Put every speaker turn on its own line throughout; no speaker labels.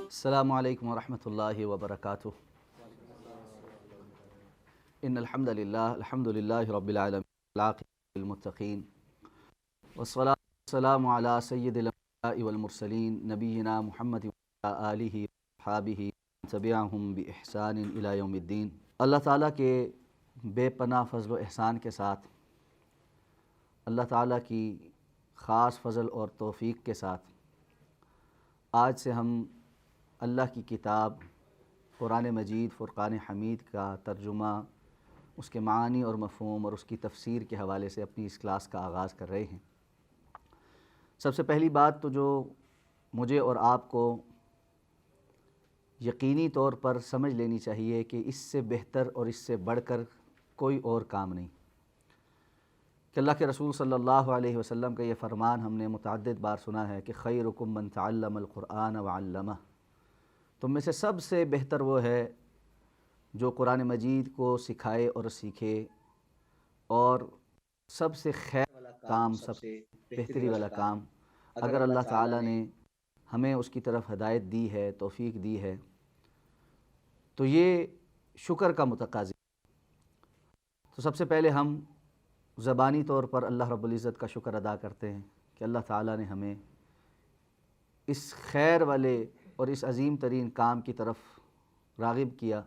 السلام علیکم ورحمۃ اللہ وبرکاتہ۔ ان الحمد للہ رب العالمین والعاقبۃ للمتقین والصلاۃ والسلام علی سید الانبیاء والمرسلین نبینا محمد وعلی آلہ وصحبہ ومن تبعہم بإحسان الی یوم الدین۔ اللہ تعالیٰ کے بے پناہ فضل و احسان کے ساتھ، اللہ تعالیٰ کی خاص فضل اور توفیق کے ساتھ آج سے ہم اللہ کی کتاب قرآن مجید فرقان حمید کا ترجمہ، اس کے معانی اور مفہوم اور اس کی تفسیر کے حوالے سے اپنی اس کلاس کا آغاز کر رہے ہیں۔ سب سے پہلی بات تو جو مجھے اور آپ کو یقینی طور پر سمجھ لینی چاہیے کہ اس سے بہتر اور اس سے بڑھ کر کوئی اور کام نہیں کہ اللہ کے رسول صلی اللہ علیہ وسلم کا یہ فرمان ہم نے متعدد بار سنا ہے کہ خیرکم من تعلم القرآن وعلمہ، تم میں سے سب سے بہتر وہ ہے جو قرآن مجید کو سکھائے اور سیکھے، اور سب سے خیر والا کام، سب سے بہتری والا کام اگر اللہ تعالیٰ نے ہمیں اس کی طرف ہدایت دی ہے، توفیق دی ہے، تو یہ شکر کا متقاضی۔ تو سب سے پہلے ہم زبانی طور پر اللہ رب العزت کا شکر ادا کرتے ہیں کہ اللہ تعالیٰ نے ہمیں اس خیر والے اور اس عظیم ترین کام کی طرف راغب کیا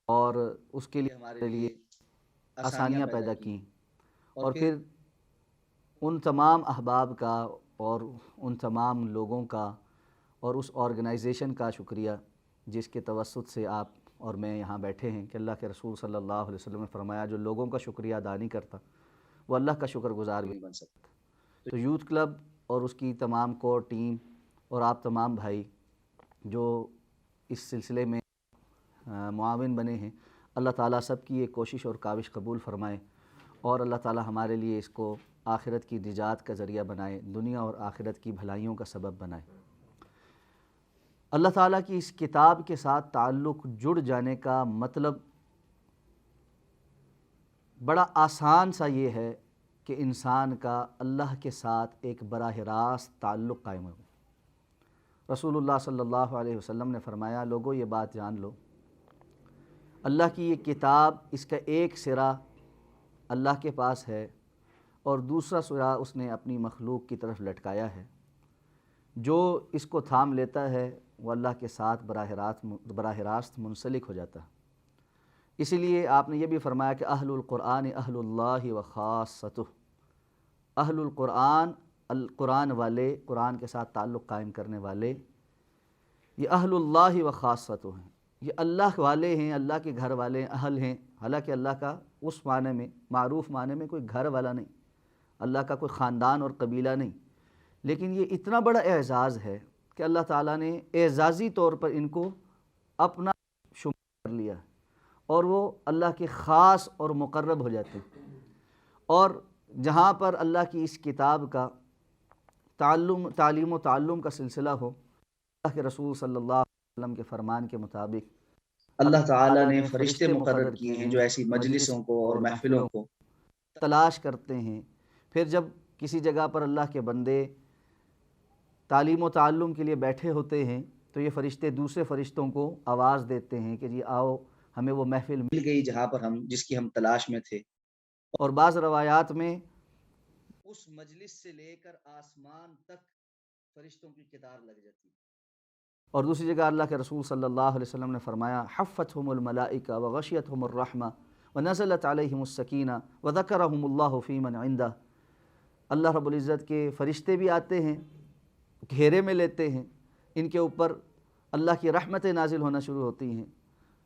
اور اس کے لیے ہمارے لیے آسانیاں پیدا کیں، اور پھر ان تمام احباب کا اور ان تمام لوگوں کا اور اس آرگنائزیشن کا شکریہ جس کے توسط سے آپ اور میں یہاں بیٹھے ہیں، کہ اللہ کے رسول صلی اللہ علیہ وسلم نے فرمایا جو لوگوں کا شکریہ ادا نہیں کرتا وہ اللہ کا شکر گزار بھی نہیں بن سکتا۔ تو یوتھ کلب اور اس کی تمام کور ٹیم اور آپ تمام بھائی جو اس سلسلے میں معاون بنے ہیں، اللہ تعالیٰ سب کی یہ کوشش اور کاوش قبول فرمائے، اور اللہ تعالیٰ ہمارے لیے اس کو آخرت کی نجات کا ذریعہ بنائے، دنیا اور آخرت کی بھلائیوں کا سبب بنائے۔ اللہ تعالیٰ کی اس کتاب کے ساتھ تعلق جڑ جانے کا مطلب بڑا آسان سا یہ ہے کہ انسان کا اللہ کے ساتھ ایک براہ راست تعلق قائم ہو۔ رسول اللہ صلی اللہ علیہ وسلم نے فرمایا، لوگوں یہ بات جان لو، اللہ کی یہ کتاب، اس کا ایک سرا اللہ کے پاس ہے اور دوسرا سرا اس نے اپنی مخلوق کی طرف لٹکایا ہے۔ جو اس کو تھام لیتا ہے وہ اللہ کے ساتھ براہ راست منسلک ہو جاتا ہے۔ اسی لیے آپ نے یہ بھی فرمایا کہ اہل القرآن اہل اللہ و خاصتہ، اہل القرآن، القرآن والے، قرآن کے ساتھ تعلق قائم کرنے والے، یہ اہل اللہ و خاصتہ ہیں، یہ اللہ والے ہیں، اللہ کے گھر والے اہل ہیں۔ حالانکہ اللہ کا اس معنی میں، معروف معنی میں، کوئی گھر والا نہیں، اللہ کا کوئی خاندان اور قبیلہ نہیں، لیکن یہ اتنا بڑا اعزاز ہے کہ اللہ تعالیٰ نے اعزازی طور پر ان کو اپنا شمار کر لیا اور وہ اللہ کے خاص اور مقرب ہو جاتے ہیں۔ اور جہاں پر اللہ کی اس کتاب کا تعلیم و تعلم کا سلسلہ ہو، اللہ کے رسول صلی اللہ علیہ وسلم کے فرمان کے مطابق اللہ تعالیٰ نے فرشتے مقرر کیے ہیں جو ایسی مجلسوں کو اور محفلوں کو تلاش کرتے ہیں۔ پھر جب کسی جگہ پر اللہ کے بندے تعلیم و تعلم کے لیے بیٹھے ہوتے ہیں تو یہ فرشتے دوسرے فرشتوں کو آواز دیتے ہیں کہ جی آؤ، ہمیں وہ محفل مل گئی جہاں پر جس کی ہم تلاش میں تھے۔ اور بعض روایات میں اس مجلس سے لے کر آسمان تک فرشتوں کی قطار لگ جاتی ہے۔ اور دوسری جگہ اللہ کے رسول صلی اللہ علیہ وسلم نے فرمایا، حفتہم الملائکہ وغشیتہم الرحمہ ونزلت علیہم السکینہ وذکرہم اللہ فی من عندہ۔ اللہ رب العزت کے فرشتے بھی آتے ہیں، گھیرے میں لیتے ہیں، ان کے اوپر اللہ کی رحمتیں نازل ہونا شروع ہوتی ہیں،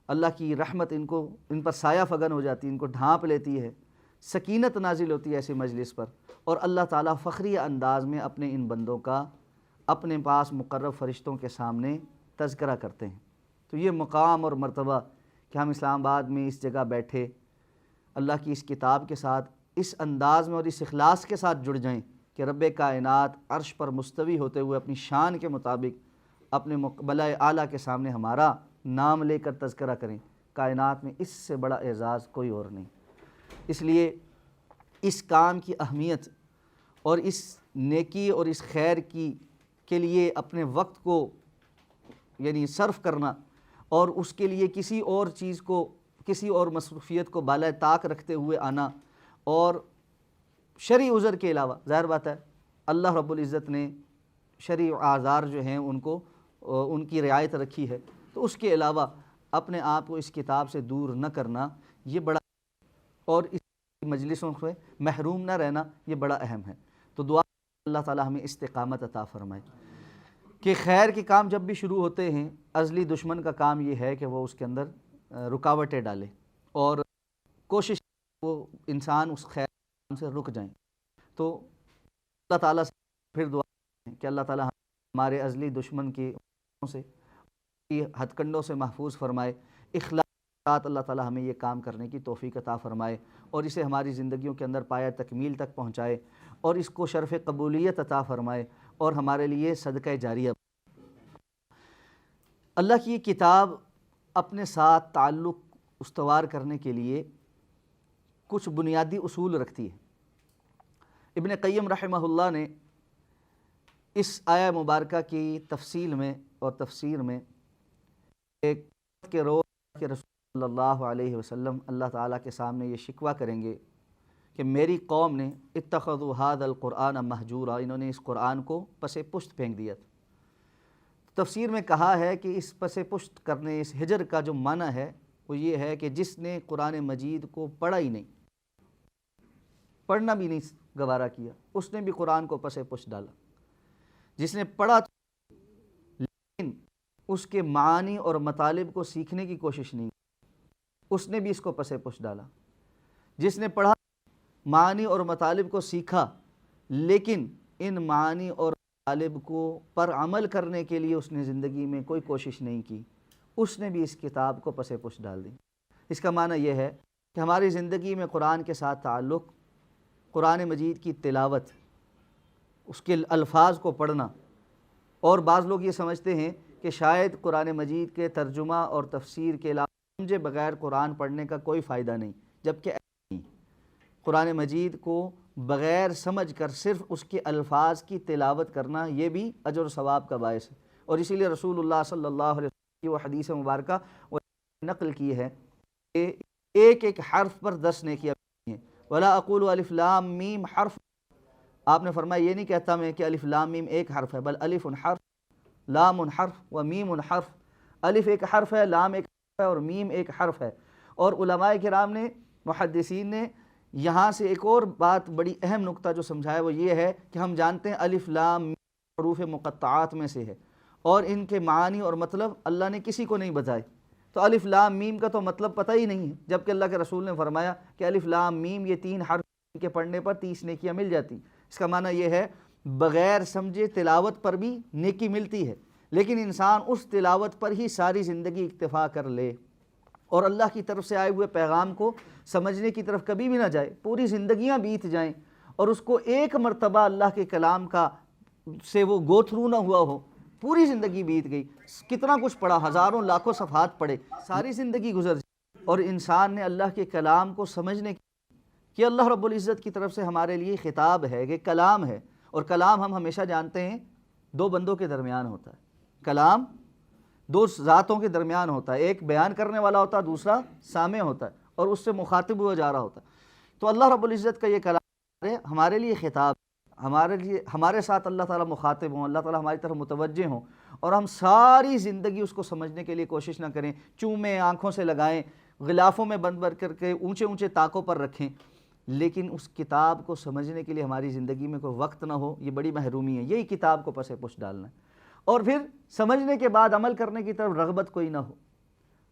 اللہ کی رحمت ان پر سایہ فگن ہو جاتی ہے، ان کو ڈھانپ لیتی ہے، سکینت نازل ہوتی ہے ایسی مجلس پر، اور اللہ تعالیٰ فخری انداز میں اپنے ان بندوں کا اپنے پاس مقرب فرشتوں کے سامنے تذکرہ کرتے ہیں۔ تو یہ مقام اور مرتبہ کہ ہم اسلام آباد میں اس جگہ بیٹھے اللہ کی اس کتاب کے ساتھ اس انداز میں اور اس اخلاص کے ساتھ جڑ جائیں کہ رب کائنات عرش پر مستوی ہوتے ہوئے اپنی شان کے مطابق اپنے مقبلہ اعلیٰ کے سامنے ہمارا نام لے کر تذکرہ کریں، کائنات میں اس سے بڑا اعزاز کوئی اور نہیں۔ اس لیے اس کام کی اہمیت اور اس نیکی اور اس خیر کے لیے اپنے وقت کو یعنی صرف کرنا، اور اس کے لیے کسی اور چیز کو، کسی اور مصروفیت کو بالائے طاق رکھتے ہوئے آنا، اور شرعی عذر کے علاوہ ظاہر بات ہے اللہ رب العزت نے شرعی اعذار جو ہیں ان کی رعایت رکھی ہے، تو اس کے علاوہ اپنے آپ کو اس کتاب سے دور نہ کرنا یہ بڑا، اور اس مجلسوں سے محروم نہ رہنا یہ بڑا اہم ہے۔ تو دعا اللہ تعالی ہمیں استقامت عطا فرمائے کہ خیر کے کام جب بھی شروع ہوتے ہیں، ازلی دشمن کا کام یہ ہے کہ وہ اس کے اندر رکاوٹیں ڈالے، اور کوشش وہ انسان اس خیر کام سے رک جائیں۔ تو اللہ تعالیٰ سے پھر دعا ہے کہ اللہ تعالیٰ ہمارے ازلی دشمن کے سے ہتھ کنڈوں سے محفوظ فرمائے، اخلاص کے ساتھ اللہ تعالیٰ ہمیں یہ کام کرنے کی توفیق عطا فرمائے، اور اسے ہماری زندگیوں کے اندر پایہ تکمیل تک پہنچائے، اور اس کو شرف قبولیت عطا فرمائے، اور ہمارے لیے صدقہ جاریہ۔ اللہ کی یہ کتاب اپنے ساتھ تعلق استوار کرنے کے لیے کچھ بنیادی اصول رکھتی ہے۔ ابن قیم رحمہ اللہ نے اس آیہ مبارکہ کی تفصیل میں اور تفسیر میں ایک کے روز کے رسول صلی اللہ علیہ وسلم اللہ تعالیٰ کے سامنے یہ شکوہ کریں گے کہ میری قوم نے اتخذوا ھذا القرآن مہجورا، انہوں نے اس قرآن کو پس پشت پھینک دیا۔ تفسیر میں کہا ہے کہ اس پس پشت کرنے، اس ہجر کا جو معنی ہے وہ یہ ہے کہ جس نے قرآن مجید کو پڑھا ہی نہیں، پڑھنا بھی نہیں گوارا کیا، اس نے بھی قرآن کو پس پشت ڈالا۔ جس نے پڑھا لیکن اس کے معانی اور مطالب کو سیکھنے کی کوشش نہیں، اس نے بھی اس کو پس پشت ڈالا۔ جس نے پڑھا، معانی اور مطالب کو سیکھا، لیکن ان معانی اور مطالب کو پر عمل کرنے کے لیے اس نے زندگی میں کوئی کوشش نہیں کی، اس نے بھی اس کتاب کو پس پشت ڈال دی۔ اس کا معنی یہ ہے کہ ہماری زندگی میں قرآن کے ساتھ تعلق، قرآن مجید کی تلاوت، اس کے الفاظ کو پڑھنا، اور بعض لوگ یہ سمجھتے ہیں کہ شاید قرآن مجید کے ترجمہ اور تفسیر کے علاوہ سمجھے بغیر قرآن پڑھنے کا کوئی فائدہ نہیں، جبکہ ایسا نہیں۔ قرآن مجید کو بغیر سمجھ کر صرف اس کے الفاظ کی تلاوت کرنا یہ بھی اجر و ثواب کا باعث ہے، اور اسی لیے رسول اللہ صلی اللہ علیہ وسلم کی وہ حدیث مبارکہ وہ نقل کی ہے کہ ایک ایک حرف پر 10 نیکیاں ہیں۔ ولا اقول الف لام میم حرف، آپ نے فرمایا یہ نہیں کہتا میں کہ الف لام میم ایک حرف ہے، بل الف حرف، لام حرف و میم حرف۔ الف ایک حرف ہے، لام ایک حرف ہے، اور میم ایک حرف ہے۔ اور علماء کرام نے، محدثین نے یہاں سے ایک اور بات، بڑی اہم نقطہ جو سمجھایا وہ یہ ہے کہ ہم جانتے ہیں الف لام میم حروف مقطعات میں سے ہے، اور ان کے معانی اور مطلب اللہ نے کسی کو نہیں بتائے، تو الف لام میم کا تو مطلب پتہ ہی نہیں ہے، جبکہ اللہ کے رسول نے فرمایا کہ الف لام میم یہ 3 حرف کے پڑھنے پر 30 نیکیاں مل جاتی۔ اس کا معنی یہ ہے بغیر سمجھے تلاوت پر بھی نیکی ملتی ہے، لیکن انسان اس تلاوت پر ہی ساری زندگی اکتفا کر لے اور اللہ کی طرف سے آئے ہوئے پیغام کو سمجھنے کی طرف کبھی بھی نہ جائے، پوری زندگیاں بیت جائیں اور اس کو ایک مرتبہ اللہ کے کلام کا سے وہ گو تھرو نہ ہوا ہو، پوری زندگی بیت گئی، کتنا کچھ پڑھا، ہزاروں لاکھوں صفحات پڑھے، ساری زندگی گزر جائے، اور انسان نے اللہ کے کلام کو سمجھنے کہ اللہ رب العزت کی طرف سے ہمارے لیے خطاب ہے کہ کلام ہے، اور کلام ہم ہمیشہ جانتے ہیں 2 بندوں کے درمیان ہوتا ہے، کلام 2 ذاتوں کے درمیان ہوتا ہے، ایک بیان کرنے والا ہوتا ہے، دوسرا سامع ہوتا ہے، اور اس سے مخاطب ہوا جا رہا ہوتا ہے۔ تو اللہ رب العزت کا یہ کلام ہے ہمارے لیے خطاب، ہمارے ساتھ اللہ تعالیٰ مخاطب ہوں، اللہ تعالیٰ ہماری طرف متوجہ ہوں، اور ہم ساری زندگی اس کو سمجھنے کے لیے کوشش نہ کریں، چومیں، آنکھوں سے لگائیں، غلافوں میں بند کر کے اونچے اونچے طاقوں پر رکھیں، لیکن اس کتاب کو سمجھنے کے لیے ہماری زندگی میں کوئی وقت نہ ہو، یہ بڑی محرومی ہے۔ یہی کتاب کو پس پشت ڈالنا ہے، اور پھر سمجھنے کے بعد عمل کرنے کی طرف رغبت کوئی نہ ہو۔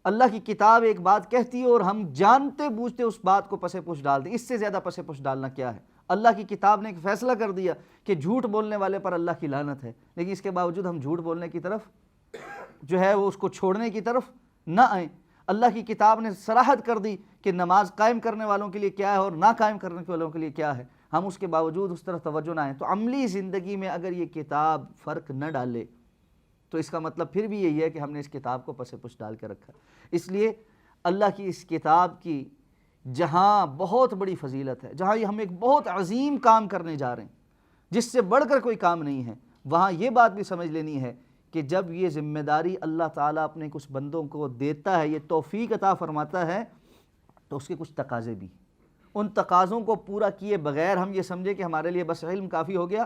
اللہ کی کتاب ایک بات کہتی ہے اور ہم جانتے بوجھتے اس بات کو پس پشت ڈال دیں، اس سے زیادہ پس پشت ڈالنا کیا ہے؟ اللہ کی کتاب نے ایک فیصلہ کر دیا کہ جھوٹ بولنے والے پر اللہ کی لعنت ہے، لیکن اس کے باوجود ہم جھوٹ بولنے کی طرف جو ہے وہ اس کو چھوڑنے کی طرف نہ آئیں۔ اللہ کی کتاب نے صراحت کر دی کہ نماز قائم کرنے والوں کے لیے کیا ہے اور نہ قائم کرنے والوں کے لیے کیا ہے، ہم اس کے باوجود اس طرف توجہ نہ آئیں۔ تو عملی زندگی میں اگر یہ کتاب فرق نہ ڈالے تو اس کا مطلب پھر بھی یہی ہے کہ ہم نے اس کتاب کو پس پش ڈال کے رکھا. اس لیے اللہ کی اس کتاب کی جہاں بہت بڑی فضیلت ہے، جہاں ہم ایک بہت عظیم کام کرنے جا رہے ہیں جس سے بڑھ کر کوئی کام نہیں ہے، وہاں یہ بات بھی سمجھ لینی ہے کہ جب یہ ذمہ داری اللہ تعالیٰ اپنے کچھ بندوں کو دیتا ہے، یہ توفیق عطا فرماتا ہے، تو اس کے کچھ تقاضے بھی. ان تقاضوں کو پورا کیے بغیر ہم یہ سمجھے کہ ہمارے لیے بس علم کافی ہو گیا،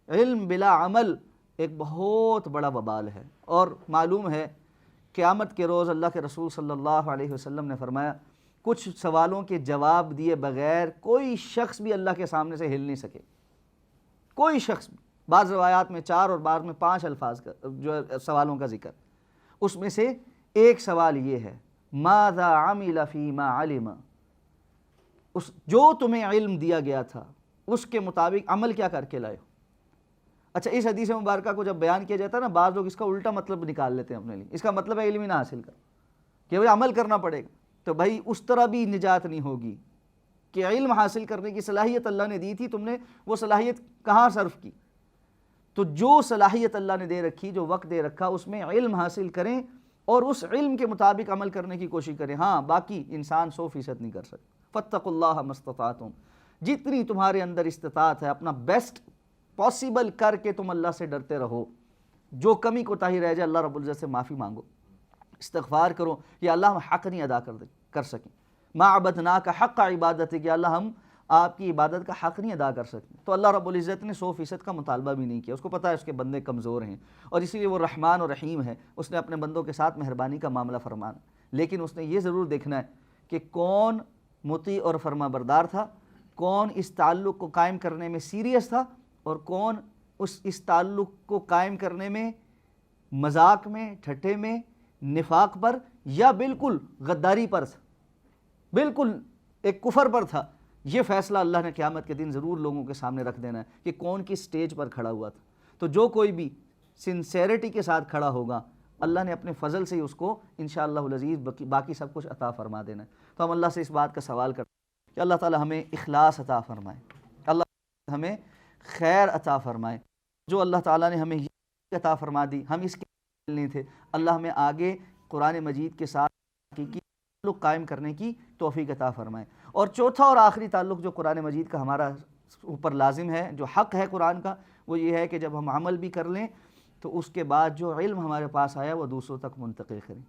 علم بلا عمل ایک بہت بڑا وبال ہے. اور معلوم ہے قیامت کے روز اللہ کے رسول صلی اللہ علیہ وسلم نے فرمایا کچھ سوالوں کے جواب دیے بغیر کوئی شخص بھی اللہ کے سامنے سے ہل نہیں سکے، کوئی شخص بھی. بعض روایات میں 4 اور بعض میں 5 الفاظ کا جو سوالوں کا ذکر. اس میں سے ایک سوال یہ ہے ماذا عمل فیما علم، جو تمہیں علم دیا گیا تھا اس کے مطابق عمل کیا کر کے لائے ہو. اچھا، اس حدیث مبارکہ کو جب بیان کیا جاتا ہے نا، بعض لوگ اس کا الٹا مطلب نکال لیتے ہیں اپنے لیے. اس کا مطلب ہے علم ہی نہ حاصل کر کہ وہ عمل کرنا پڑے گا. تو بھائی اس طرح بھی نجات نہیں ہوگی کہ علم حاصل کرنے کی صلاحیت اللہ نے دی تھی، تم نے وہ صلاحیت کہاں صرف کی. تو جو صلاحیت اللہ نے دے رکھی، جو وقت دے رکھا، اس میں علم حاصل کریں اور اس علم کے مطابق عمل کرنے کی کوشش کریں. ہاں، باقی انسان 100% نہیں کر سکتا. فاتقوا اللہ ما استطعتم، جتنی تمہارے اندر استطاعت ہے اپنا بیسٹ پاسبل کر کے تم اللہ سے ڈرتے رہو. جو کمی کوتاہی رہ جائے اللہ رب العزت سے معافی مانگو، استغفار کرو کہ اللہ ہم حق نہیں ادا کر سکیں. ما عبدناک حق عبادت، کہ اللہ ہم آپ کی عبادت کا حق نہیں ادا کر سکتے. تو اللہ رب العزت نے 100% کا مطالبہ بھی نہیں کیا. اس کو پتہ ہے اس کے بندے کمزور ہیں اور اسی لیے وہ رحمان اور رحیم ہے، اس نے اپنے بندوں کے ساتھ مہربانی کا معاملہ فرمانا. لیکن اس نے یہ ضرور دیکھنا ہے کہ کون مطیع اور فرما بردار تھا، کون اس تعلق کو قائم کرنے میں سیریس تھا، اور کون اس تعلق کو قائم کرنے میں مذاق میں، ٹھٹے میں، نفاق پر یا بالکل غداری پر تھا، بالکل ایک کفر پر تھا. یہ فیصلہ اللہ نے قیامت کے دن ضرور لوگوں کے سامنے رکھ دینا ہے کہ کون کس سٹیج پر کھڑا ہوا تھا. تو جو کوئی بھی سنسیریٹی کے ساتھ کھڑا ہوگا اللہ نے اپنے فضل سے ہی اس کو انشاءاللہ العزیز باقی سب کچھ عطا فرما دینا ہے. تو ہم اللہ سے اس بات کا سوال کرتے ہیں کہ اللہ تعالی ہمیں اخلاص عطا فرمائے، اللہ ہمیں خیر عطا فرمائے. جو اللہ تعالیٰ نے ہمیں یہ عطا فرما دی، ہم اس کے نہیں تھے، اللہ ہمیں آگے قرآن مجید کے ساتھ حقیقی تعلق قائم کرنے کی توفیق عطا فرمائے. اور چوتھا اور آخری تعلق جو قرآن مجید کا ہمارا اوپر لازم ہے، جو حق ہے قرآن کا، وہ یہ ہے کہ جب ہم عمل بھی کر لیں تو اس کے بعد جو علم ہمارے پاس آیا وہ دوسروں تک منتقل کریں.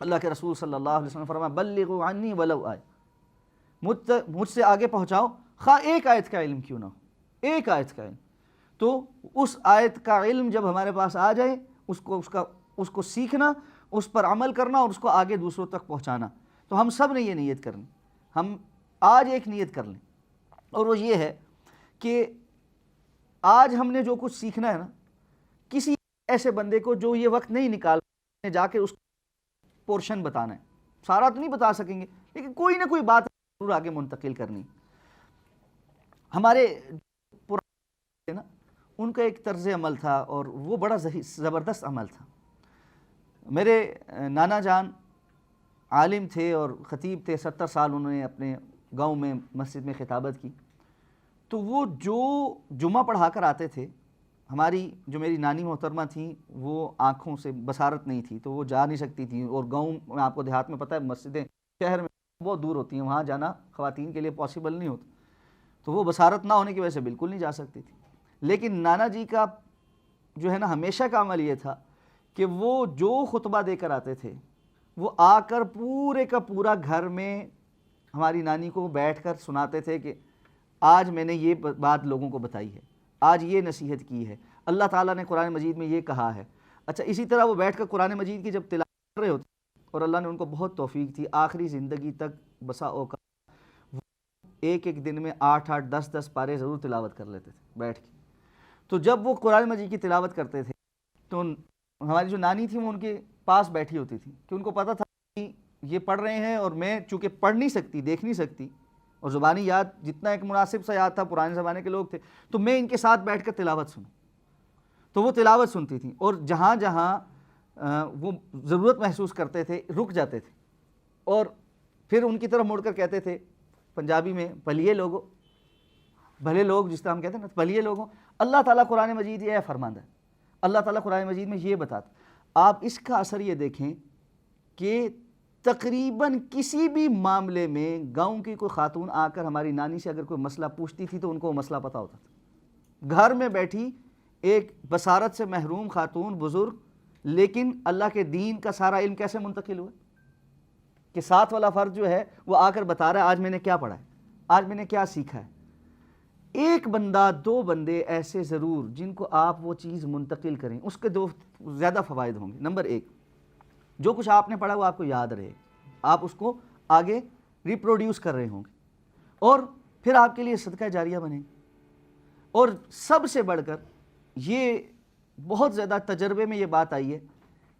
اللہ کے رسول صلی اللہ علیہ وسلم فرمایا بلغوا عنی ولو آیہ، مجھ سے آگے پہنچاؤ خواہ ایک آیت کا علم کیوں نہ ہو، ایک آیت کا علم. تو اس آیت کا علم جب ہمارے پاس آ جائے اس کو سیکھنا، اس پر عمل کرنا اور اس کو آگے دوسروں تک پہنچانا. تو ہم سب نے یہ نیت کرنی، ہم آج ایک نیت کر لیں، اور وہ یہ ہے کہ آج ہم نے جو کچھ سیکھنا ہے نا، کسی ایسے بندے کو جو یہ وقت نہیں نکال جا کے اس پورشن بتانا ہے. سارا تو نہیں بتا سکیں گے لیکن کوئی نہ کوئی بات ضرور آگے منتقل کرنی. ہمارے پرانے نا ان کا ایک طرز عمل تھا اور وہ بڑا زبردست عمل تھا. میرے نانا جان عالم تھے اور خطیب تھے، 70 سال انہوں نے اپنے گاؤں میں مسجد میں خطابت کی. تو وہ جو جمعہ پڑھا کر آتے تھے، ہماری جو میری نانی محترمہ تھیں وہ آنکھوں سے بصارت نہیں تھی تو وہ جا نہیں سکتی تھیں، اور گاؤں میں آپ کو دیہات میں پتہ ہے مسجدیں شہر میں بہت دور ہوتی ہیں، وہاں جانا خواتین کے لیے پاسبل نہیں ہوتا. تو وہ بصارت نہ ہونے کی وجہ سے بالکل نہیں جا سکتی تھی. لیکن نانا جی کا جو ہے نا ہمیشہ کا عمل یہ تھا کہ وہ جو خطبہ دے کر آتے تھے وہ آ کر پورے کا پورا گھر میں ہماری نانی کو بیٹھ کر سناتے تھے کہ آج میں نے یہ بات لوگوں کو بتائی ہے، آج یہ نصیحت کی ہے، اللہ تعالیٰ نے قرآن مجید میں یہ کہا ہے. اچھا، اسی طرح وہ بیٹھ کر قرآن مجید کی جب تلاوت کر رہے ہوتے اور اللہ نے ان کو بہت توفیق تھی، آخری زندگی تک بسا اوقات وہ ایک دن میں 8 10 پارے ضرور تلاوت کر لیتے تھے بیٹھ کے. تو جب وہ قرآن مجید کی تلاوت کرتے تھے تو ہماری جو نانی تھی وہ ان کے پاس بیٹھی ہوتی تھی کہ ان کو پتہ تھا کہ یہ پڑھ رہے ہیں اور میں چونکہ پڑھ نہیں سکتی، دیکھ نہیں سکتی، اور زبانی یاد جتنا ایک مناسب سا یاد تھا، پرانے زمانے کے لوگ تھے، تو میں ان کے ساتھ بیٹھ کر تلاوت سنوں. تو وہ تلاوت سنتی تھیں اور جہاں جہاں وہ ضرورت محسوس کرتے تھے رک جاتے تھے اور پھر ان کی طرف مڑ کر کہتے تھے پنجابی میں پلیے لوگو، بھلے لوگ جس طرح ہم کہتے ہیں نا پلیے لوگوں، اللہ تعالیٰ قرآن مجید یہ فرماتا ہے اللہ تعالیٰ قرآن مجید میں یہ بتاتا. آپ اس کا اثر یہ دیکھیں کہ تقریباً کسی بھی معاملے میں گاؤں کی کوئی خاتون آ کر ہماری نانی سے اگر کوئی مسئلہ پوچھتی تھی تو ان کو وہ مسئلہ پتہ ہوتا تھا. گھر میں بیٹھی ایک بصارت سے محروم خاتون بزرگ، لیکن اللہ کے دین کا سارا علم کیسے منتقل ہوا کہ ساتھ والا فرد جو ہے وہ آ کر بتا رہا ہے آج میں نے کیا پڑھا ہے، آج میں نے کیا سیکھا ہے. ایک بندہ دو بندے ایسے ضرور جن کو آپ وہ چیز منتقل کریں، اس کے دو زیادہ فوائد ہوں گے. نمبر ایک، جو کچھ آپ نے پڑھا وہ آپ کو یاد رہے، آپ اس کو آگے ریپروڈیوس کر رہے ہوں گے، اور پھر آپ کے لیے صدقہ جاریہ بنے. اور سب سے بڑھ کر یہ بہت زیادہ تجربے میں یہ بات آئی ہے،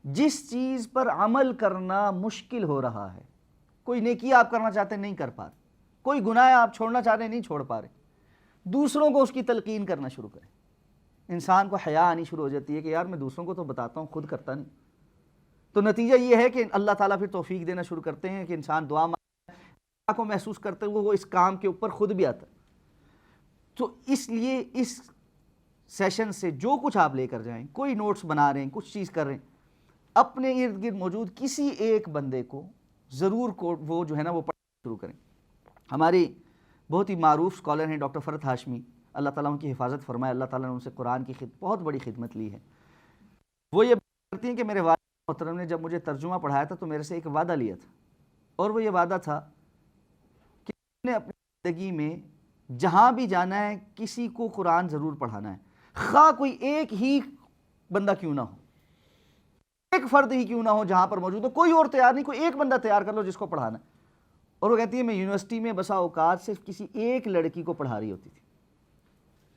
جس چیز پر عمل کرنا مشکل ہو رہا ہے، کوئی نیکی آپ کرنا چاہتے ہیں نہیں کر پا رہے، کوئی گناہ آپ چھوڑنا چاہ رہے ہیں نہیں چھوڑ پا رہے، دوسروں کو اس کی تلقین کرنا شروع کریں. انسان کو حیا آنی شروع ہو جاتی ہے کہ یار میں دوسروں کو تو بتاتا ہوں، خود کرتا نہیں. تو نتیجہ یہ ہے کہ اللہ تعالیٰ پھر توفیق دینا شروع کرتے ہیں کہ انسان دعا کو محسوس کرتے ہوئے وہ اس کام کے اوپر خود بھی آتا ہے. تو اس لیے اس سیشن سے جو کچھ آپ لے کر جائیں، کوئی نوٹس بنا رہے ہیں، کچھ چیز کر رہے ہیں، اپنے ارد گرد موجود کسی ایک بندے کو ضرور وہ جو ہے نا وہ پڑھنا شروع کریں. ہماری بہت ہی معروف سکالر ہیں ڈاکٹر فرحت ہاشمی، اللہ تعالیٰ ان کی حفاظت فرمائے، اللہ تعالیٰ نے ان سے قرآن کی بہت بڑی خدمت لی ہے. وہ یہ بات کرتی ہیں کہ میرے والد محترم نے جب مجھے ترجمہ پڑھایا تھا تو میرے سے ایک وعدہ لیا تھا، اور وہ یہ وعدہ تھا کہ میں نے اپنی زندگی میں جہاں بھی جانا ہے کسی کو قرآن ضرور پڑھانا ہے، خواہ کوئی ایک ہی بندہ کیوں نہ ہو، ایک فرد ہی کیوں نہ ہو جہاں پر موجود ہو، کوئی اور تیار نہیں، کوئی ایک بندہ تیار کر لو جس کو پڑھانا ہے. اور وہ کہتی ہے میں یونیورسٹی میں بسا اوقات صرف کسی ایک لڑکی کو پڑھا رہی ہوتی تھی.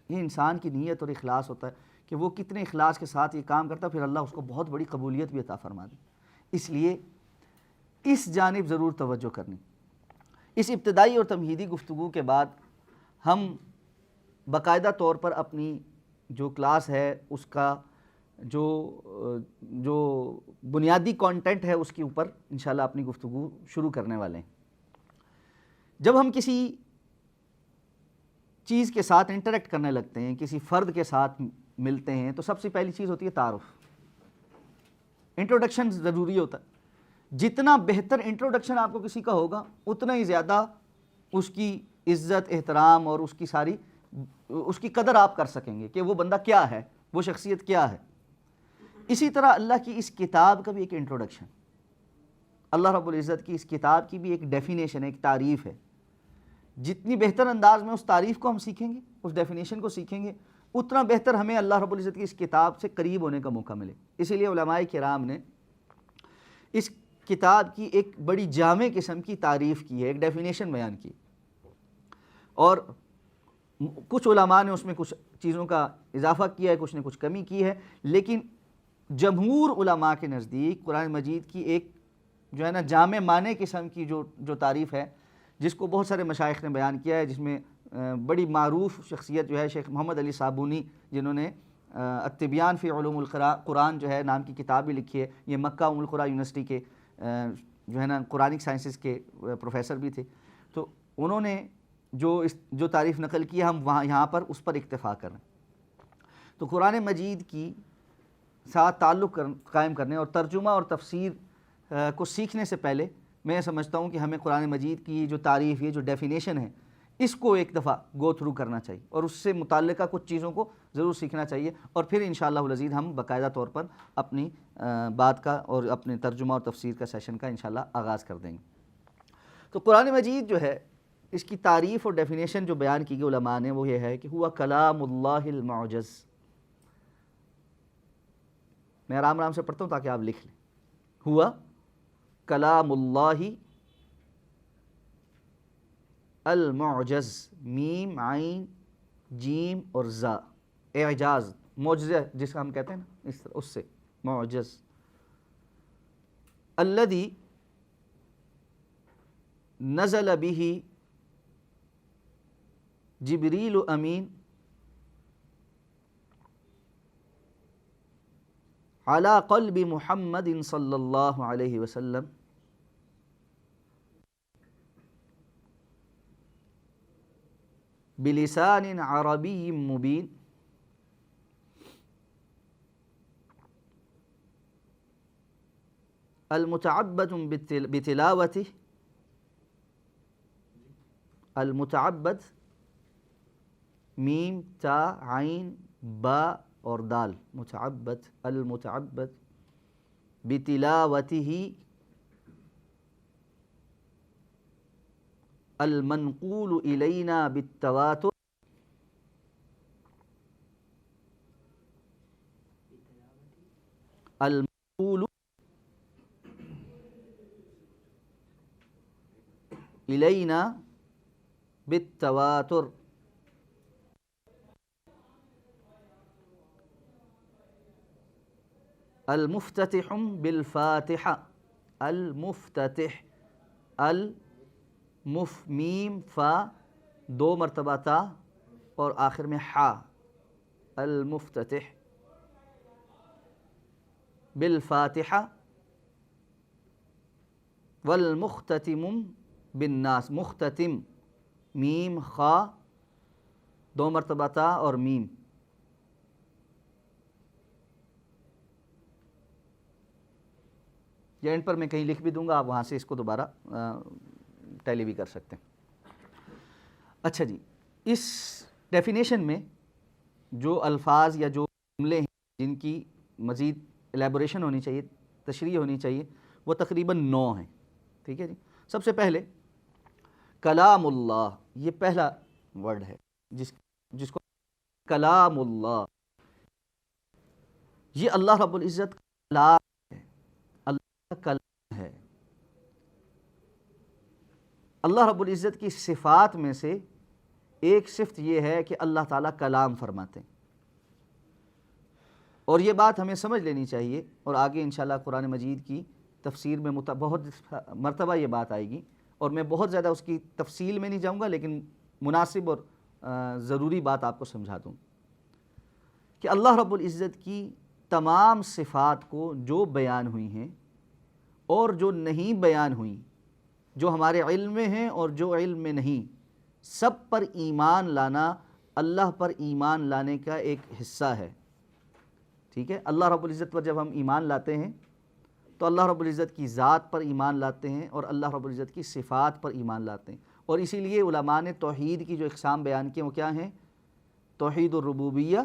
یہ انسان کی نیت اور اخلاص ہوتا ہے کہ وہ کتنے اخلاص کے ساتھ یہ کام کرتا ہے، پھر اللہ اس کو بہت بڑی قبولیت بھی عطا فرما دے. اس لیے اس جانب ضرور توجہ کرنی. اس ابتدائی اور تمہیدی گفتگو کے بعد ہم باقاعدہ طور پر اپنی جو کلاس ہے اس کا جو بنیادی کانٹینٹ ہے اس کے اوپر انشاءاللہ اپنی گفتگو شروع کرنے والے ہیں. جب ہم کسی چیز کے ساتھ انٹریکٹ کرنے لگتے ہیں، کسی فرد کے ساتھ ملتے ہیں، تو سب سے پہلی چیز ہوتی ہے تعارف. انٹروڈکشن ضروری ہوتا ہے. جتنا بہتر انٹروڈکشن آپ کو کسی کا ہوگا اتنا ہی زیادہ اس کی عزت احترام اور اس کی قدر آپ کر سکیں گے کہ وہ بندہ کیا ہے، وہ شخصیت کیا ہے. اسی طرح اللہ کی اس کتاب کا بھی ایک انٹروڈکشن، اللہ رب العزت کی اس کتاب کی بھی ایک ڈیفینیشن ہے، ایک تعریف ہے. جتنی بہتر انداز میں اس تعریف کو ہم سیکھیں گے، اس ڈیفینیشن کو سیکھیں گے، اتنا بہتر ہمیں اللہ رب العزت کی اس کتاب سے قریب ہونے کا موقع ملے. اسی لیے علماء کرام نے اس کتاب کی ایک بڑی جامع قسم کی تعریف کی ہے، ایک ڈیفینیشن بیان کی، اور کچھ علماء نے اس میں کچھ چیزوں کا اضافہ کیا ہے، کچھ نے کچھ کمی کی ہے. لیکن جمہور علماء کے نزدیک قرآن مجید کی ایک جو ہے نا جامع معنی قسم کی جو تعریف ہے، جس کو بہت سارے مشائخ نے بیان کیا ہے، جس میں بڑی معروف شخصیت جو ہے شیخ محمد علی صابونی، جنہوں نے التبیان فی علوم القرآن جو ہے نام کی کتاب بھی لکھی ہے. یہ مکہ ام القریٰ یونیورسٹی کے جو ہے نا قرآنک سائنسز کے پروفیسر بھی تھے. تو انہوں نے جو تعریف نقل کی ہے ہم یہاں پر اس پر اکتفا کریں. تو قرآن مجید کی ساتھ تعلق قائم کرنے اور ترجمہ اور تفسیر کو سیکھنے سے پہلے میں سمجھتا ہوں کہ ہمیں قرآن مجید کی جو تعریف، یہ جو ڈیفینیشن ہے، اس کو ایک دفعہ گو تھرو کرنا چاہیے اور اس سے متعلقہ کچھ چیزوں کو ضرور سیکھنا چاہیے، اور پھر انشاءاللہ العزیز ہم باقاعدہ طور پر اپنی بات کا اور اپنے ترجمہ اور تفسیر کا سیشن کا انشاءاللہ آغاز کر دیں گے. تو قرآن مجید جو ہے اس کی تعریف اور ڈیفینیشن جو بیان کی گئی علماء نے وہ یہ ہے کہ ہوا کلام اللہ المعجز. میں آرام آرام سے پڑھتا ہوں تاکہ آپ لکھ لیں. ہوا کلام اللہ المعجز، میم عین جیم اور زا، اعجاز معجزہ جس کا ہم کہتے ہیں نا اس سے معجز. الذی نزل به جبریل امین علی قلب محمد صلی اللہ علیہ وسلم بلسان عربی مبین المتعبد بتلاوته، المتعبد میم تا عین با اور دال، متعبد، المتعبد بتلاوته المنقول الینا بالتواتر، المنقول الینا بالتواتر، المفتتح بالفاتحہ، المفتتح، میم فا دو مرتبہ تا اور آخر میں حا، المفتتح بالفاتحہ، والمختتم بالناس، مختتم میم خا دو مرتبہ تا اور میم، یا اینڈ پر میں کہیں لکھ بھی دوں گا، آپ وہاں سے اس کو دوبارہ ٹیلی بھی کر سکتے ہیں۔ اچھا جی، اس ڈیفینیشن میں جو الفاظ یا جو جملے ہیں جن کی مزید الیبوریشن ہونی چاہیے، تشریح ہونی چاہیے، وہ تقریباً 9 ہیں، ٹھیک ہے جی۔ سب سے پہلے کلام اللہ، یہ پہلا ورڈ ہے جس کو کلام اللہ، یہ اللہ رب العزت کا کلام ہے، اللہ کا کلام ہے۔ اللہ رب العزت کی صفات میں سے ایک صفت یہ ہے کہ اللہ تعالیٰ کلام فرماتے ہیں، اور یہ بات ہمیں سمجھ لینی چاہیے، اور آگے انشاءاللہ قرآن مجید کی تفسیر میں بہت مرتبہ یہ بات آئے گی، اور میں بہت زیادہ اس کی تفصیل میں نہیں جاؤں گا، لیکن مناسب اور ضروری بات آپ کو سمجھا دوں کہ اللہ رب العزت کی تمام صفات کو جو بیان ہوئی ہیں اور جو نہیں بیان ہوئیں، جو ہمارے علم میں ہیں اور جو علم میں نہیں، سب پر ایمان لانا اللہ پر ایمان لانے کا ایک حصہ ہے، ٹھیک ہے۔ اللہ رب العزت پر جب ہم ایمان لاتے ہیں تو اللہ رب العزت کی ذات پر ایمان لاتے ہیں اور اللہ رب العزت کی صفات پر ایمان لاتے ہیں، اور اسی لیے علماء نے توحید کی جو اقسام بیان کی وہ کیا ہیں؟ توحید الربوبیہ،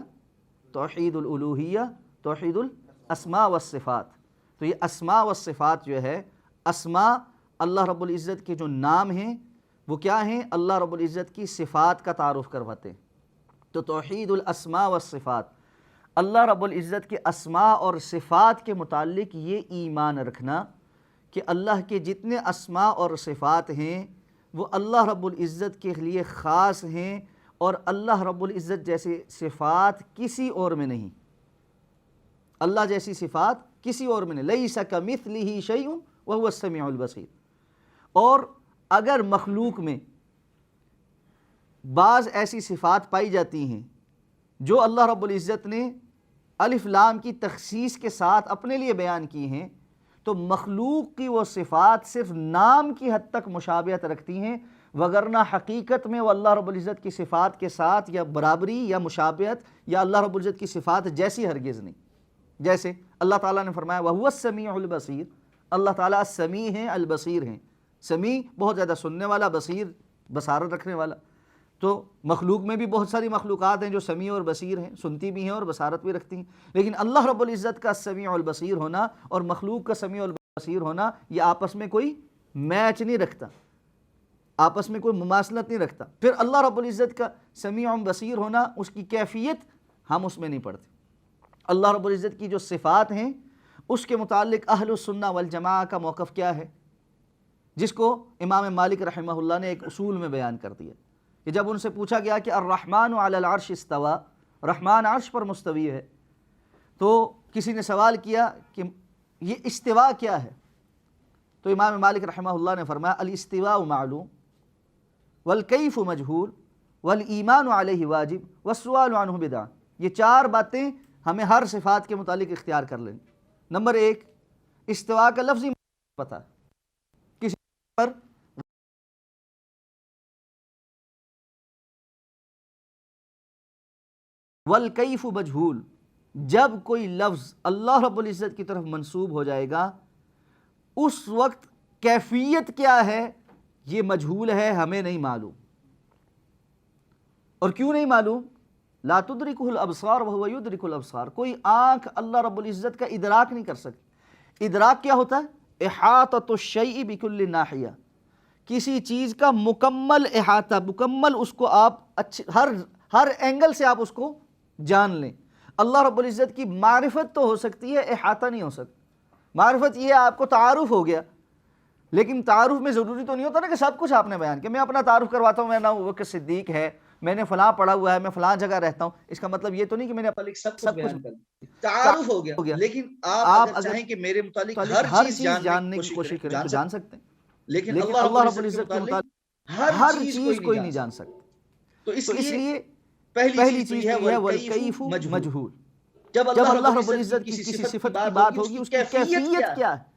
توحید الالوہیہ، توحید الاسماء والصفات۔ تو یہ اسماء والصفات جو ہے، اسماء اللہ رب العزت کے جو نام ہیں وہ کیا ہیں؟ اللہ رب العزت کی صفات کا تعارف کرواتے ہیں۔ تو توحید الاسماء والصفات، اللہ رب العزت کے اسماء اور صفات کے متعلق یہ ایمان رکھنا کہ اللہ کے جتنے اسماء اور صفات ہیں وہ اللہ رب العزت کے لیے خاص ہیں، اور اللہ رب العزت جیسے صفات کسی اور میں نہیں، اللہ جیسی صفات کسی اور میں نہیں، لیس کمثلہ شیء وہو السمیع البصیر۔ اور اگر مخلوق میں بعض ایسی صفات پائی جاتی ہیں جو اللہ رب العزت نے الف لام کی تخصیص کے ساتھ اپنے لیے بیان کی ہیں، تو مخلوق کی وہ صفات صرف نام کی حد تک مشابہت رکھتی ہیں، وگرنہ حقیقت میں وہ اللہ رب العزت کی صفات کے ساتھ یا برابری یا مشابہت یا اللہ رب العزت کی صفات جیسی ہرگز نہیں۔ جیسے اللہ تعالیٰ نے فرمایا وَهُوَ السَّمِيعُ الْبَصِيرُ، اللہ تعالیٰ سمیع ہیں، البصیر ہیں، سمیع بہت زیادہ سننے والا، بصیر بصارت رکھنے والا۔ تو مخلوق میں بھی بہت ساری مخلوقات ہیں جو سمیع اور بصیر ہیں، سنتی بھی ہیں اور بصارت بھی رکھتی ہیں، لیکن اللہ رب العزت کا سمیع البصیر ہونا اور مخلوق کا سمیع البصیر ہونا یہ آپس میں کوئی میچ نہیں رکھتا، آپس میں کوئی مماثلت نہیں رکھتا۔ پھر اللہ رب العزت کا سمیع بصیر ہونا، اس کی کیفیت ہم اس میں نہیں پڑھتے۔ اللہ رب العزت کی جو صفات ہیں اس کے متعلق اہل السنہ والجماعہ کا موقف کیا ہے، جس کو امام مالک رحمہ اللہ نے ایک اصول میں بیان کر دیا کہ جب ان سے پوچھا گیا کہ الرحمن علی العرش استوى، رحمان عرش پر مستوی ہے، تو کسی نے سوال کیا کہ یہ استوا کیا ہے، تو امام مالک رحمہ اللہ نے فرمایا الاستواء معلوم والکیف مجہول والایمان علیہ واجب والسؤال عنہ بدعہ۔ یہ 4 باتیں ہمیں ہر صفات کے متعلق اختیار کر لیں۔ نمبر 1، استوا کا لفظی پتہ، کسی پر والکیف مجہول، جب کوئی لفظ اللہ رب العزت کی طرف منسوب ہو جائے گا اس وقت کیفیت کیا ہے یہ مجہول ہے، ہمیں نہیں معلوم۔ اور کیوں نہیں معلوم؟ لا تدرکہ الابصار وہو یدرک الابصار، کوئی آنکھ اللہ رب العزت کا ادراک نہیں کر سکتی۔ ادراک کیا ہوتا ہے؟ احاطۃ الشیء بکل ناحیہ، کسی چیز کا مکمل احاطہ، مکمل اس کو آپ ہر اینگل سے آپ اس کو جان لیں۔ اللہ رب العزت کی معرفت تو ہو سکتی ہے، احاطہ نہیں ہو سکتا۔ معرفت یہ ہے آپ کو تعارف ہو گیا، لیکن تعارف میں ضروری تو نہیں ہوتا نا کہ سب کچھ آپ نے بیان کیا۔ میں اپنا تعارف کرواتا ہوں، میں نام ابوبکر صدیق ہے، میں نے فلاں پڑھا ہوا ہے، میں فلاں جگہ رہتا ہوں، اس کا مطلب یہ تو نہیں کہ میں نے
سب کچھ بیان کر تعارف ہو گیا، لیکن آپ اگر چاہیں کہ میرے متعلق ہر چیز جاننے کی کوشش کریں تو جان سکتے ہیں، لیکن اللہ رب العزت کے متعلق ہر چیز کوئی نہیں جان سکتا۔ تو اس لیے پہلی چیز یہ ہے والکیف مجہول۔ جب اللہ رب العزت کی کسی صفت کی بات ہوگی اس کی کیفیت کیا ہے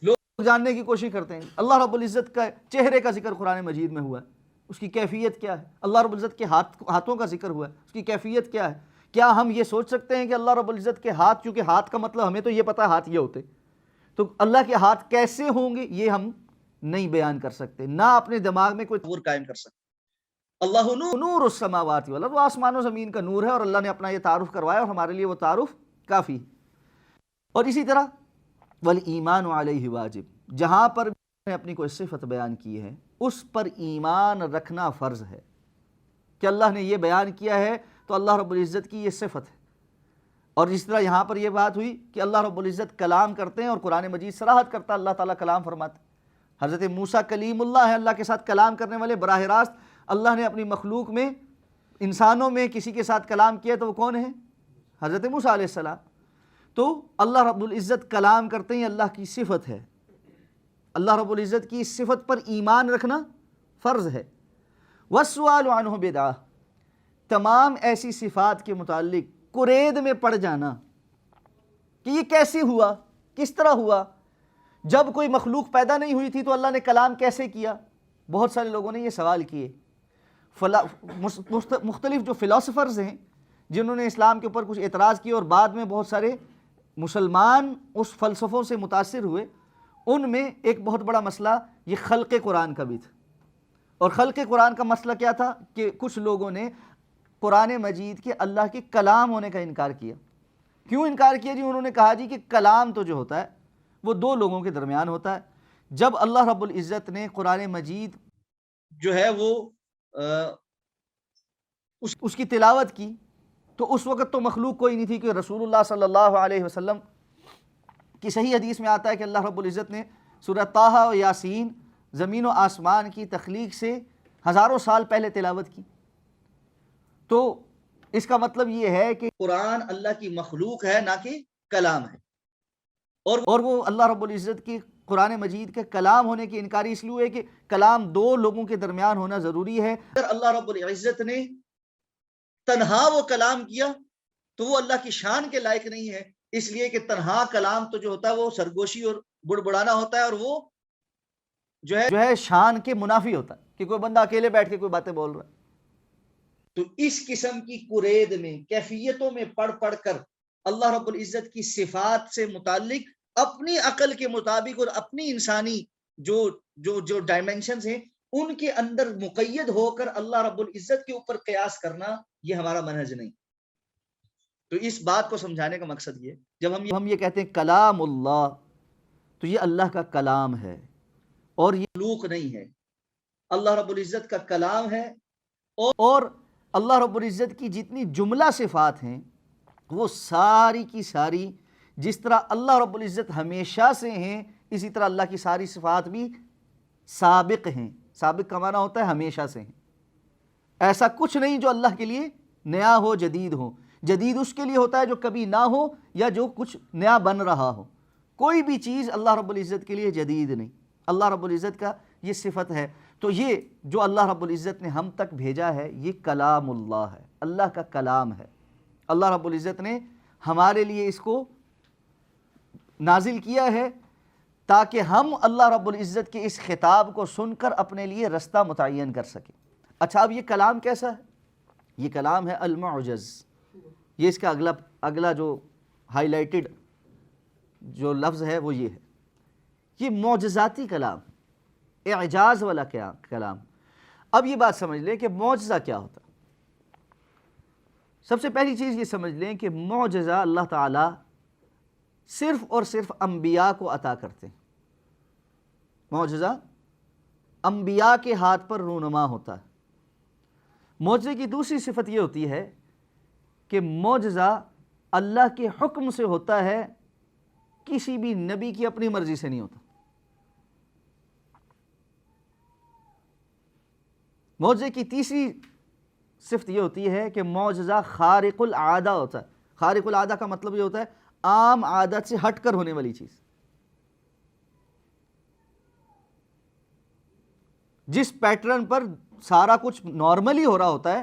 لوگ جاننے کی کوشش کرتے ہیں۔ اللہ رب العزت کا چہرے کا ذکر قرآن مجید میں ہوا ہے، اس کی کیفیت کیا ہے؟ اللہ رب العزت کے ہاتھوں کا ذکر ہوا ہے، اس کی کیفیت کیا ہے؟ کیا ہم یہ سوچ سکتے ہیں کہ اللہ رب العزت کے ہاتھ، کیونکہ ہاتھ کا مطلب ہمیں تو یہ پتہ ہے ہاتھ یہ ہوتے، تو اللہ کے ہاتھ کیسے ہوں گے یہ ہم نہیں بیان کر سکتے، نہ اپنے دماغ میں کوئی تصور قائم کر سکتے۔ اللہ نور السماوات والارض، وہ آسمان و زمین کا نور ہے، اور اللہ نے اپنا یہ تعارف کروایا اور ہمارے لیے وہ تعارف کافی۔ اور اسی طرح والایمان علیہ واجب، جہاں پر نے اپنی کوئی صفت بیان کی ہے اس پر ایمان رکھنا فرض ہے کہ اللہ نے یہ بیان کیا ہے تو اللہ رب العزت کی یہ صفت ہے۔ اور جس طرح یہاں پر یہ بات ہوئی کہ اللہ رب العزت کلام کرتے ہیں، اور قرآن مجید صراحت کرتا ہے اللہ تعالیٰ کلام فرماتے ہیں۔ حضرت موسیٰ کلیم اللہ ہے، اللہ کے ساتھ کلام کرنے والے، براہ راست اللہ نے اپنی مخلوق میں، انسانوں میں کسی کے ساتھ کلام کیا تو وہ کون ہے؟ حضرت موسیٰ علیہ السلام۔ تو اللہ رب العزت کلام کرتے ہیں، اللہ کی صفت ہے، اللہ رب العزت کی اس صفت پر ایمان رکھنا فرض ہے۔ والسؤال عنہ بدعہ، تمام ایسی صفات کے متعلق کرید میں پڑ جانا کہ یہ کیسے ہوا، کس طرح ہوا، جب کوئی مخلوق پیدا نہیں ہوئی تھی تو اللہ نے کلام کیسے کیا؟ بہت سارے لوگوں نے یہ سوال کیے۔ مختلف جو فلاسفرز ہیں جنہوں نے اسلام کے اوپر کچھ اعتراض کیے، اور بعد میں بہت سارے مسلمان اس فلسفوں سے متاثر ہوئے، ان میں ایک بہت بڑا مسئلہ یہ خلق قرآن کا بھی تھا۔ اور خلق قرآن کا مسئلہ کیا تھا کہ کچھ لوگوں نے قرآن مجید کے اللہ کے کلام ہونے کا انکار کیا۔ کیوں انکار کیا جی؟ انہوں نے کہا جی کہ کلام تو جو ہوتا ہے وہ دو لوگوں کے درمیان ہوتا ہے۔ جب اللہ رب العزت نے قرآن مجید جو ہے وہ اس کی تلاوت کی تو اس وقت تو مخلوق کوئی نہیں تھی، کہ رسول اللہ صلی اللہ علیہ وسلم کی صحیح حدیث میں آتا ہے کہ اللہ رب العزت نے سورہ طٰہٰ و یاسین زمین و آسمان کی تخلیق سے ہزاروں سال پہلے تلاوت کی۔ تو اس کا مطلب یہ ہے کہ قرآن اللہ کی مخلوق ہے، نہ کہ کلام ہے، اور وہ اللہ رب العزت کی قرآن مجید کے کلام ہونے کی انکاری اس لیے ہوئے کہ کلام دو لوگوں کے درمیان ہونا ضروری ہے۔ اگر اللہ رب العزت نے تنہا وہ کلام کیا تو وہ اللہ کی شان کے لائق نہیں ہے، اس لیے کہ تنہا کلام تو جو ہوتا ہے وہ سرگوشی اور بڑبڑانا ہوتا ہے، اور وہ جو ہے شان کے منافی ہوتا ہے کہ کوئی بندہ اکیلے بیٹھ کے کوئی باتیں بول رہا ہے۔ تو اس قسم کی کرید میں، کیفیتوں میں پڑھ کر اللہ رب العزت کی صفات سے متعلق اپنی عقل کے مطابق اور اپنی انسانی جو ڈائمنشنز ہیں ان کے اندر مقید ہو کر اللہ رب العزت کے اوپر قیاس کرنا، یہ ہمارا منہج نہیں۔ تو اس بات کو سمجھانے کا مقصد یہ، جب ہم یہ کہتے ہیں کلام اللہ، تو یہ اللہ کا کلام ہے اور یہ مخلوق نہیں ہے، اللہ رب العزت کا کلام ہے۔ اور اللہ رب العزت کی جتنی جملہ صفات ہیں وہ ساری کی ساری جس طرح اللہ رب العزت ہمیشہ سے ہیں، اسی طرح اللہ کی ساری صفات بھی سابق ہیں۔ سابق کا معنی ہوتا ہے ہمیشہ سے ہیں، ایسا کچھ نہیں جو اللہ کے لیے نیا ہو، جدید ہو۔ جدید اس کے لیے ہوتا ہے جو کبھی نہ ہو یا جو کچھ نیا بن رہا ہو، کوئی بھی چیز اللہ رب العزت کے لیے جدید نہیں، اللہ رب العزت کا یہ صفت ہے۔ تو یہ جو اللہ رب العزت نے ہم تک بھیجا ہے یہ کلام اللہ ہے، اللہ کا کلام ہے۔ اللہ رب العزت نے ہمارے لیے اس کو نازل کیا ہے تاکہ ہم اللہ رب العزت کے اس خطاب کو سن کر اپنے لیے رستہ متعین کر سکیں۔ اچھا، اب یہ کلام کیسا ہے؟ یہ کلام ہے المعجز۔ یہ اس کا اگلا جو ہائی لائٹڈ جو لفظ ہے وہ یہ ہے، یہ معجزاتی کلام، اعجاز والا کلام۔ اب یہ بات سمجھ لیں کہ معجزہ کیا ہوتا ہے۔ سب سے پہلی چیز یہ سمجھ لیں کہ معجزہ اللہ تعالیٰ صرف اور صرف انبیاء کو عطا کرتے ہیں۔ معجزہ انبیاء کے ہاتھ پر رونما ہوتا ہے۔ معجزے کی دوسری صفت یہ ہوتی ہے کہ معجزہ اللہ کے حکم سے ہوتا ہے، کسی بھی نبی کی اپنی مرضی سے نہیں ہوتا۔ معجزے کی تیسری صفت یہ ہوتی ہے کہ معجزہ خارق العادہ ہوتا ہے۔ خارق العادہ کا مطلب یہ ہوتا ہے عام عادت سے ہٹ کر ہونے والی چیز۔ جس پیٹرن پر سارا کچھ نارملی ہو رہا ہوتا ہے،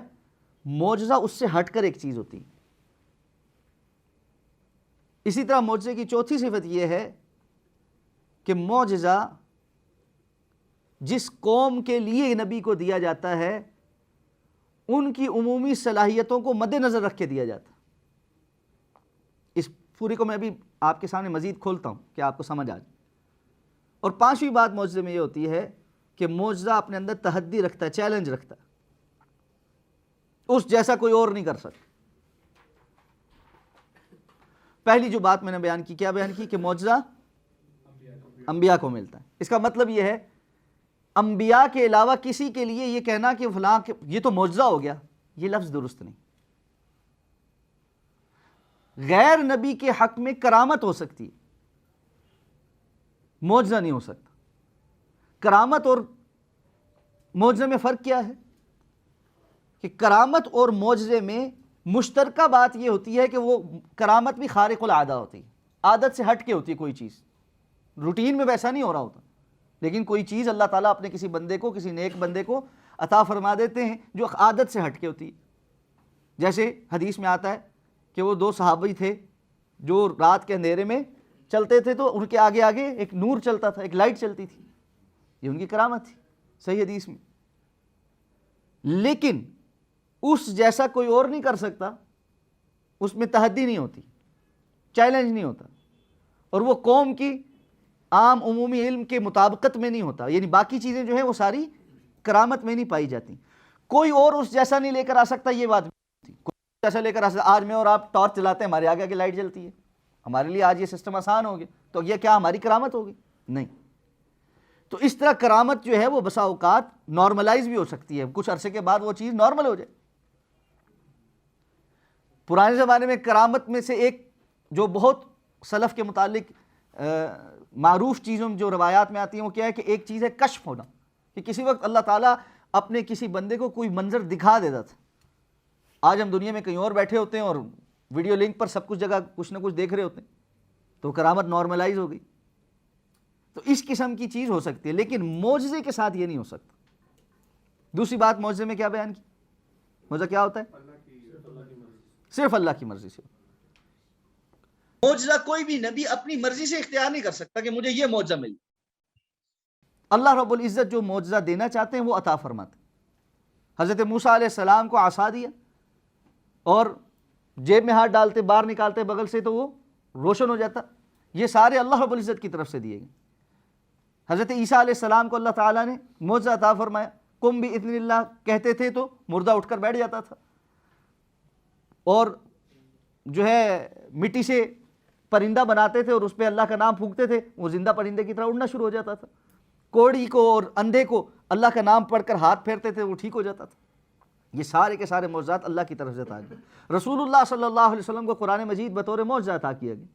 معجزہ اس سے ہٹ کر ایک چیز ہوتی ہے۔ اسی طرح معجزے کی چوتھی صفت یہ ہے کہ معجزہ جس قوم کے لیے نبی کو دیا جاتا ہے، ان کی عمومی صلاحیتوں کو مد نظر رکھ کے دیا جاتا ہے۔ اس پوری کو میں ابھی آپ کے سامنے مزید کھولتا ہوں کہ آپ کو سمجھ آ جائے۔ اور پانچویں بات معجزے میں یہ ہوتی ہے کہ معجزہ اپنے اندر تحدی رکھتا ہے، چیلنج رکھتا ہے، اس جیسا کوئی اور نہیں کر سکتا۔ پہلی جو بات میں نے بیان کی، کیا بیان کی؟ کہ معجزہ انبیاء کو ملتا ہے۔ اس کا مطلب یہ ہے انبیاء کے علاوہ کسی کے لیے یہ کہنا کہ فلاں یہ تو معجزہ ہو گیا، یہ لفظ درست نہیں۔ غیر نبی کے حق میں کرامت ہو سکتی ہے، معجزہ نہیں ہو سکتا۔ کرامت اور معجزے میں فرق کیا ہے؟ کہ کرامت اور معجزے میں مشترکہ بات یہ ہوتی ہے کہ وہ کرامت بھی خارق العادہ ہوتی ہے، عادت سے ہٹ کے ہوتی ہے، کوئی چیز روٹین میں ویسا نہیں ہو رہا ہوتا، لیکن کوئی چیز اللہ تعالیٰ اپنے کسی بندے کو، کسی نیک بندے کو عطا فرما دیتے ہیں جو عادت سے ہٹ کے ہوتی ہے۔ جیسے حدیث میں آتا ہے کہ وہ دو صحابی تھے جو رات کے اندھیرے میں چلتے تھے، تو ان کے آگے آگے ایک نور چلتا تھا، ایک لائٹ چلتی تھی، یہ ان کی کرامت تھی، صحیح حدیث میں۔ لیکن اس جیسا کوئی اور نہیں کر سکتا، اس میں تحدی نہیں ہوتی، چیلنج نہیں ہوتا، اور وہ قوم کی عام عمومی علم کے مطابقت میں نہیں ہوتا، یعنی باقی چیزیں جو ہیں وہ ساری کرامت میں نہیں پائی جاتی۔ کوئی اور اس جیسا نہیں لے کر آ سکتا، یہ بات تھی، کوئی جیسا لے کر آ سکتا۔ آج میں اور آپ ٹارچ چلاتے ہیں، ہمارے آگے آگے لائٹ جلتی ہے، ہمارے لیے آج یہ سسٹم آسان ہو گیا، تو یہ کیا ہماری کرامت ہوگی؟ نہیں۔ تو اس طرح کرامت جو ہے وہ بسا اوقات نارملائز بھی ہو سکتی ہے، کچھ عرصے کے بعد وہ چیز نارمل ہو جائے۔ پرانے زمانے میں کرامت میں سے ایک جو بہت سلف کے متعلق معروف چیزوں جو روایات میں آتی ہیں، وہ کیا ہے کہ ایک چیز ہے کشف ہونا، کہ کسی وقت اللہ تعالیٰ اپنے کسی بندے کو کوئی منظر دکھا دیتا تھا۔ آج ہم دنیا میں کہیں اور بیٹھے ہوتے ہیں اور ویڈیو لنک پر سب کچھ جگہ کچھ نہ کچھ دیکھ رہے ہوتے ہیں، تو کرامت نارملائز ہو گئی۔ تو اس قسم کی چیز ہو سکتی ہے، لیکن معجزے کے ساتھ یہ نہیں ہو سکتا۔ دوسری بات معجزے میں کیا بیان کی؟ معجزہ کیا ہوتا ہے؟ صرف اللہ کی مرضی سے۔ معجزہ کوئی بھی نبی اپنی مرضی سے اختیار نہیں کر سکتا کہ مجھے یہ معجزہ مل۔ اللہ رب العزت جو معجزہ دینا چاہتے ہیں وہ عطا فرماتے ہیں۔ حضرت موسیٰ علیہ السلام کو عصا دیا اور جیب میں ہاتھ ڈالتے، باہر نکالتے بغل سے تو وہ روشن ہو جاتا، یہ سارے اللہ رب العزت کی طرف سے دیے گئے۔ حضرت عیسیٰ علیہ السلام کو اللہ تعالیٰ نے معجزہ عطا فرمایا، قم بإذن اللہ کہتے تھے تو مردہ اٹھ کر بیٹھ جاتا تھا، اور جو ہے مٹی سے پرندہ بناتے تھے اور اس پہ اللہ کا نام پھونکتے تھے، وہ زندہ پرندے کی طرح اڑنا شروع ہو جاتا تھا۔ کوڑی کو اور اندھے کو اللہ کا نام پڑھ کر ہاتھ پھیرتے تھے، وہ ٹھیک ہو جاتا تھا۔ یہ سارے کے سارے معجزات اللہ کی طرف سے عطا کیے۔ رسول اللہ صلی اللہ علیہ وسلم کو قرآن مجید بطور معجزہ عطا کیا گیا،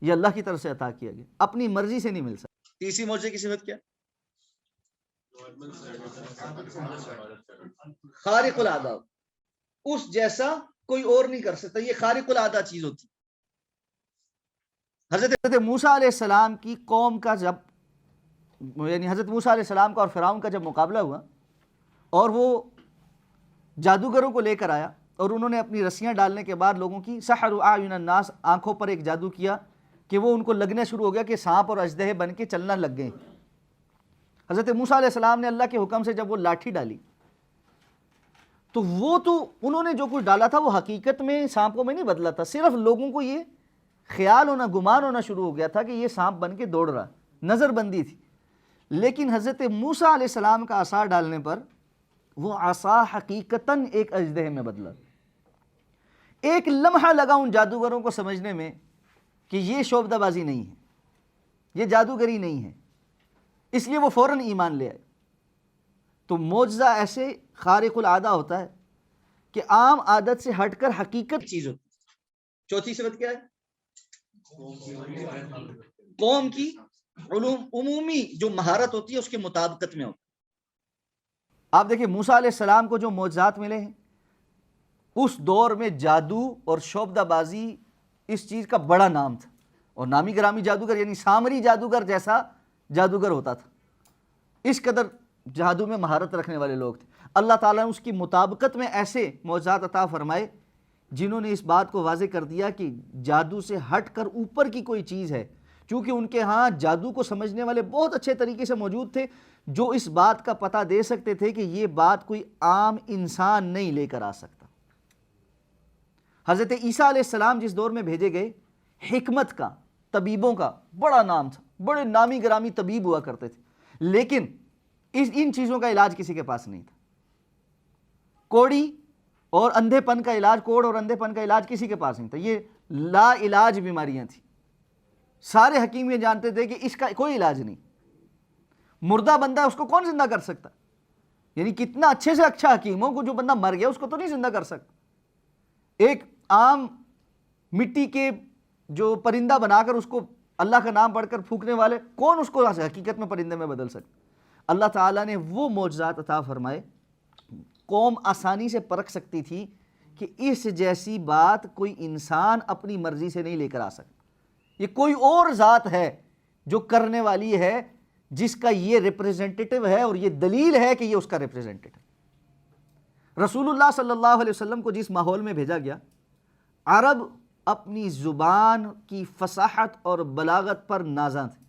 یہ اللہ کی طرف سے عطا کیا گیا، اپنی مرضی سے نہیں مل سکتا۔ تیسری معجزے کی صفت کیا؟ خارق العادہ، اس جیسا کوئی اور نہیں کر سکتا، یہ خارق العادہ چیز ہوتی۔ حضرت موسیٰ علیہ السلام کی قوم کا جب، یعنی حضرت موسیٰ علیہ السلام کا اور فرعون کا جب مقابلہ ہوا اور وہ جادوگروں کو لے کر آیا اور انہوں نے اپنی رسیاں ڈالنے کے بعد لوگوں کی سحروا اعین الناس، آنکھوں پر ایک جادو کیا کہ وہ ان کو لگنا شروع ہو گیا کہ سانپ اور اژدہے بن کے چلنا لگ گئے۔ حضرت موسیٰ علیہ السلام نے اللہ کے حکم سے جب وہ لاٹھی ڈالی تو وہ تو انہوں نے جو کچھ ڈالا تھا وہ حقیقت میں سانپوں میں نہیں بدلا تھا، صرف لوگوں کو یہ خیال ہونا، گمان ہونا شروع ہو گیا تھا کہ یہ سانپ بن کے دوڑ رہا، نظر بندی تھی. لیکن حضرت موسیٰ علیہ السلام کا عصا ڈالنے پر وہ عصا حقیقتاً ایک اژدہے میں بدلا. ایک لمحہ لگا ان جادوگروں کو سمجھنے میں کہ یہ شعبدہ بازی نہیں ہے، یہ جادوگری نہیں ہے، اس لیے وہ فوراً ایمان لے آئے. تو معجزہ ایسے خارق العادہ ہوتا ہے کہ عام عادت سے ہٹ کر حقیقت چیز ہوتی ہے. چوتھی صفت کیا ہے؟ قوم کی عمومی جو مہارت ہوتی ہے اس کے مطابقت میں ہوتی ہے. آپ دیکھیں موسیٰ علیہ السلام کو جو معجزات ملے ہیں، اس دور میں جادو اور شعبدہ بازی اس چیز کا بڑا نام تھا، اور نامی گرامی جادوگر یعنی سامری جادوگر جیسا جادوگر ہوتا تھا. اس قدر جادو میں مہارت رکھنے والے لوگ تھے. اللہ تعالیٰ نے اس کی مطابقت میں ایسے معجزات عطا فرمائے جنہوں نے اس بات کو واضح کر دیا کہ جادو سے ہٹ کر اوپر کی کوئی چیز ہے. چونکہ ان کے ہاں جادو کو سمجھنے والے بہت اچھے طریقے سے موجود تھے جو اس بات کا پتہ دے سکتے تھے کہ یہ بات کوئی عام انسان نہیں لے کر آ سکتا. حضرت عیسیٰ علیہ السلام جس دور میں بھیجے گئے، حکمت کا، طبیبوں کا بڑا نام تھا، بڑے نامی گرامی طبیب ہوا کرتے تھے، لیکن ان چیزوں کا علاج کسی کے پاس نہیں تھا. کوڑی اور اندھے پن کا علاج، کوڑ اور اندھے پن کا علاج کسی کے پاس نہیں تھا. یہ لا علاج بیماریاں تھیں. سارے حکیم یہ جانتے تھے کہ اس کا کوئی علاج نہیں. مردہ بندہ ہے اس کو کون زندہ کر سکتا؟ یعنی کتنا اچھے سے اچھا حکیم ہو، جو بندہ مر گیا اس کو تو نہیں زندہ کر سکتا. ایک عام مٹی کے جو پرندہ بنا کر اس کو اللہ کا نام پڑھ کر پھونکنے والے، کون اس کو حقیقت میں پرندے میں بدل سکتا؟ اللہ تعالیٰ نے وہ معجزات عطا فرمائے. قوم آسانی سے پرکھ سکتی تھی کہ اس جیسی بات کوئی انسان اپنی مرضی سے نہیں لے کر آ سکتا، یہ کوئی اور ذات ہے جو کرنے والی ہے، جس کا یہ ریپریزنٹیٹو ہے اور یہ دلیل ہے کہ یہ اس کا ریپریزنٹیٹو. رسول اللہ صلی اللہ علیہ وسلم کو جس ماحول میں بھیجا گیا، عرب اپنی زبان کی فصاحت اور بلاغت پر نازاں تھے،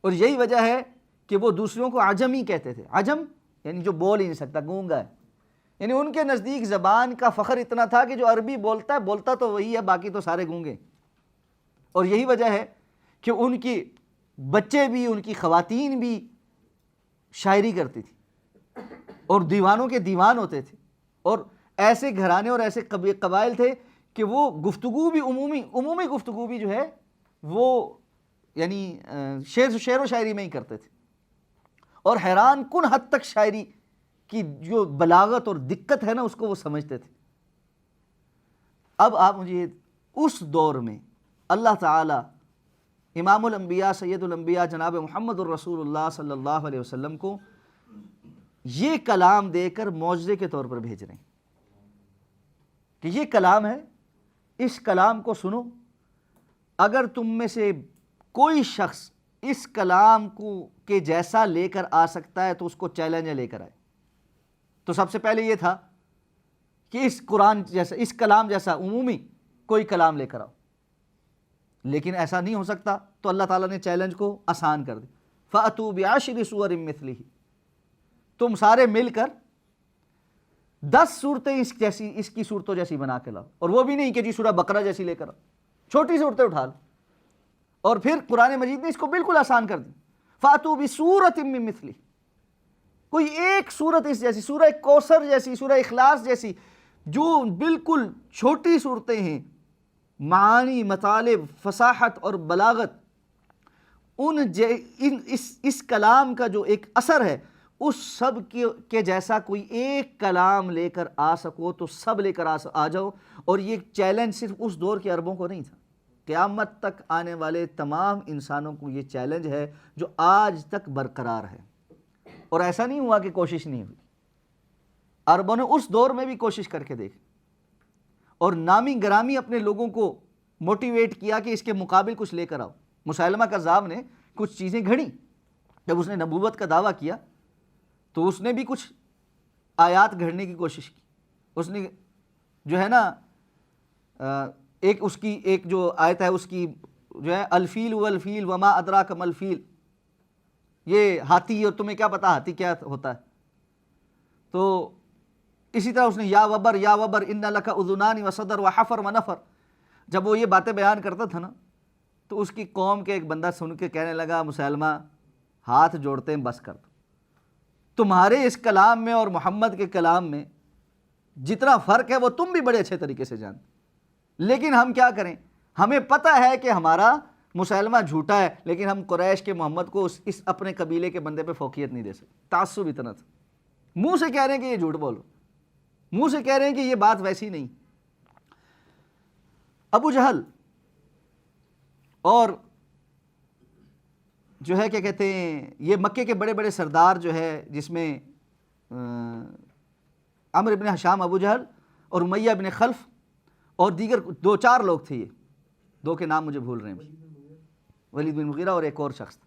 اور یہی وجہ ہے کہ وہ دوسروں کو عجمی کہتے تھے. عجم یعنی جو بول ہی نہیں سکتا، گونگا ہے. یعنی ان کے نزدیک زبان کا فخر اتنا تھا کہ جو عربی بولتا ہے، بولتا تو وہی ہے، باقی تو سارے گونگے. اور یہی وجہ ہے کہ ان کی بچے بھی، ان کی خواتین بھی شاعری کرتی تھی، اور دیوانوں کے دیوان ہوتے تھے. اور ایسے گھرانے اور ایسے قبائل تھے کہ وہ گفتگو بھی عمومی گفتگو بھی جو ہے وہ یعنی شعر و شاعری میں ہی کرتے تھے، اور حیران کن حد تک شاعری کی جو بلاغت اور دقت ہے نا اس کو وہ سمجھتے تھے. اب آپ مجھے اس دور میں اللہ تعالیٰ امام الانبیاء سید الانبیاء جناب محمد الرسول اللہ صلی اللہ علیہ وسلم کو یہ کلام دے کر معجزے کے طور پر بھیج رہے ہیں کہ یہ کلام ہے، اس کلام کو سنو. اگر تم میں سے کوئی شخص اس کلام کو کے جیسا لے کر آ سکتا ہے تو اس کو چیلنج لے کر آئے. تو سب سے پہلے یہ تھا کہ اس قرآن جیسا، اس کلام جیسا عمومی کوئی کلام لے کر آؤ. لیکن ایسا نہیں ہو سکتا تو اللہ تعالیٰ نے چیلنج کو آسان کر دی. فَأْتُوا بِعَشْرِ سُوَرٍ مِثْلِهِ، تم سارے مل کر 10 صورتیں اس کی صورتوں جیسی بنا کے لاؤ. اور وہ بھی نہیں کہ جی سورہ بقرہ جیسی لے کر آؤ، چھوٹی صورتیں اٹھا لو. اور پھر قرآن مجید نے اس کو بالکل آسان کر دی. فَأْتُوا بِسُورَةٍ مِّن مِّثْلِهِ، کوئی ایک صورت اس جیسی، سورہ کوثر جیسی، سورہ اخلاص جیسی، جو بالکل چھوٹی صورتیں ہیں، معانی، مطالب، فصاحت اور بلاغت، اس کلام کا جو ایک اثر ہے اس سب کے جیسا کوئی ایک کلام لے کر آ سکو تو سب لے کر آ جاؤ. اور یہ چیلنج صرف اس دور کے عربوں کو نہیں تھا، قیامت تک آنے والے تمام انسانوں کو یہ چیلنج ہے جو آج تک برقرار ہے. اور ایسا نہیں ہوا کہ کوشش نہیں ہوئی، عربوں نے اس دور میں بھی کوشش کر کے دیکھی اور نامی گرامی اپنے لوگوں کو موٹیویٹ کیا کہ اس کے مقابل کچھ لے کر آؤ. مسیلمہ کذاب نے کچھ چیزیں گھڑی، جب اس نے نبوت کا دعویٰ کیا تو اس نے بھی کچھ آیات گھڑنے کی کوشش کی. اس نے جو ہے نا اس کی ایک جو آیت ہے اس کی جو ہے الفیل والفیل وما ادراک ما الفیل، یہ ہاتھی، اور تمہیں کیا پتا ہاتھی کیا ہوتا ہے. تو اسی طرح اس نے یا وبر ان لک اذنان وصدر وحفر ونفر، جب وہ یہ باتیں بیان کرتا تھا نا تو اس کی قوم کے ایک بندہ سن کے کہنے لگا مسلمہ ہاتھ جوڑتے ہیں بس کر دو، تمہارے اس کلام میں اور محمد کے کلام میں جتنا فرق ہے وہ تم بھی بڑے اچھے طریقے سے جانتے، لیکن ہم کیا کریں، ہمیں پتہ ہے کہ ہمارا مسلمہ جھوٹا ہے، لیکن ہم قریش کے محمد کو اس اپنے قبیلے کے بندے پہ فوقیت نہیں دے سکتے۔ تعصب اتنا تھا، منہ سے کہہ رہے ہیں کہ یہ جھوٹ بولو، منہ سے کہہ رہے ہیں کہ یہ بات ویسی نہیں۔ ابو جہل اور جو ہے کیا کہتے ہیں یہ مکے کے بڑے بڑے سردار جو ہے، جس میں عمرو بن ہشام ابو جہل اور امیہ بن خلف اور دیگر 2-4 لوگ تھے، یہ 2 کے نام مجھے بھول رہے ہیں، ولید بن مغیرہ اور ایک اور شخص،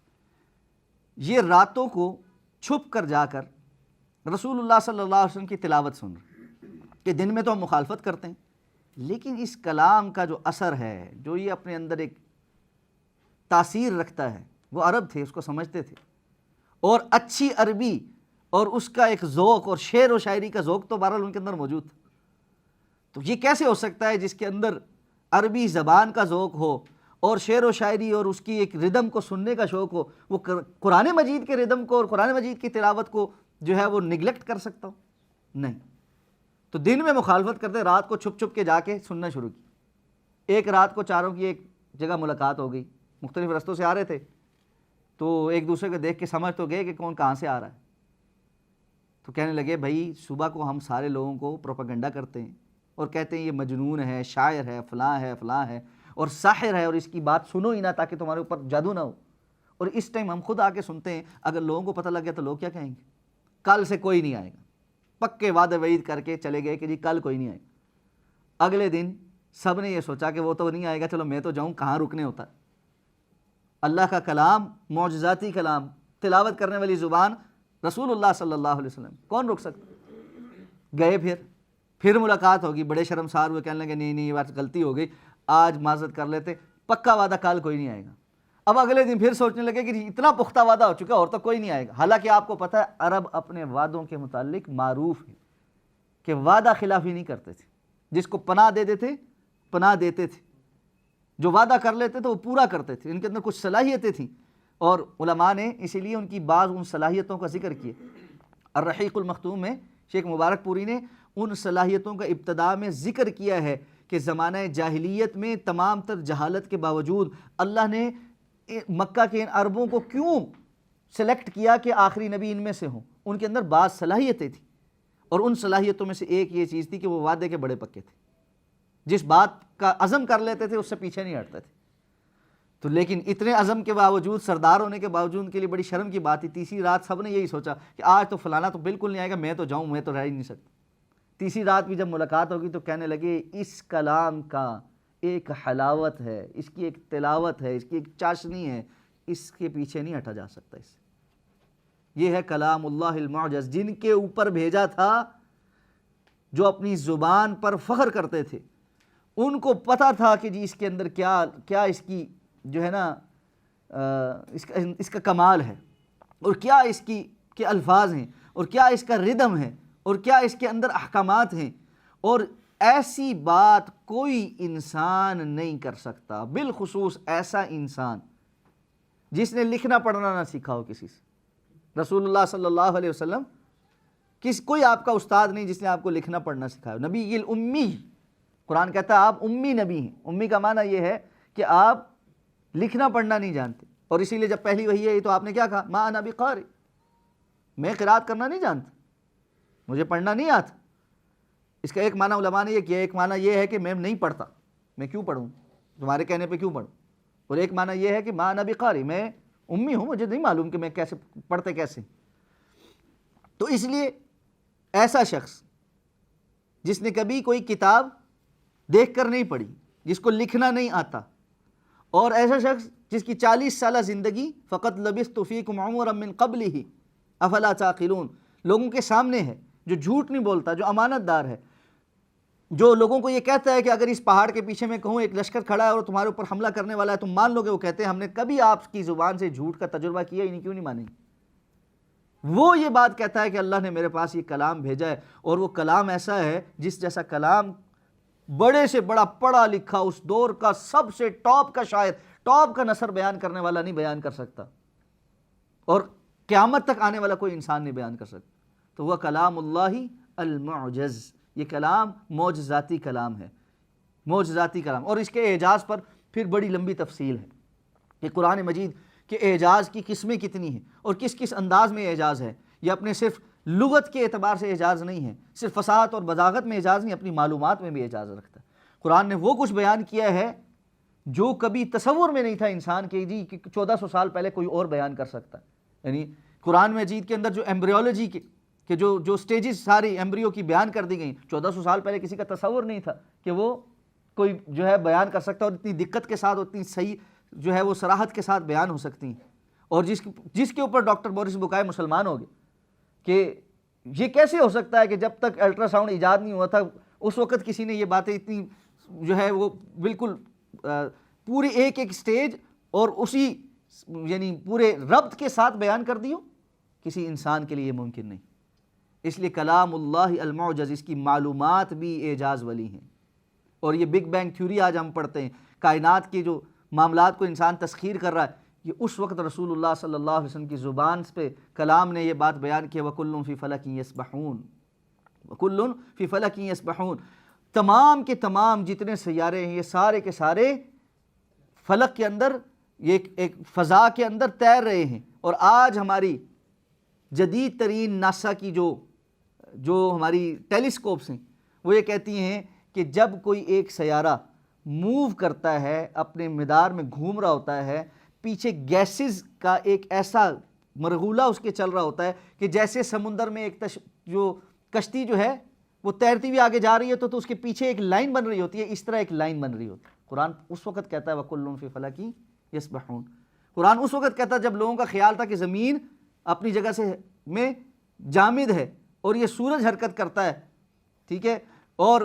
یہ راتوں کو چھپ کر جا کر رسول اللہ صلی اللہ علیہ وسلم کی تلاوت سن رہے کہ دن میں تو ہم مخالفت کرتے ہیں، لیکن اس کلام کا جو اثر ہے، جو یہ اپنے اندر ایک تاثیر رکھتا ہے، وہ عرب تھے، اس کو سمجھتے تھے، اور اچھی عربی اور اس کا ایک ذوق اور شعر و شاعری کا ذوق تو بہرحال ان کے اندر موجود تھا۔ تو یہ کیسے ہو سکتا ہے جس کے اندر عربی زبان کا ذوق ہو اور شعر و شاعری اور اس کی ایک ردم کو سننے کا شوق ہو، وہ قرآن مجید کے ردم کو اور قرآن مجید کی تلاوت کو جو ہے وہ نگلیکٹ کر سکتا ہو؟ نہیں۔ تو دن میں مخالفت کرتے، رات کو چھپ چھپ کے جا کے سننا شروع کی۔ ایک رات کو چاروں کی ایک جگہ ملاقات ہو گئی، مختلف رستوں سے آ رہے تھے، تو ایک دوسرے کو دیکھ کے سمجھ تو گئے کہ کون کہاں سے آ رہا ہے، تو کہنے لگے بھائی صبح کو ہم سارے لوگوں کو پروپیگنڈا کرتے ہیں اور کہتے ہیں یہ مجنون ہے، شاعر ہے، فلاں ہے، فلاں ہے اور ساحر ہے، اور اس کی بات سنو ہی نہ تاکہ تمہارے اوپر جادو نہ ہو، اور اس ٹائم ہم خود آ کے سنتے ہیں، اگر لوگوں کو پتہ لگ گیا تو لوگ کیا کہیں گے؟ کل سے کوئی نہیں آئے گا۔ پکے وعدے وعید کر کے چلے گئے کہ جی کل کوئی نہیں آئے گا۔ اگلے دن سب نے یہ سوچا کہ وہ تو نہیں آئے گا، چلو میں تو جاؤں، کہاں رکنے ہوتا ہے۔ اللہ کا کلام، معجزاتی کلام، تلاوت کرنے والی زبان رسول اللہ صلی اللہ علیہ وسلم، کون روک سکتا؟ گئے، پھر ملاقات ہوگی، بڑے شرمسار ہوئے، کہنے لگے نہیں یہ بات غلطی ہو گئی، آج معذرت کر لیتے، پکا وعدہ کل کوئی نہیں آئے گا۔ اب اگلے دن پھر سوچنے لگے کہ اتنا پختہ وعدہ ہو چکا اور تو کوئی نہیں آئے گا۔ حالانکہ آپ کو پتہ ہے عرب اپنے وعدوں کے متعلق معروف ہے کہ وعدہ خلافی نہیں کرتے تھے، جس کو پناہ دے دیتے پناہ دیتے تھے، جو وعدہ کر لیتے تھے وہ پورا کرتے تھے، ان کے اندر کچھ صلاحیتیں تھیں، اور علماء نے اسی لیے ان کی بعض ان صلاحیتوں کا ذکر کیا۔ الرحیق المختوم میں شیخ مبارک پوری نے ان صلاحیتوں کا ابتداء میں ذکر کیا ہے کہ زمانہ جاہلیت میں تمام تر جہالت کے باوجود اللہ نے مکہ کے ان عربوں کو کیوں سلیکٹ کیا کہ آخری نبی ان میں سے ہوں؟ ان کے اندر بعض صلاحیتیں تھیں، اور ان صلاحیتوں میں سے ایک یہ چیز تھی کہ وہ وعدے کے بڑے پکے تھے، جس بات کا عزم کر لیتے تھے اس سے پیچھے نہیں ہٹتے تھے۔ تو لیکن اتنے عزم کے باوجود، سردار ہونے کے باوجود، ان کے لیے بڑی شرم کی بات تھی۔ تیسری رات سب نے یہی سوچا کہ آج تو فلانا تو بالکل نہیں آئے گا، میں تو جاؤں، میں تو رہ ہی نہیں سکتا۔ تیسری رات بھی جب ملاقات ہوگی تو کہنے لگے اس کلام کا ایک حلاوت ہے، اس کی ایک تلاوت ہے، اس کی ایک چاشنی ہے، اس کے پیچھے نہیں ہٹا جا سکتا۔ اس یہ ہے کلام اللہ المعجز، جن کے اوپر بھیجا تھا، جو اپنی زبان پر فخر کرتے تھے، ان کو پتہ تھا کہ جی اس کے اندر کیا اس کی جو ہے نا اس کا کمال ہے، اور کیا اس کی کے الفاظ ہیں، اور کیا اس کا ردم ہے، اور کیا اس کے اندر احکامات ہیں، اور ایسی بات کوئی انسان نہیں کر سکتا، بالخصوص ایسا انسان جس نے لکھنا پڑھنا نہ سیکھا ہو کسی سے۔ رسول اللہ صلی اللہ علیہ وسلم کوئی آپ کا استاد نہیں جس نے آپ کو لکھنا پڑھنا سکھایا۔ نبی الامی، قرآن کہتا ہے آپ امی نبی ہیں۔ امی کا معنی یہ ہے کہ آپ لکھنا پڑھنا نہیں جانتے، اور اسی لیے جب پہلی وحی آئی تو آپ نے کیا کہا؟ ما انا بقاری، میں قرات کرنا نہیں جانتا، مجھے پڑھنا نہیں آتا۔ اس کا ایک معنی علماء نے یہ کیا، ایک معنی یہ ہے کہ میں نہیں پڑھتا، میں کیوں پڑھوں، تمہارے کہنے پہ کیوں پڑھوں، اور ایک معنی یہ ہے کہ ما انا بقاری، میں امی ہوں، مجھے نہیں معلوم کہ میں کیسے پڑھتے کیسے۔ تو اس لیے ایسا شخص جس نے کبھی کوئی کتاب دیکھ کر نہیں پڑھی، جس کو لکھنا نہیں آتا، اور ایسا شخص جس کی 40 سالہ زندگی فقط لبثت فیکم عمرا من قبلہ افلا تعقلون، لوگوں کے سامنے ہے، جو جھوٹ نہیں بولتا، جو امانت دار ہے، جو لوگوں کو یہ کہتا ہے کہ اگر اس پہاڑ کے پیچھے میں کہوں ایک لشکر کھڑا ہے اور تمہارے اوپر حملہ کرنے والا ہے تم مان لو گے، وہ کہتے ہیں ہم نے کبھی آپ کی زبان سے جھوٹ کا تجربہ کیا ہی نہیں، کیوں نہیں مانیں گے؟ وہ یہ بات کہتا ہے کہ اللہ نے میرے پاس یہ کلام بھیجا ہے، اور وہ کلام ایسا ہے جس جیسا کلام بڑے سے بڑا پڑھا لکھا اس دور کا سب سے ٹاپ کا شاعر، ٹاپ کا نثر بیان کرنے والا نہیں بیان کر سکتا، اور قیامت تک آنے والا کوئی انسان نہیں بیان کر سکتا. تو وہ کلام اللہ المعجز، یہ کلام معجزاتی کلام ہے، معجزاتی کلام. اور اس کے اعجاز پر پھر بڑی لمبی تفصیل ہے کہ قرآن مجید کے اعجاز کی قسمیں کتنی ہیں اور کس کس انداز میں اعجاز ہے. یہ اپنے صرف لغت کے اعتبار سے اعجاز نہیں ہے، صرف فصاحت اور بلاغت میں اعجاز نہیں، اپنی معلومات میں بھی اعجاز رکھتا ہے. قرآن نے وہ کچھ بیان کیا ہے جو کبھی تصور میں نہیں تھا انسان کے، جی کہ 1400 سال پہلے کوئی اور بیان کر سکتا. یعنی قرآن مجید کے اندر جو ایمبریولوجی کے جو سٹیجز ساری ایمبریو کی بیان کر دی گئیں، 1400 سال پہلے کسی کا تصور نہیں تھا کہ وہ کوئی جو ہے بیان کر سکتا، اور اتنی دقت کے ساتھ، اتنی صحیح جو ہے وہ صراحت کے ساتھ بیان ہو سکتی ہیں. اور جس کے اوپر ڈاکٹر بورس بکائے مسلمان ہو گئے کہ یہ کیسے ہو سکتا ہے کہ جب تک الٹرا ساؤنڈ ایجاد نہیں ہوا تھا اس وقت کسی نے یہ باتیں اتنی جو ہے وہ بالکل پوری ایک سٹیج اور اسی یعنی پورے ربط کے ساتھ بیان کر دی ہو، کسی انسان کے لیے یہ ممکن نہیں. اس لیے کلام اللہ المعجز، اس کی معلومات بھی اعجاز والی ہیں. اور یہ بگ بینگ تھیوری آج ہم پڑھتے ہیں، کائنات کے جو معاملات کو انسان تسخیر کر رہا ہے، یہ اس وقت رسول اللہ صلی اللہ علیہ وسلم کی زبان پہ کلام نے یہ بات بیان کی، وَكُلٌّ فِي فَلَكٍ يَسْبَحُونَ، وَكُلٌّ فِي فَلَكٍ يَسْبَحُونَ. تمام کے تمام جتنے سیارے ہیں یہ سارے کے سارے فلک کے اندر، یہ ایک فضا کے اندر تیر رہے ہیں. اور آج ہماری جدید ترین ناسا کی جو ہماری ٹیلیسکوپس ہیں وہ یہ کہتی ہیں کہ جب کوئی ایک سیارہ موو کرتا ہے، اپنے مدار میں گھوم رہا ہوتا ہے، پیچھے گیسز کا ایک ایسا مرغولہ اس کے چل رہا ہوتا ہے کہ جیسے سمندر میں ایک جو کشتی جو ہے وہ تیرتی ہوئی آگے جا رہی ہے تو اس کے پیچھے ایک لائن بن رہی ہوتی ہے، اس طرح ایک لائن بن رہی ہوتی ہے. قرآن اس وقت کہتا ہے وَكُلٌّ فِي فَلَكٍ يَسْبَحُونَ. قرآن اس وقت کہتا ہے جب لوگوں کا خیال تھا کہ زمین اپنی جگہ سے میں جامد ہے اور یہ سورج حرکت کرتا ہے، ٹھیک ہے، اور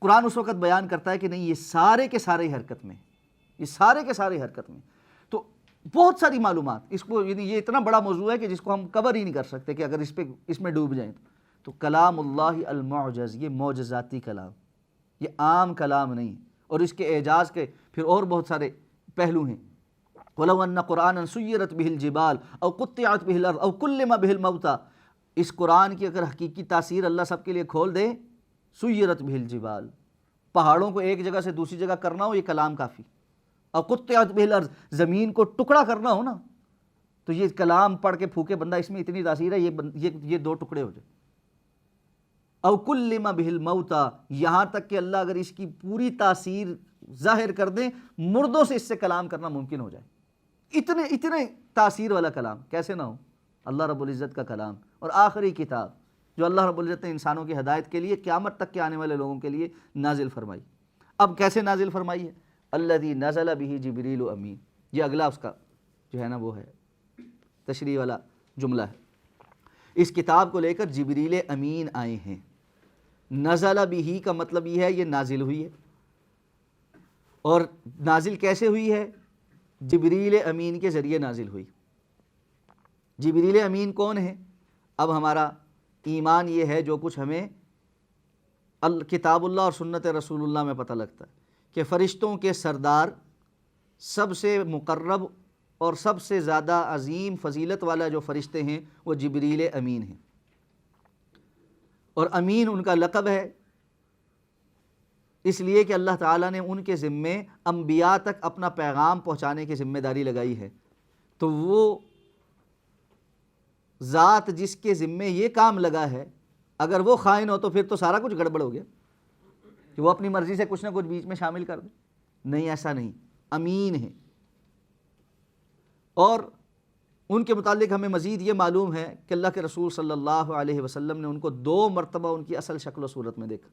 قرآن اس وقت بیان کرتا ہے کہ نہیں، یہ سارے کے سارے حرکت میں، یہ سارے کے سارے حرکت میں. تو بہت ساری معلومات اس کو، یعنی یہ اتنا بڑا موضوع ہے کہ جس کو ہم کور ہی نہیں کر سکتے کہ اگر اس میں ڈوب جائیں تو کلام اللہ المعجز، یہ معجزاتی کلام، یہ عام کلام نہیں. اور اس کے اعجاز کے پھر اور بہت سارے پہلو ہیں. وَلَوْ أَنَّ قُرْآنًا سُيِّرَتْ بِهِ الْجِبَالُ أَوْ قُطِّعَتْ بِهِ الْأَرْضُ أَوْ كُلِّمَ بِهِ الْمَوْتَى. اس قرآن کی اگر حقیقی تاثیر اللہ سب کے لیے کھول دے، سُيِّرَتْ بِهِ الْجِبَالُ، پہاڑوں کو ایک جگہ سے دوسری جگہ کرنا ہو یہ کلام کافی. اور قُطِّعَتْ بِهِ الْأَرْضُ، زمین کو ٹکڑا کرنا ہو نا تو یہ کلام پڑھ کے پھوکے بندہ اس میں اتنی تاثیر ہے، یہ دو ٹکڑے ہو جائے. او کلم بہ الموتیٰ، یہاں تک کہ اللہ اگر اس کی پوری تاثیر ظاہر کر دیں، مردوں سے اس سے کلام کرنا ممکن ہو جائے. اتنے تاثیر والا کلام کیسے نہ ہو، اللہ رب العزت کا کلام. اور آخری کتاب جو اللہ رب العزت نے انسانوں کی ہدایت کے لیے قیامت تک کے آنے والے لوگوں کے لیے نازل فرمائی. اب کیسے نازل فرمائی ہے؟ الذی نزل بہ جبریل امین. یہ اگلا اس کا جو ہے نا وہ ہے تشریح والا جملہ ہے. اس کتاب کو لے کر جبریل امین آئے ہیں. نزل بہ کا مطلب یہ ہے یہ نازل ہوئی ہے. اور نازل کیسے ہوئی ہے؟ جبریل امین کے ذریعے نازل ہوئی. جبریل امین کون ہے؟ اب ہمارا ایمان یہ ہے جو کچھ ہمیں کتاب اللہ اور سنت رسول اللہ میں پتہ لگتا ہے کہ فرشتوں کے سردار، سب سے مقرب اور سب سے زیادہ عظیم فضیلت والا جو فرشتے ہیں وہ جبریل امین ہیں. اور امین ان کا لقب ہے اس لیے کہ اللہ تعالیٰ نے ان کے ذمے انبیاء تک اپنا پیغام پہنچانے کی ذمہ داری لگائی ہے. تو وہ ذات جس کے ذمے یہ کام لگا ہے اگر وہ خائن ہو تو پھر تو سارا کچھ گڑبڑ ہو گیا کہ وہ اپنی مرضی سے کچھ نہ کچھ بیچ میں شامل کر دے. نہیں، ایسا نہیں، امین ہے. اور ان کے متعلق ہمیں مزید یہ معلوم ہے کہ اللہ کے رسول صلی اللہ علیہ وسلم نے ان کو 2 مرتبہ ان کی اصل شکل و صورت میں دیکھا.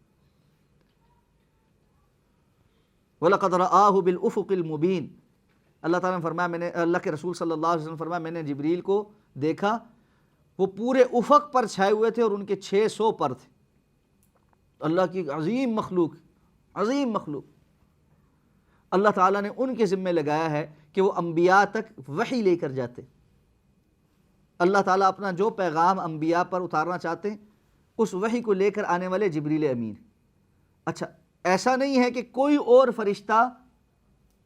وَلَقَدْ رَآهُ بِالْأُفُقِ الْمُبِينِ. اللہ تعالیٰ نے فرمایا، اللہ کے رسول صلی اللہ علیہ وسلم فرمایا میں نے جبریل کو دیکھا، وہ پورے افق پر چھائے ہوئے تھے اور ان کے 600 پر تھے. اللہ کی عظیم مخلوق، عظیم مخلوق. اللہ تعالیٰ نے ان کے ذمے لگایا ہے کہ وہ انبیاء تک وحی لے کر جاتے. اللہ تعالیٰ اپنا جو پیغام انبیاء پر اتارنا چاہتے ہیں اس وحی کو لے کر آنے والے جبریل امین. اچھا، ایسا نہیں ہے کہ کوئی اور فرشتہ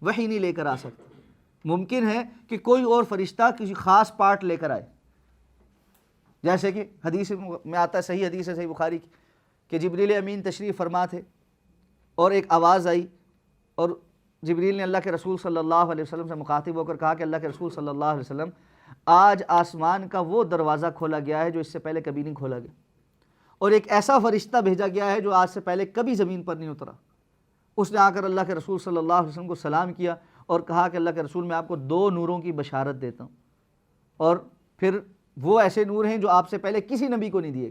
وحی نہیں لے کر آ سکتا، ممکن ہے کہ کوئی اور فرشتہ کسی خاص پارٹ لے کر آئے، جیسے کہ حدیث میں آتا ہے، صحیح حدیث ہے صحیح بخاری کی، کہ جبریل امین تشریف فرما تھے اور ایک آواز آئی اور جبریل نے اللہ کے رسول صلی اللہ علیہ وسلم سے مخاطب ہو کر کہا کہ اللہ کے رسول صلی اللہ علیہ وسلم، آج آسمان کا وہ دروازہ کھولا گیا ہے جو اس سے پہلے کبھی نہیں کھولا گیا، اور ایک ایسا فرشتہ بھیجا گیا ہے جو آج سے پہلے کبھی زمین پر نہیں اترا۔ اس نے آ کر اللہ کے رسول صلی اللہ علیہ وسلم کو سلام کیا اور کہا کہ اللہ کے رسول، میں آپ کو 2 نوروں کی بشارت دیتا ہوں، اور پھر وہ ایسے نور ہیں جو آپ سے پہلے کسی نبی کو نہیں دیے،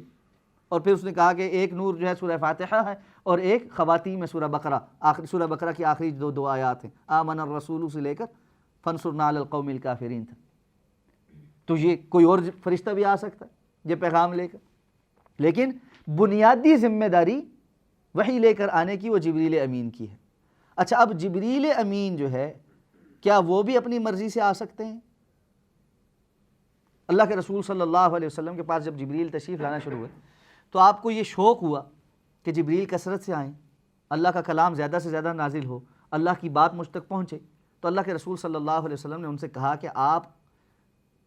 اور پھر اس نے کہا کہ ایک نور جو ہے سورہ فاتحہ ہے اور ایک خواتین میں سورہ بقرہ، سورہ بقرہ کی آخری دو آیات ہیں، آمن الرسول سے لے کر فانصرنا علی القوم الکافرین تک۔ تو یہ کوئی اور فرشتہ بھی آ سکتا ہے یہ پیغام لے کر، لیکن بنیادی ذمہ داری وحی لے کر آنے کی وہ جبریل امین کی ہے۔ اچھا، اب جبریل امین جو ہے کیا وہ بھی اپنی مرضی سے آ سکتے ہیں؟ اللہ کے رسول صلی اللہ علیہ وسلم کے پاس جب جبریل تشریف لانا شروع ہوئے تو آپ کو یہ شوق ہوا کہ جبریل کثرت سے آئیں، اللہ کا کلام زیادہ سے زیادہ نازل ہو، اللہ کی بات مجھ تک پہنچے، تو اللہ کے رسول صلی اللہ علیہ وسلم نے ان سے کہا کہ آپ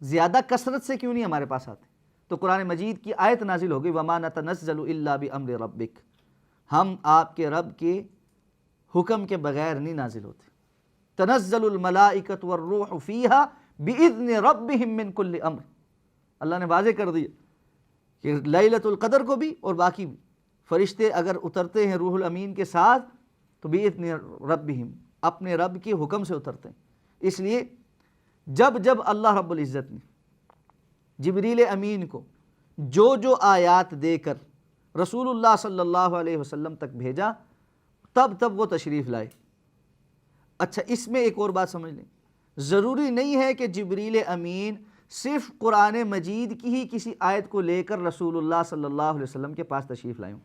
زیادہ کثرت سے کیوں نہیں ہمارے پاس آتے؟ تو قرآن مجید کی آیت نازل ہو گئی، وَمَا نَتَنَزَّلُ إِلَّا بِأَمْرِ رَبِّكَ، ہم آپ کے رب کے حکم کے بغیر نہیں نازل ہوتے۔ تنزل الملائکۃ والروح فیہا بِإِذْنِ رَبِّهِم مِّن كُلِّ أَمْرٍ، اللہ نے واضح کر دیا کہ لیلۃ القدر کو بھی اور باقی بھی فرشتے اگر اترتے ہیں روح الامین کے ساتھ تو بِإِذْنِ رَبِّهِم، اپنے رب کے حکم سے اترتے ہیں۔ اس لیے جب اللہ رب العزت نے جبریل امین کو جو آیات دے کر رسول اللہ صلی اللہ علیہ وسلم تک بھیجا، تب وہ تشریف لائے۔ اچھا، اس میں ایک اور بات سمجھ لیں، ضروری نہیں ہے کہ جبریل امین صرف قرآن مجید کی ہی کسی آیت کو لے کر رسول اللہ صلی اللہ علیہ وسلم کے پاس تشریف لائیں۔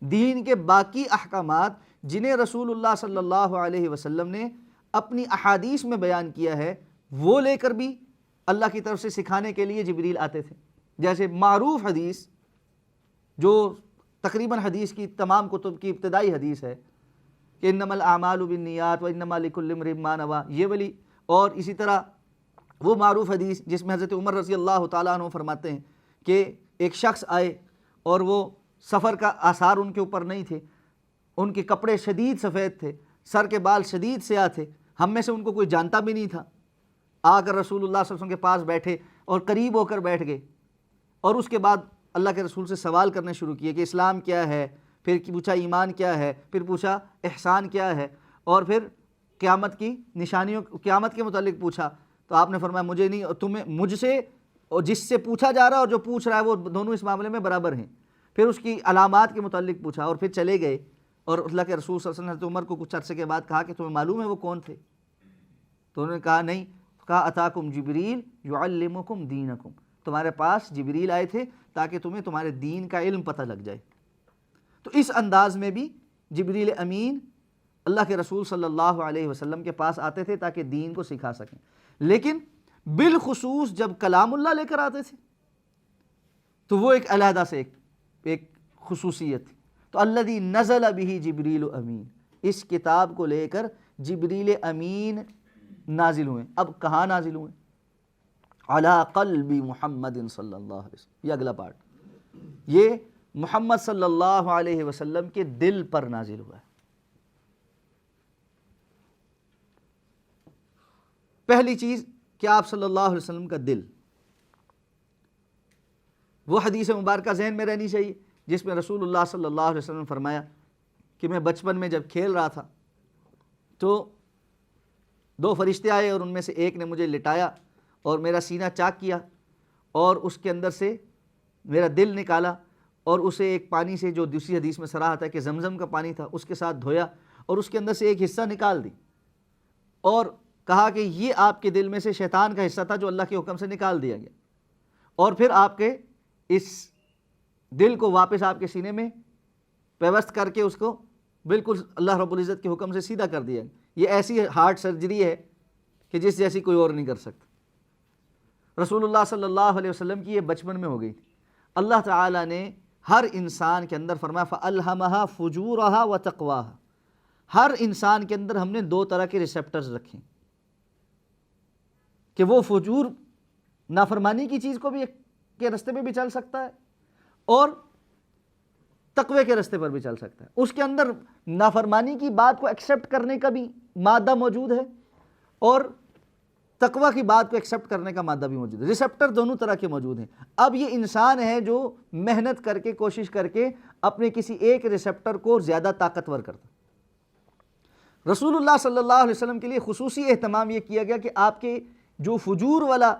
دین کے باقی احکامات جنہیں رسول اللہ صلی اللہ علیہ وسلم نے اپنی احادیث میں بیان کیا ہے، وہ لے کر بھی اللہ کی طرف سے سکھانے کے لیے جبریل آتے تھے۔ جیسے معروف حدیث جو تقریباً حدیث کی تمام کتب کی ابتدائی حدیث ہے کہ انما الاعمال بالنیات وانما لکل امرئ ما نوی، یہ والی، اور اسی طرح وہ معروف حدیث جس میں حضرت عمر رضی اللہ تعالیٰ عنہ فرماتے ہیں کہ ایک شخص آئے اور وہ سفر کا آثار ان کے اوپر نہیں تھے، ان کے کپڑے شدید سفید تھے، سر کے بال شدید سیاہ تھے، ہم میں سے ان کو کوئی جانتا بھی نہیں تھا، آ کر رسول اللہ صلی اللہ علیہ وسلم کے پاس بیٹھے اور قریب ہو کر بیٹھ گئے، اور اس کے بعد اللہ کے رسول سے سوال کرنے شروع کیے کہ اسلام کیا ہے، پھر پوچھا ایمان کیا ہے، پھر پوچھا احسان کیا ہے، اور پھر قیامت کی نشانیوں، قیامت کے متعلق پوچھا۔ تو آپ نے فرمایا مجھے نہیں، اور تمہیں مجھ سے اور جس سے پوچھا جا رہا ہے اور جو پوچھ رہا ہے وہ دونوں اس معاملے میں برابر ہیں۔ پھر اس کی علامات کے متعلق پوچھا اور پھر چلے گئے، اور اللہ کے رسول صلی اللہ علیہ وسلم نے حضرت عمر کو کچھ عرصے کے بعد کہا کہ تمہیں معلوم ہے وہ کون تھے؟ تو انہوں نے کہا نہیں، کہا اتاکم جبریل یعلمکم دینکم، تمہارے پاس جبریل آئے تھے تاکہ تمہیں تمہارے دین کا علم پتہ لگ جائے۔ تو اس انداز میں بھی جبریل امین اللہ کے رسول صلی اللہ علیہ وسلم کے پاس آتے تھے تاکہ دین کو سکھا سکیں، لیکن بالخصوص جب کلام اللہ لے کر آتے تھے تو وہ ایک علیحدہ سے ایک خصوصیت تھی۔ تو الذی نزل بہ جبریل امین، اس کتاب کو لے کر جبریل امین نازل ہوئے۔ اب کہاں نازل ہوئے؟ علی قلب محمد صلی اللہ علیہ وسلم، یہ اگلا پارٹ، یہ محمد صلی اللہ علیہ وسلم کے دل پر نازل ہوا ہے۔ پہلی چیز کہ آپ صلی اللہ علیہ وسلم کا دل، وہ حدیث مبارکہ ذہن میں رہنی چاہیے جس میں رسول اللہ صلی اللہ علیہ وسلم نے فرمایا کہ میں بچپن میں جب کھیل رہا تھا تو 2 فرشتے آئے اور ان میں سے ایک نے مجھے لٹایا اور میرا سینہ چاک کیا اور اس کے اندر سے میرا دل نکالا اور اسے ایک پانی سے، جو دوسری حدیث میں صراحت ہے کہ زمزم کا پانی تھا، اس کے ساتھ دھویا اور اس کے اندر سے ایک حصہ نکال دی اور کہا کہ یہ آپ کے دل میں سے شیطان کا حصہ تھا جو اللہ کے حکم سے نکال دیا گیا، اور پھر آپ کے اس دل کو واپس آپ کے سینے میں پیوست کر کے اس کو بالکل اللہ رب العزت کے حکم سے سیدھا کر دیا۔ یہ ایسی ہارٹ سرجری ہے کہ جس جیسی کوئی اور نہیں کر سکتا۔ رسول اللہ صلی اللہ علیہ وسلم کی یہ بچپن میں ہو گئی تھی۔ اللہ تعالیٰ نے ہر انسان کے اندر فرمایا فَأَلْهَمَهَا فُجُورَهَا وَتَقْوَاهَا، ہر انسان کے اندر ہم نے دو طرح کے ریسیپٹرز رکھے کہ وہ فجور نافرمانی کی چیز کو بھی کے رستے پہ بھی چل سکتا ہے اور تقوی کے رستے پر بھی چل سکتا ہے، اس کے اندر نافرمانی کی بات کو ایکسیپٹ کرنے کا بھی مادہ موجود ہے اور تقوی کی بات کو ایکسیپٹ کرنے کا مادہ بھی موجود ہے، ریسیپٹر دونوں طرح کے موجود ہیں۔ اب یہ انسان ہے جو محنت کر کے کوشش کر کے اپنے کسی ایک ریسیپٹر کو زیادہ طاقتور کرتا۔ رسول اللہ صلی اللہ علیہ وسلم کے لیے خصوصی اہتمام یہ کیا گیا کہ آپ کے جو فجور والا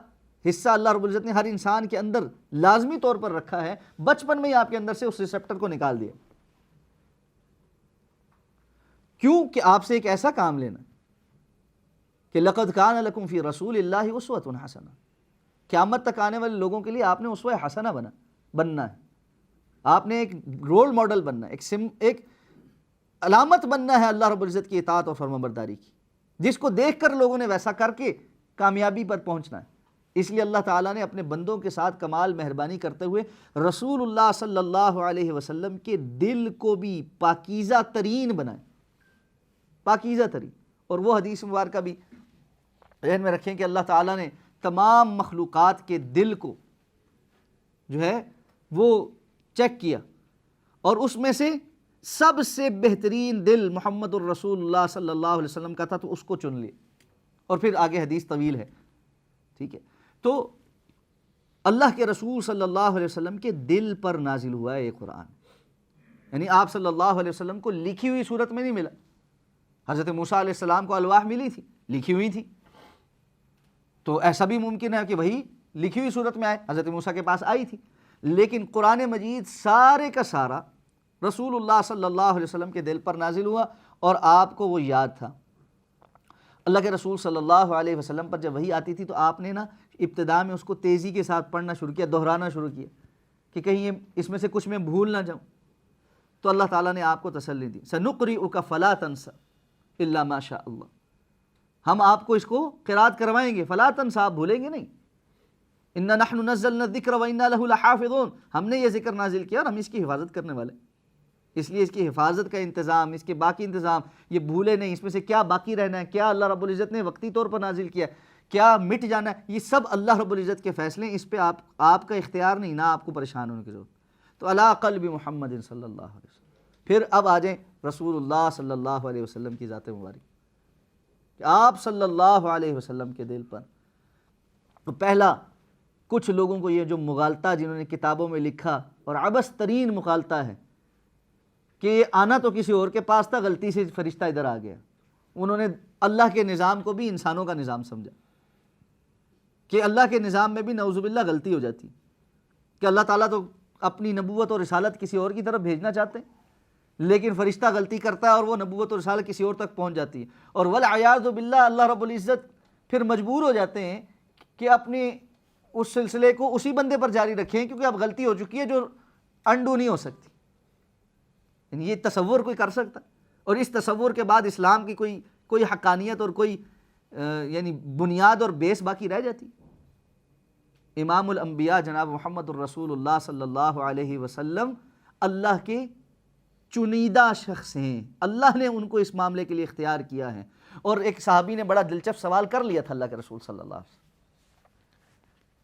حصہ اللہ رب العزت نے ہر انسان کے اندر لازمی طور پر رکھا ہے، بچپن میں ہی آپ کے اندر سے اس ریسیپٹر کو نکال دیا۔ کیوں کہ آپ سے ایک ایسا کام لینا کہ لَقَدْ كَانَ لَكُمْ فِي رَسُولِ اللَّهِ أُسْوَةٌ حَسَنَةٌ، قیامت تک آنے والے لوگوں کے لیے آپ نے اسوہ حسنہ بننا ہے، آپ نے ایک رول ماڈل بننا ہے، ایک علامت بننا ہے اللہ رب العزت کی اطاعت اور فرمانبرداری کی، جس کو دیکھ کر لوگوں نے ویسا کر کے کامیابی پر پہنچنا ہے۔ اس لیے اللہ تعالیٰ نے اپنے بندوں کے ساتھ کمال مہربانی کرتے ہوئے رسول اللہ صلی اللہ علیہ وسلم کے دل کو بھی پاکیزہ ترین بنائے، پاکیزہ ترین۔ اور وہ حدیث مبارکہ بھی ذہن میں رکھیں کہ اللہ تعالیٰ نے تمام مخلوقات کے دل کو جو ہے وہ چیک کیا اور اس میں سے سب سے بہترین دل محمد الرسول اللہ صلی اللہ علیہ وسلم کا تھا، تو اس کو چن لیا۔ اور پھر آگے حدیث طویل ہے، ٹھیک ہے۔ تو اللہ کے رسول صلی اللہ علیہ وسلم کے دل پر نازل ہوا ہے یہ قرآن، یعنی آپ صلی اللہ علیہ وسلم کو لکھی ہوئی صورت میں نہیں ملا۔ حضرت موسیٰ علیہ السلام کو الواح ملی تھی، لکھی ہوئی تھی، تو ایسا بھی ممکن ہے کہ وہی لکھی ہوئی صورت میں آئے، حضرت موسیٰ کے پاس آئی تھی، لیکن قرآن مجید سارے کا سارا رسول اللہ صلی اللہ علیہ وسلم کے دل پر نازل ہوا اور آپ کو وہ یاد تھا۔ اللہ کے رسول صلی اللہ علیہ وسلم پر جب وحی آتی تھی تو آپ نے نا ابتدا میں اس کو تیزی کے ساتھ پڑھنا شروع کیا، دہرانا شروع کیا کہ کہیں اس میں سے کچھ میں بھول نہ جاؤں، تو اللہ تعالیٰ نے آپ کو تسلی دی، سَنُقْرِئُكَ فَلَا تَنْسَ إِلَّا مَا شَاءَ اللَّهُ، ہم آپ کو اس کو قرات کروائیں گے، فَلَا تَنْسَ، آپ بھولیں گے نہیں، إِنَّا نَحْنُ نَزَّلْنَا الذِّكْرَ وَإِنَّا لَهُ لَحَافِظُونَ، ہم نے یہ ذکر نازل کیا اور ہم اس کی حفاظت کرنے والے، اس لیے اس کی حفاظت کا انتظام، اس کے باقی انتظام یہ بھولے نہیں، اس میں سے کیا باقی رہنا ہے، کیا اللہ رب العزت نے وقتی طور پر نازل کیا، کیا مٹ جانا ہے، یہ سب اللہ رب العزت کے فیصلے ہیں، اس پہ آپ کا اختیار نہیں، نہ آپ کو پریشان ہونے کی ضرورت۔ تو علی قلب محمد صلی اللہ علیہ وسلم۔ پھر اب آ جائیں رسول اللہ صلی اللہ علیہ وسلم کی ذات مبارک، کہ آپ صلی اللہ علیہ وسلم کے دل پر تو پہلا کچھ لوگوں کو یہ جو مغالطہ جنہوں نے کتابوں میں لکھا اور عبث ترین مغالطہ ہے کہ یہ آنا تو کسی اور کے پاس تھا، غلطی سے فرشتہ ادھر آ گیا، انہوں نے اللہ کے نظام کو بھی انسانوں کا نظام سمجھا کہ اللہ کے نظام میں بھی نعوذ باللہ غلطی ہو جاتی کہ اللہ تعالیٰ تو اپنی نبوت اور رسالت کسی اور کی طرف بھیجنا چاہتے ہیں، لیکن فرشتہ غلطی کرتا ہے اور وہ نبوت اور رسالت کسی اور تک پہنچ جاتی ہے، اور والعیاذ باللہ اللہ رب العزت پھر مجبور ہو جاتے ہیں کہ اپنے اس سلسلے کو اسی بندے پر جاری رکھیں، کیونکہ اب غلطی ہو چکی ہے جو انڈو نہیں ہو سکتی۔ یعنی یہ تصور کوئی کر سکتا، اور اس تصور کے بعد اسلام کی کوئی حقانیت اور کوئی یعنی بنیاد اور بیس باقی رہ جاتی۔ امام الانبیاء جناب محمد الرسول اللہ صلی اللہ علیہ وسلم اللہ کے چنیدہ شخص ہیں، اللہ نے ان کو اس معاملے کے لیے اختیار کیا ہے۔ اور ایک صحابی نے بڑا دلچسپ سوال کر لیا تھا اللہ کے رسول صلی اللہ علیہ وسلم،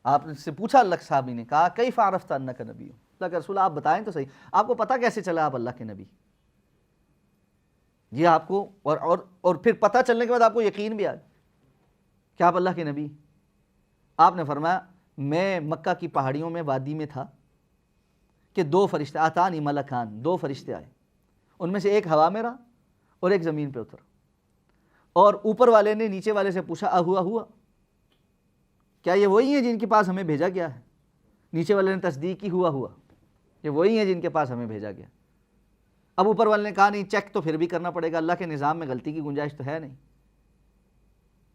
آپ سے پوچھا، اللہ کے صحابی نے کہا کیف عرفت انک نبی، اللہ کے رسول آپ بتائیں تو صحیح، آپ کو پتہ کیسے چلا آپ اللہ کے نبی؟ یہ آپ کو اور پھر پتہ چلنے کے بعد آپ کو یقین بھی آ گیا کہ آپ اللہ کے نبی۔ آپ نے فرمایا میں مکہ کی پہاڑیوں میں وادی میں تھا کہ دو فرشتے آتانی ملکان، دو فرشتے آئے، ان میں سے ایک ہوا میں رہا اور ایک زمین پہ اترا، اور اوپر والے نے نیچے والے سے پوچھا ہوا ہوا، کیا یہ وہی ہیں جن کے پاس ہمیں بھیجا گیا ہے؟ نیچے والے نے تصدیق کی ہوا یہ وہی ہیں جن کے پاس ہمیں بھیجا گیا۔ اب اوپر والے نے کہا نہیں، چیک تو پھر بھی کرنا پڑے گا، اللہ کے نظام میں غلطی کی گنجائش تو ہے نہیں۔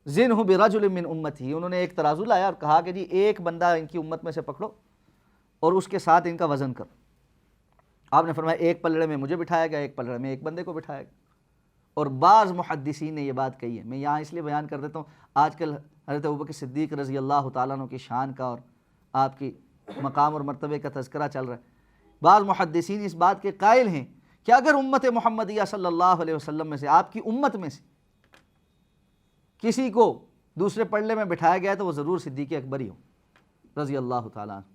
زنہ برجل من امتی، انہوں نے ایک ترازو لایا اور کہا کہ جی ایک بندہ ان کی امت میں سے پکڑو اور اس کے ساتھ ان کا وزن کرو۔ آپ نے فرمایا ایک پلڑے میں مجھے بٹھایا گیا، ایک پلڑے میں ایک بندے کو بٹھایا گیا۔ اور بعض محدثین نے یہ بات کہی ہے، میں یہاں اس لیے بیان کر دیتا ہوں، آج کل حضرت ابوبکر صدیق رضی اللہ تعالیٰ عنہ کی شان کا اور آپ کی مقام اور مرتبے کا تذکرہ چل رہا ہے۔ بعض محدثین اس بات کے قائل ہیں کہ اگر امت محمدیہ صلی اللہ علیہ وسلم میں سے، آپ کی امت میں سے کسی کو دوسرے پلڑے میں بٹھایا گیا تو وہ ضرور صدیق اکبر ہی ہو رضی اللہ تعالیٰ عنہ۔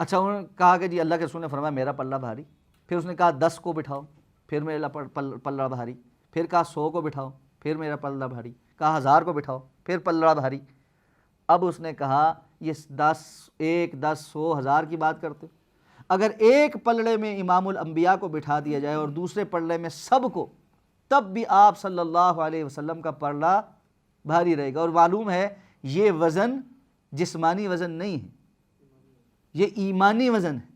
اچھا انہوں نے کہا کہ جی اللہ کے رسول نے فرمایا میرا پلڑا بھاری، پھر اس نے کہا 10 کو بٹھاؤ، پھر میرا پلڑا بھاری، پھر کہا 100 کو بٹھاؤ، پھر میرا پلڑا بھاری، کہا 1000 کو بٹھاؤ، پھر پلڑا بھاری۔ اب اس نے کہا یہ 10 1 10 100 1000 کی بات کرتے، اگر ایک پلڑے میں امام الانبیاء کو بٹھا دیا جائے اور دوسرے پلڑے میں سب کو، تب بھی آپ صلی اللہ علیہ وسلم کا پلڑا بھاری رہے گا۔ اور معلوم ہے یہ وزن جسمانی وزن نہیں ہے، یہ ایمانی وزن ہے،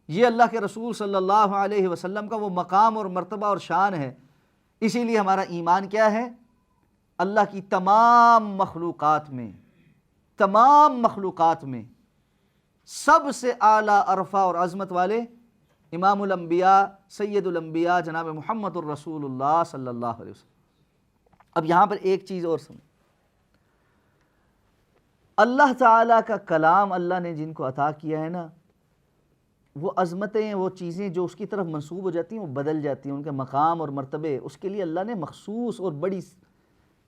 یہ اللہ کے رسول صلی اللہ علیہ وسلم کا وہ مقام اور مرتبہ اور شان ہے۔ اسی لیے ہمارا ایمان کیا ہے؟ اللہ کی تمام مخلوقات میں سب سے اعلیٰ عرفہ اور عظمت والے امام الانبیاء سید الانبیاء جناب محمد الرسول اللہ صلی اللہ علیہ وسلم۔ اب یہاں پر ایک چیز اور سمجھ، اللہ تعالیٰ کا کلام اللہ نے جن کو عطا کیا ہے نا، وہ عظمتیں، وہ چیزیں جو اس کی طرف منسوب ہو جاتی ہیں وہ بدل جاتی ہیں، ان کے مقام اور مرتبے اس کے لیے اللہ نے مخصوص اور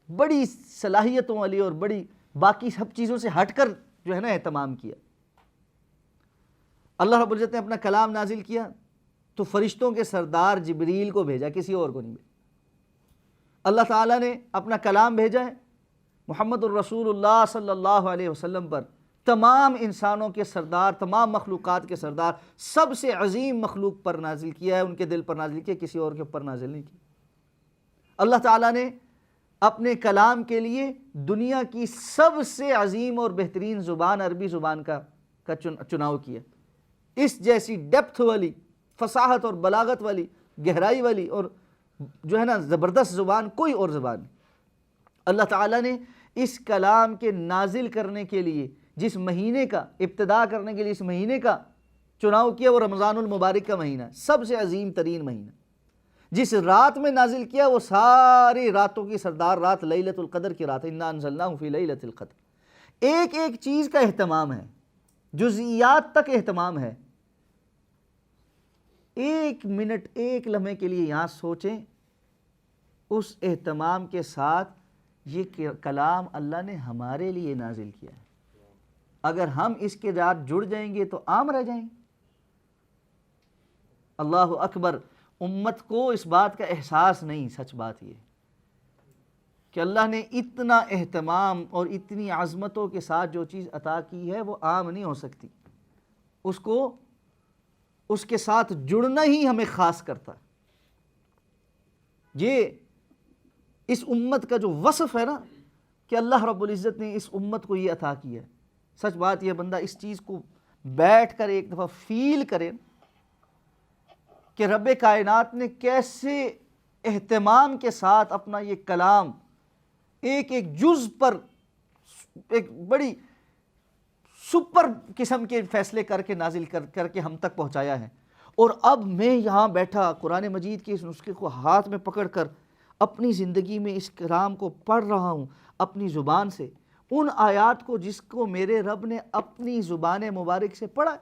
بڑی صلاحیتوں والی اور بڑی باقی سب چیزوں سے ہٹ کر جو ہے نا اہتمام کیا۔ اللہ رب العزت نے اپنا کلام نازل کیا تو فرشتوں کے سردار جبریل کو بھیجا، کسی اور کو نہیں بھیجا۔ اللہ تعالیٰ نے اپنا کلام بھیجا ہے محمد الرسول اللہ صلی اللہ علیہ وسلم پر، تمام انسانوں کے سردار، تمام مخلوقات کے سردار، سب سے عظیم مخلوق پر نازل کیا ہے، ان کے دل پر نازل کیا، کسی اور کے اوپر نازل نہیں کیا۔ اللہ تعالیٰ نے اپنے کلام کے لیے دنیا کی سب سے عظیم اور بہترین زبان عربی زبان کا چناؤ کیا۔ اس جیسی ڈیپتھ والی، فصاحت اور بلاغت والی، گہرائی والی اور جو ہے نا زبردست زبان کوئی اور زبان نہیں۔ اللہ تعالیٰ نے اس کلام کے نازل کرنے کے لیے جس مہینے کا ابتدا کرنے کے لیے اس مہینے کا چناؤ کیا وہ رمضان المبارک کا مہینہ، سب سے عظیم ترین مہینہ۔ جس رات میں نازل کیا وہ ساری راتوں کی سردار رات لیلۃ القدر کی رات، انا انزلناہ فی لیلۃ القدر۔ ایک ایک چیز کا اہتمام ہے، جزئیات تک اہتمام ہے۔ ایک منٹ ایک لمحے کے لیے یہاں سوچیں، اس اہتمام کے ساتھ یہ کلام اللہ نے ہمارے لیے نازل کیا ہے۔ اگر ہم اس کے ساتھ جڑ جائیں گے تو عام رہ جائیں گے۔ اللہ اکبر، امت کو اس بات کا احساس نہیں۔ سچ بات یہ کہ اللہ نے اتنا اہتمام اور اتنی عظمتوں کے ساتھ جو چیز عطا کی ہے وہ عام نہیں ہو سکتی، اس کے ساتھ جڑنا ہی ہمیں خاص کرتا ہے۔ یہ اس امت کا جو وصف ہے نا کہ اللہ رب العزت نے اس امت کو یہ عطا کیا ہے، سچ بات یہ بندہ اس چیز کو بیٹھ کر ایک دفعہ فیل کرے کہ رب کائنات نے کیسے اہتمام کے ساتھ اپنا یہ کلام ایک ایک جز پر ایک بڑی سپر قسم کے فیصلے کر کے نازل کر کے ہم تک پہنچایا ہے۔ اور اب میں یہاں بیٹھا قرآن مجید کے اس نسخے کو ہاتھ میں پکڑ کر اپنی زندگی میں اس کلام کو پڑھ رہا ہوں اپنی زبان سے، ان آیات کو جس کو میرے رب نے اپنی زبان مبارک سے پڑھا،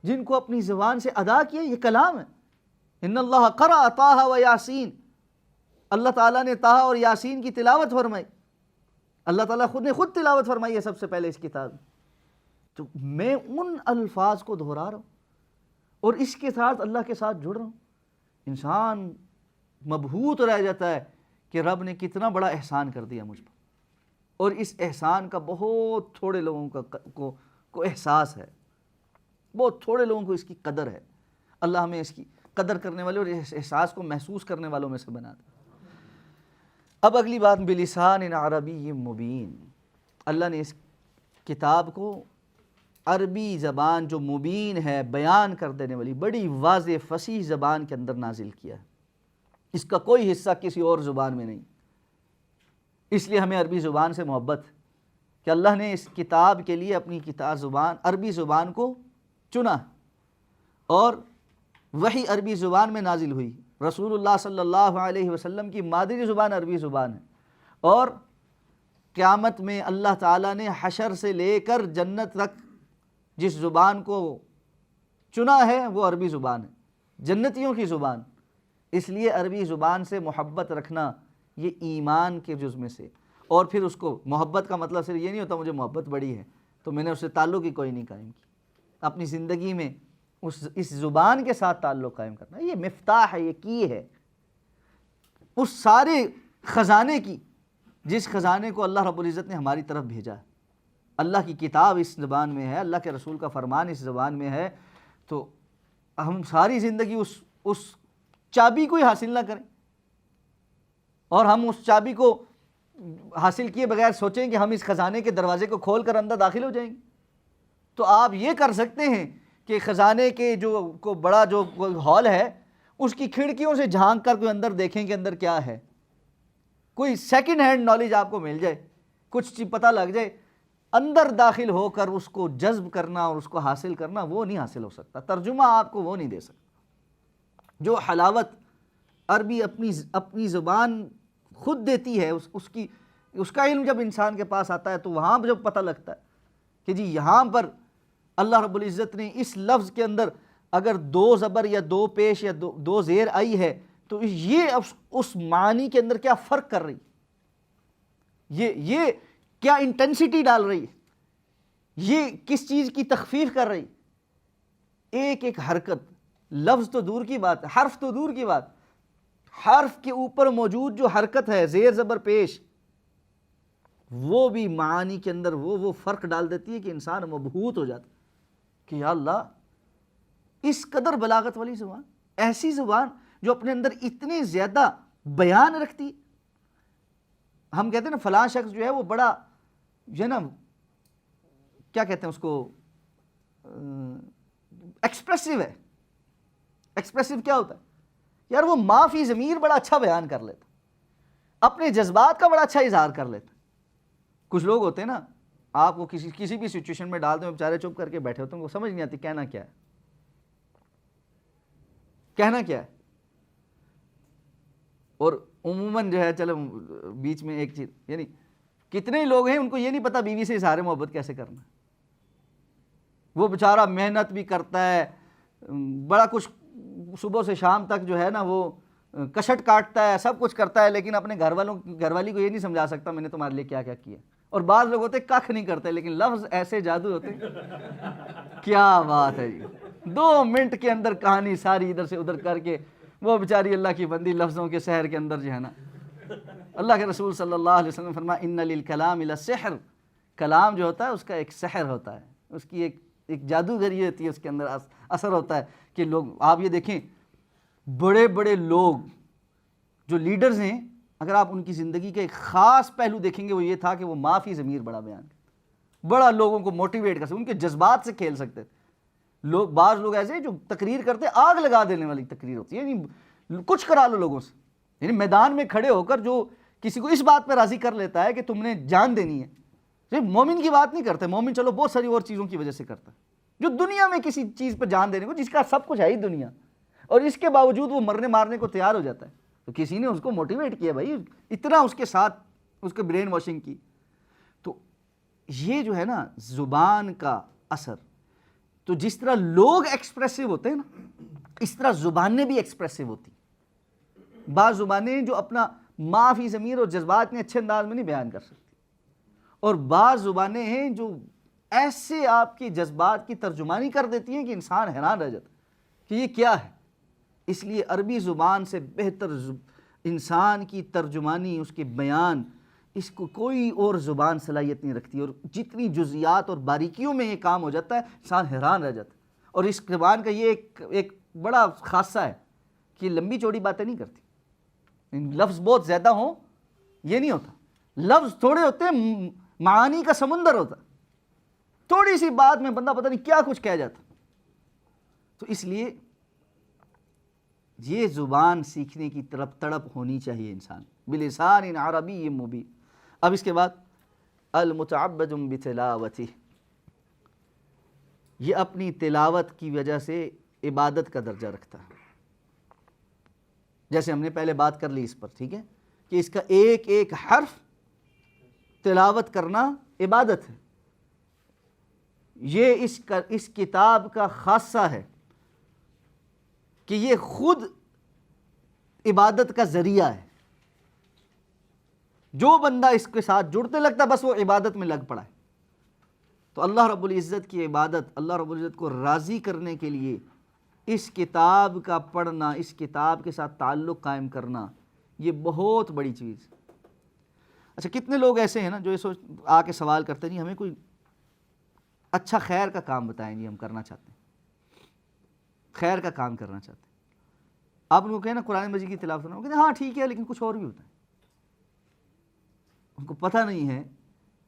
جن کو اپنی زبان سے ادا کیا، یہ کلام ہے۔ ان اللہ قرأ طٰہٰ و یاسین، اللہ تعالیٰ نے طٰہٰ اور یاسین کی تلاوت فرمائی، اللہ تعالیٰ خود نے تلاوت فرمائی ہے سب سے پہلے اس کتاب میں۔ تو میں ان الفاظ کو دہرا رہا ہوں اور اس کے ساتھ اللہ کے ساتھ جڑ رہا ہوں۔ انسان مبہوت رہ جاتا ہے کہ رب نے کتنا بڑا احسان کر دیا مجھ پر، اور اس احسان کا بہت تھوڑے لوگوں کو احساس ہے، بہت تھوڑے لوگوں کو اس کی قدر ہے۔ اللہ ہمیں اس کی قدر کرنے والے اور اس احساس کو محسوس کرنے والوں میں سے بنا دے۔ اب اگلی بات، بلسان عربی مبین، اللہ نے اس کتاب کو عربی زبان جو مبین ہے، بیان کر دینے والی، بڑی واضح فصیح زبان کے اندر نازل کیا ہے۔ اس کا کوئی حصہ کسی اور زبان میں نہیں۔ اس لیے ہمیں عربی زبان سے محبت کہ اللہ نے اس کتاب کے لیے اپنی کتاب زبان عربی زبان کو چنا، اور وہی عربی زبان میں نازل ہوئی۔ رسول اللہ صلی اللہ علیہ وسلم کی مادری زبان عربی زبان ہے، اور قیامت میں اللہ تعالیٰ نے حشر سے لے کر جنت تک جس زبان کو چنا ہے وہ عربی زبان ہے، جنتیوں کی زبان، اس لیے عربی زبان سے محبت رکھنا یہ ایمان کے جز میں سے. اور پھر اس کو محبت کا مطلب صرف یہ نہیں ہوتا مجھے محبت بڑی ہے تو میں نے اس سے تعلق ہی کوئی نہیں قائم کی. اپنی زندگی میں اس زبان کے ساتھ تعلق قائم کرنا، یہ مفتاح ہے، یہ کی ہے اس سارے خزانے کی، جس خزانے کو اللہ رب العزت نے ہماری طرف بھیجا ہے. اللہ کی کتاب اس زبان میں ہے، اللہ کے رسول کا فرمان اس زبان میں ہے، تو ہم ساری زندگی اس چابی کو ہی حاصل نہ کریں اور ہم اس چابی کو حاصل کیے بغیر سوچیں کہ ہم اس خزانے کے دروازے کو کھول کر اندر داخل ہو جائیں گے. تو آپ یہ کر سکتے ہیں کہ خزانے کے کو بڑا جو ہال ہے اس کی کھڑکیوں سے جھانک کر کوئی اندر دیکھیں کہ اندر کیا ہے، کوئی سیکنڈ ہینڈ نالج آپ کو مل جائے، کچھ چیز پتہ لگ جائے. اندر داخل ہو کر اس کو جذب کرنا اور اس کو حاصل کرنا وہ نہیں حاصل ہو سکتا، ترجمہ آپ کو وہ نہیں دے سکتا. جو حلاوت عربی اپنی زبان خود دیتی ہے، اس کا علم جب انسان کے پاس آتا ہے تو وہاں جب پتہ لگتا ہے کہ جی یہاں پر اللہ رب العزت نے اس لفظ کے اندر اگر 2 زبر یا 2 پیش یا 2 زیر آئی ہے تو یہ اس معنی کے اندر کیا فرق کر رہی، یہ کیا انٹینسٹی ڈال رہی ہے، یہ کس چیز کی تخفیف کر رہی. ایک ایک حرکت، لفظ تو دور کی بات، حرف تو دور کی بات، حرف کے اوپر موجود جو حرکت ہے زیر زبر پیش، وہ بھی معانی کے اندر وہ فرق ڈال دیتی ہے کہ انسان مبہوت ہو جاتا کہ یا اللہ اس قدر بلاغت والی زبان، ایسی زبان جو اپنے اندر اتنے زیادہ بیان رکھتی. ہم کہتے ہیں نا فلاں شخص جو ہے وہ بڑا جو ہے نا کیا کہتے ہیں اس کو ایکسپریسو ہے. ایکسپریسو کیا ہوتا ہے یار؟ وہ ما فی ضمیر بڑا اچھا بیان کر لیتا، اپنے جذبات کا بڑا اچھا اظہار کر لیتا. کچھ لوگ ہوتے ہیں نا آپ کو کسی بھی سچویشن میں ڈال دیں بیچارے چپ کر کے بیٹھے ہوتے ہیں، وہ سمجھ نہیں آتی کہنا کیا ہے، کہنا کیا ہے. اور عموماً جو ہے چلو بیچ میں ایک چیز، یعنی کتنے لوگ ہیں ان کو یہ نہیں پتہ بیوی سے اظہار محبت کیسے کرنا. وہ بیچارہ محنت بھی کرتا ہے، بڑا کچھ صبح سے شام تک جو ہے نا وہ کشٹ کاٹتا ہے، سب کچھ کرتا ہے، لیکن اپنے گھر والی کو یہ نہیں سمجھا سکتا میں نے تمہارے لیے کیا کیا کیا. اور بعض لوگ ہوتے کخ نہیں کرتے لیکن لفظ ایسے جادو ہوتے. کیا بات ہے جی، 2 منٹ کے اندر کہانی ساری ادھر سے ادھر کر کے وہ بیچاری اللہ کی بندی لفظوں کے سحر کے اندر جو ہے نا. اللہ کے رسول صلی اللہ علیہ وسلم فرمایا ان للکلام لسحر، کلام جو ہوتا ہے اس کا ایک سحر ہوتا ہے، اس کی ایک جادوگری ہوتی ہے، اس کے اندر اثر ہوتا ہے کہ لوگ آپ یہ دیکھیں بڑے بڑے لوگ جو لیڈرز ہیں، اگر آپ ان کی زندگی کا ایک خاص پہلو دیکھیں گے وہ یہ تھا کہ وہ ما فی ضمیر بڑا بیان کرتے، بڑا لوگوں کو موٹیویٹ کر سکتے، ان کے جذبات سے کھیل سکتے تھے. بعض لوگ ایسے جو تقریر کرتے آگ لگا دینے والی تقریر ہوتی ہے، یعنی کچھ کرا لو لوگوں سے، یعنی میدان میں کھڑے ہو کر جو کسی کو اس بات پہ راضی کر لیتا ہے کہ تم نے جان دینی ہے. صرف مومن کی بات نہیں کرتے، مومن چلو بہت ساری اور چیزوں کی وجہ سے کرتا ہے، جو دنیا میں کسی چیز پہ جان دینے کو، جس کا سب کچھ ہے ہی دنیا، اور اس کے باوجود وہ مرنے مارنے کو تیار ہو جاتا ہے، تو کسی نے اس کو موٹیویٹ کیا بھائی، اتنا اس کے ساتھ اس کے برین واشنگ کی. تو یہ جو ہے نا زبان کا اثر، تو جس طرح لوگ ایکسپریسو ہوتے ہیں نا اس طرح زبانیں بھی ایکسپریسو ہوتی. بعض زبانیں جو اپنا ما فی ضمیر اور جذبات نے اچھے انداز میں نہیں بیان کر سکتی، اور بعض زبانیں ہیں جو ایسے آپ کی جذبات کی ترجمانی کر دیتی ہیں کہ انسان حیران رہ جاتا ہے کہ یہ کیا ہے. اس لیے عربی زبان سے بہتر انسان کی ترجمانی، اس کے بیان، اس کو کوئی اور زبان صلاحیت نہیں رکھتی. اور جتنی جزیات اور باریکیوں میں یہ کام ہو جاتا ہے انسان حیران رہ جاتا ہے. اور اس زبان کا یہ ایک بڑا خاصہ ہے کہ لمبی چوڑی باتیں نہیں کرتی. لفظ بہت زیادہ ہوں یہ نہیں ہوتا، لفظ تھوڑے ہوتے ہیں، معانی کا سمندر ہوتا، تھوڑی سی بات میں بندہ پتہ نہیں کیا کچھ کہہ جاتا. تو اس لیے یہ زبان سیکھنے کی طرف تڑپ ہونی چاہیے انسان، بلسان عربی مبین. اب اس کے بعد المتعبد بتلاوتہ، یہ اپنی تلاوت کی وجہ سے عبادت کا درجہ رکھتا ہے. جیسے ہم نے پہلے بات کر لی اس پر، ٹھیک ہے، کہ اس کا ایک ایک حرف تلاوت کرنا عبادت ہے. یہ اس کتاب کا خاصہ ہے. کہ یہ خود عبادت کا ذریعہ ہے. جو بندہ اس کے ساتھ جڑتے لگتا بس وہ عبادت میں لگ پڑا ہے. تو اللہ رب العزت کی عبادت، اللہ رب العزت کو راضی کرنے کے لیے اس کتاب کا پڑھنا، اس کتاب کے ساتھ تعلق قائم کرنا، یہ بہت بڑی چیز. اچھا کتنے لوگ ایسے ہیں نا جو یہ آ کے سوال کرتے ہیں جی ہمیں کوئی اچھا خیر کا کام بتائیں جی، ہم کرنا چاہتے ہیں، خیر کا کام کرنا چاہتے ہیں. آپ ان کو کہیں نا قرآن مجید کی تلاوت کرنا، وہ کہتے ہیں ہاں ٹھیک ہے لیکن کچھ اور بھی ہوتا ہے. ان کو پتہ نہیں ہے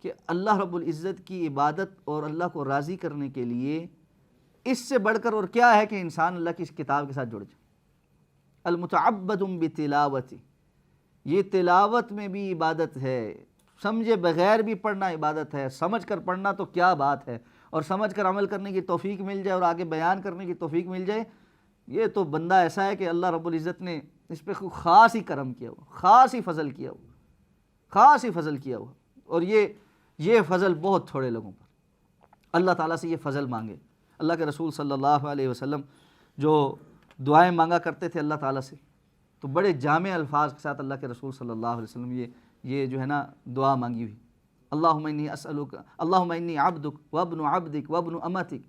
کہ اللہ رب العزت کی عبادت اور اللہ کو راضی کرنے کے لیے اس سے بڑھ کر اور کیا ہے کہ انسان اللہ کی اس کتاب کے ساتھ جڑ جائے. المتعبد بتلاوتی، یہ تلاوت میں بھی عبادت ہے، سمجھے بغیر بھی پڑھنا عبادت ہے، سمجھ کر پڑھنا تو کیا بات ہے، اور سمجھ کر عمل کرنے کی توفیق مل جائے اور آگے بیان کرنے کی توفیق مل جائے، یہ تو بندہ ایسا ہے کہ اللہ رب العزت نے اس پہ خاص ہی کرم کیا ہوا، خاص ہی فضل کیا ہوا، خاص ہی فضل کیا ہوا. اور یہ فضل بہت تھوڑے لوگوں پر. اللہ تعالیٰ سے یہ فضل مانگے. اللہ کے رسول صلی اللہ علیہ وسلم جو دعائیں مانگا کرتے تھے اللہ تعالیٰ سے، تو بڑے جامع الفاظ کے ساتھ اللہ کے رسول صلی اللہ علیہ وسلم یہ جو ہے نا دعا مانگی ہوئی. اللہم انی اسألک، اللہم انی عبدک وابن عبدک وابن امتک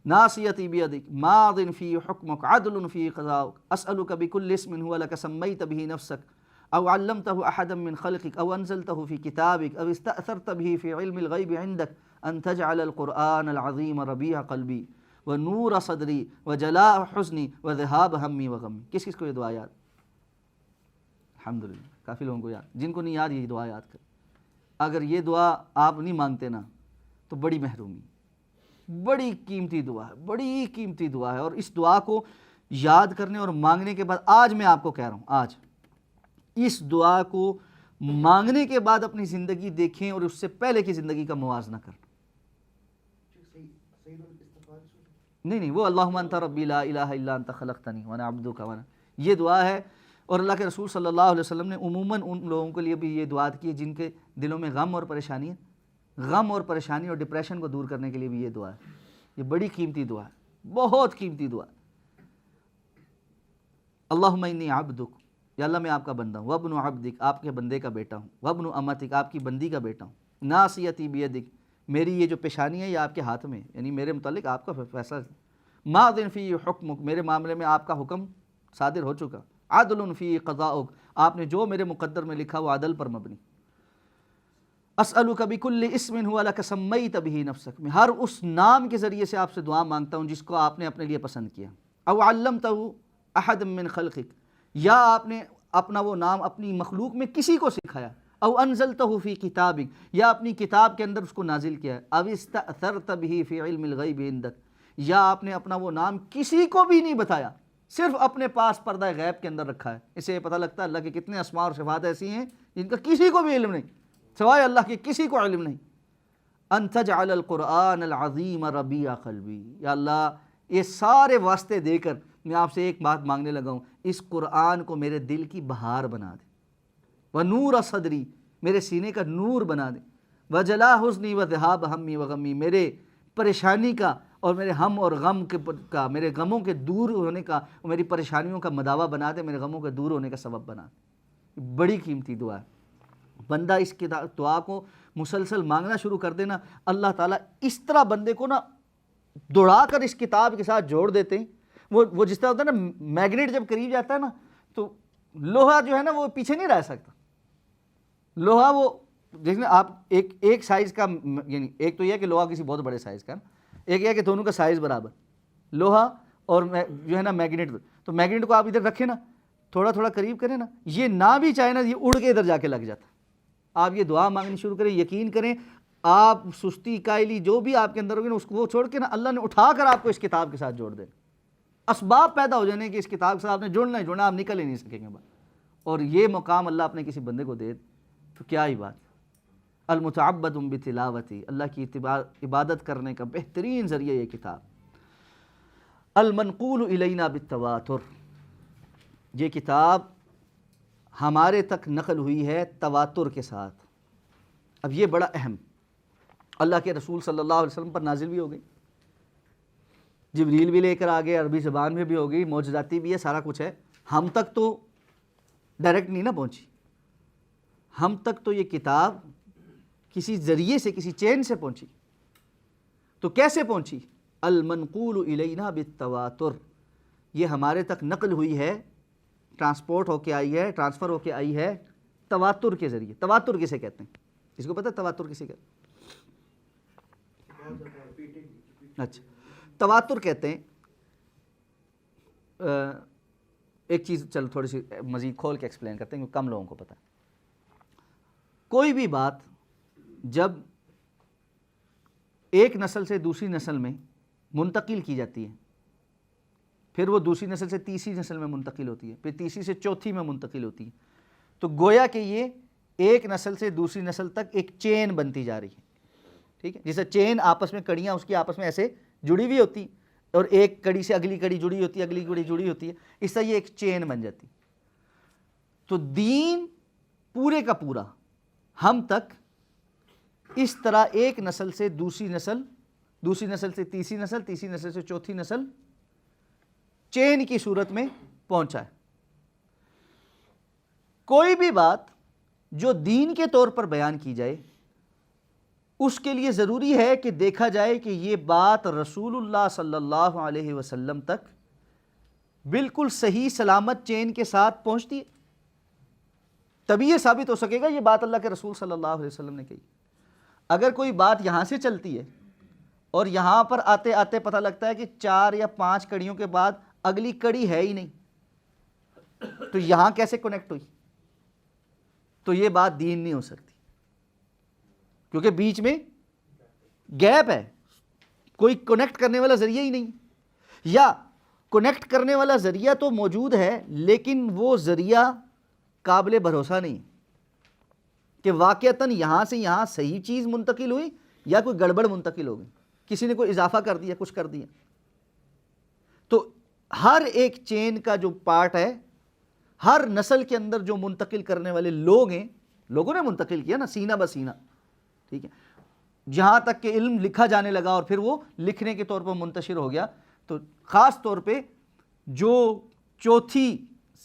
ناصیتی بیدک ماض فی حکمک عدل فی قضاؤک اسألک بکل اسم هو لک سمیت به نفسک او علمته احدا من خلقک او انزلته فی کتابک او استأثرت به فی علم الغیب عندک ان تجعل القرآن العظیم ربیع قلبی ونور صدری وجلاء حزنی وذہاب ہمی وغمی. کس کس کو یہ دعا یاد؟ الحمدللہ کافی لوگوں کو یاد. جن کو نہیں یاد یہ دعا یاد کر. اگر یہ دعا آپ نہیں مانگتے نا تو بڑی محرومی، بڑی قیمتی دعا ہے، بڑی قیمتی دعا ہے. اور اس دعا کو یاد کرنے اور مانگنے کے بعد، آج میں آپ کو کہہ رہا ہوں، آج اس دعا کو مانگنے کے بعد اپنی زندگی دیکھیں اور اس سے پہلے کی زندگی کا موازنہ کریں. نہیں وہ اللہم انت ربی لا الہ الا انت خلقتنی وانا عبدک وانا، یہ دعا ہے. اور اللہ کے رسول صلی اللہ علیہ وسلم نے عموماً ان لوگوں کے لیے بھی یہ دعا کی ہے جن کے دلوں میں غم اور پریشانی ہے، غم اور پریشانی اور ڈپریشن کو دور کرنے کے لیے بھی یہ دعا ہے. یہ بڑی قیمتی دعا ہے، بہت قیمتی دعا ہے. اللہم انی عبدک، یا اللہ میں آپ کا بندہ ہوں، وابن عبدک، آپ کے بندے کا بیٹا ہوں، وابن امتک، آپ کی بندی کا بیٹا ہوں، ناصیتی بیدک، میری یہ جو پیشانی ہے یہ آپ کے ہاتھ میں، یعنی میرے متعلق آپ کا فیصلہ، ماض فی حکمک، میرے معاملے میں آپ کا حکم صادر ہو چکا، عدل فی قضاؤک، آپ نے جو میرے مقدر میں لکھا وہ عدل پر مبنی. اسألک بکل اسم هو لک سمیت بہ نفسک، میں ہر اس نام کے ذریعے سے آپ سے دعا مانگتا ہوں جس کو آپ نے اپنے لیے پسند کیا. او علمتہ احد من خلقک، یا آپ نے اپنا وہ نام اپنی مخلوق میں کسی کو سکھایا. او انزلتہ فی کتابک، یا اپنی کتاب کے اندر اس کو نازل کیا ہے. او استأثرت بہ فی علم الغیب عندک، یا آپ نے اپنا وہ نام کسی کو بھی نہیں بتایا، صرف اپنے پاس پردہ غیب کے اندر رکھا ہے. اس سے یہ پتہ لگتا ہے اللہ کے کتنے اسماء اور صفات ایسی ہیں جن کا کسی کو بھی علم نہیں، سوائے اللہ کے کسی کو علم نہیں. ان تجعل القرآن العظیم ربیع قلبی، یا اللہ یہ سارے واسطے دے کر میں آپ سے ایک بات مانگنے لگا ہوں، اس قرآن کو میرے دل کی بہار بنا دے، ونور صدری، میرے سینے کا نور بنا دے، وجلاء حزنی وذہاب ہمی وغمی، میرے پریشانی کا اور میرے ہم اور غم کا، میرے غموں کے دور ہونے کا اور میری پریشانیوں کا مداوا بنا دے، میرے غموں کے دور ہونے کا سبب بنا دے. بڑی قیمتی دعا ہے. بندہ اس کی دعا کو مسلسل مانگنا شروع کر دینا، اللہ تعالیٰ اس طرح بندے کو نا دوڑا کر اس کتاب کے ساتھ جوڑ دیتے ہیں. وہ جس طرح ہوتا ہے نا میگنیٹ جب قریب جاتا ہے نا تو لوہا جو ہے نا وہ پیچھے نہیں رہ سکتا. لوہا وہ دیکھیں آپ ایک سائز کا، یعنی ایک تو یہ ہے کہ لوہا کسی بہت بڑے سائز کا، ایک یہ ہے کہ دونوں کا سائز برابر، لوہا اور جو ہے نا میگنیٹ. تو میگنیٹ کو آپ ادھر رکھیں نا، تھوڑا تھوڑا قریب کریں نا، یہ نہ بھی چاہے نا یہ اڑ کے ادھر جا کے لگ جاتا. آپ یہ دعا مانگنی شروع کریں، یقین کریں آپ سستی قائلی جو بھی آپ کے اندر ہوگی نا اس کو وہ چھوڑ کے نا اللہ نے اٹھا کر آپ کو اس کتاب کے ساتھ جوڑ دیں. اسباب پیدا ہو جانے کہ اس کتاب کے ساتھ آپ نے جڑنا ہی جڑنا، آپ نکل ہی نہیں سکیں گے. اور یہ مقام اللہ اپنے کسی بندے کو دے تو کیا ہی بات. المتعبد بتلاوتی، اللہ کی عبادت کرنے کا بہترین ذریعہ یہ کتاب. المنقول الینا بالتواتر، یہ کتاب ہمارے تک نقل ہوئی ہے تواتر کے ساتھ. اب یہ بڑا اہم، اللہ کے رسول صلی اللہ علیہ وسلم پر نازل بھی ہو گئی،
جبریل بھی لے کر آ گئے، عربی زبان میں بھی ہو گئی، معجزاتی بھی ہے، سارا کچھ ہے، ہم تک تو ڈائریکٹ نہیں نہ پہنچی. ہم تک تو یہ کتاب کسی ذریعے سے، کسی چین سے پہنچی. تو کیسے پہنچی؟ المنقول الینا بالتواتر، یہ ہمارے تک نقل ہوئی ہے، ٹرانسپورٹ ہو کے آئی ہے، ٹرانسفر ہو کے آئی ہے تواتر کے ذریعے. تواتر کسے کہتے ہیں؟ اس کو پتہ ہے تواتر کسے کہتے ہیں؟ اچھا، تواتر کہتے ہیں ایک چیز، چلو تھوڑی سی مزید کھول کے ایکسپلین کرتے ہیں کیونکہ کم لوگوں کو پتہ ہے. کوئی بھی بات جب ایک نسل سے دوسری نسل میں منتقل کی جاتی ہے، پھر وہ دوسری نسل سے تیسری نسل میں منتقل ہوتی ہے، پھر تیسری سے چوتھی میں منتقل ہوتی ہے، تو گویا کہ یہ ایک نسل سے دوسری نسل تک ایک چین بنتی جا رہی ہے. ٹھیک ہے، جیسے چین آپس میں کڑیاں اس کی آپس میں ایسے جڑی ہوئی ہوتی، اور ایک کڑی سے اگلی کڑی جڑی ہوتی ہے، اگلی کڑی جڑی ہوتی ہے، اس طرح یہ ایک چین بن جاتی. تو دین پورے کا پورا ہم تک اس طرح ایک نسل سے دوسری نسل، دوسری نسل سے تیسری نسل، تیسری نسل سے چوتھی نسل، چین کی صورت میں پہنچا ہے. کوئی بھی بات جو دین کے طور پر بیان کی جائے، اس کے لیے ضروری ہے کہ دیکھا جائے کہ یہ بات رسول اللہ صلی اللہ علیہ وسلم تک بالکل صحیح سلامت چین کے ساتھ پہنچتی ہے، تبھی یہ ثابت ہو سکے گا یہ بات اللہ کے رسول صلی اللہ علیہ وسلم نے کہی. اگر کوئی بات یہاں سے چلتی ہے اور یہاں پر آتے آتے پتہ لگتا ہے کہ 4 یا 5 کڑیوں کے بعد اگلی کڑی ہے ہی نہیں، تو یہاں کیسے کنیکٹ ہوئی؟ تو یہ بات دین نہیں ہو سکتی، کیونکہ بیچ میں گیپ ہے، کوئی کنیکٹ کرنے والا ذریعہ ہی نہیں. یا کنیکٹ کرنے والا ذریعہ تو موجود ہے لیکن وہ ذریعہ قابل بھروسہ نہیں کہ واقعتاً یہاں سے یہاں صحیح چیز منتقل ہوئی یا کوئی گڑبڑ منتقل ہو گئی، کسی نے کوئی اضافہ کر دیا، کچھ کر دیا. تو ہر ایک چین کا جو پارٹ ہے، ہر نسل کے اندر جو منتقل کرنے والے لوگ ہیں، لوگوں نے منتقل کیا نا سینہ بسینہ. ٹھیک ہے، جہاں تک کہ علم لکھا جانے لگا اور پھر وہ لکھنے کے طور پر منتشر ہو گیا، تو خاص طور پہ جو 4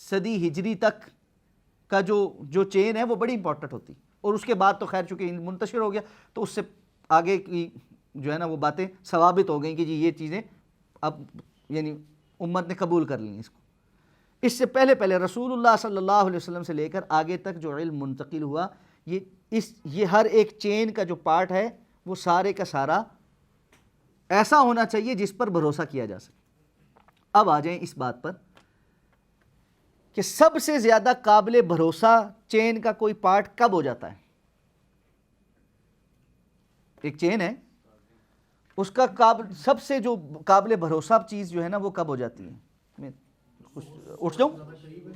صدی ہجری تک کا جو چین ہے وہ بڑی امپورٹنٹ ہوتی، اور اس کے بعد تو خیر چونکہ منتشر ہو گیا تو اس سے آگے کی جو ہے نا وہ باتیں ثوابت ہو گئیں کہ جی یہ چیزیں اب یعنی امت نے قبول کر لیں اس کو. اس سے پہلے رسول اللہ صلی اللہ علیہ وسلم سے لے کر آگے تک جو علم منتقل ہوا، یہ ہر ایک چین کا جو پارٹ ہے وہ سارے کا سارا ایسا ہونا چاہیے جس پر بھروسہ کیا جا سکے. اب آ جائیں اس بات پر کہ سب سے زیادہ قابل بھروسہ چین کا کوئی پارٹ کب ہو جاتا ہے؟ ایک چین ہے، اس کا سب سے جو قابل بھروسہ چیز جو ہے نا وہ کب ہو جاتی ہے؟ میں اٹھ جاؤں؟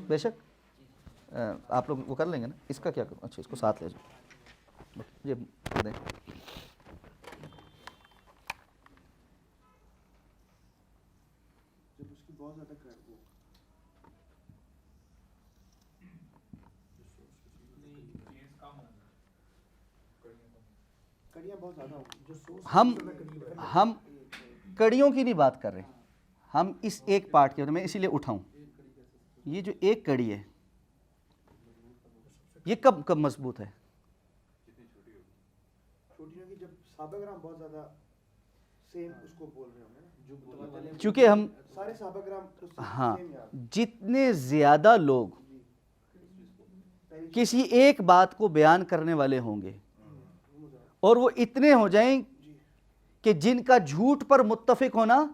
بے شک آپ لوگ وہ کر لیں گے نا. اس کا کیا کروں؟ اچھا اس کو ساتھ لے جاؤ، یہ دیں. ہم کڑیوں کی نہیں بات کر رہے، ہم اس ایک پارٹ کے، میں اسی لیے اٹھاؤں. یہ جو ایک کڑی ہے یہ کب مضبوط ہے؟ چونکہ ہم ہاں جتنے زیادہ لوگ کسی ایک بات کو بیان کرنے والے ہوں گے اور وہ اتنے ہو جائیں کہ جن کا جھوٹ پر متفق ہونا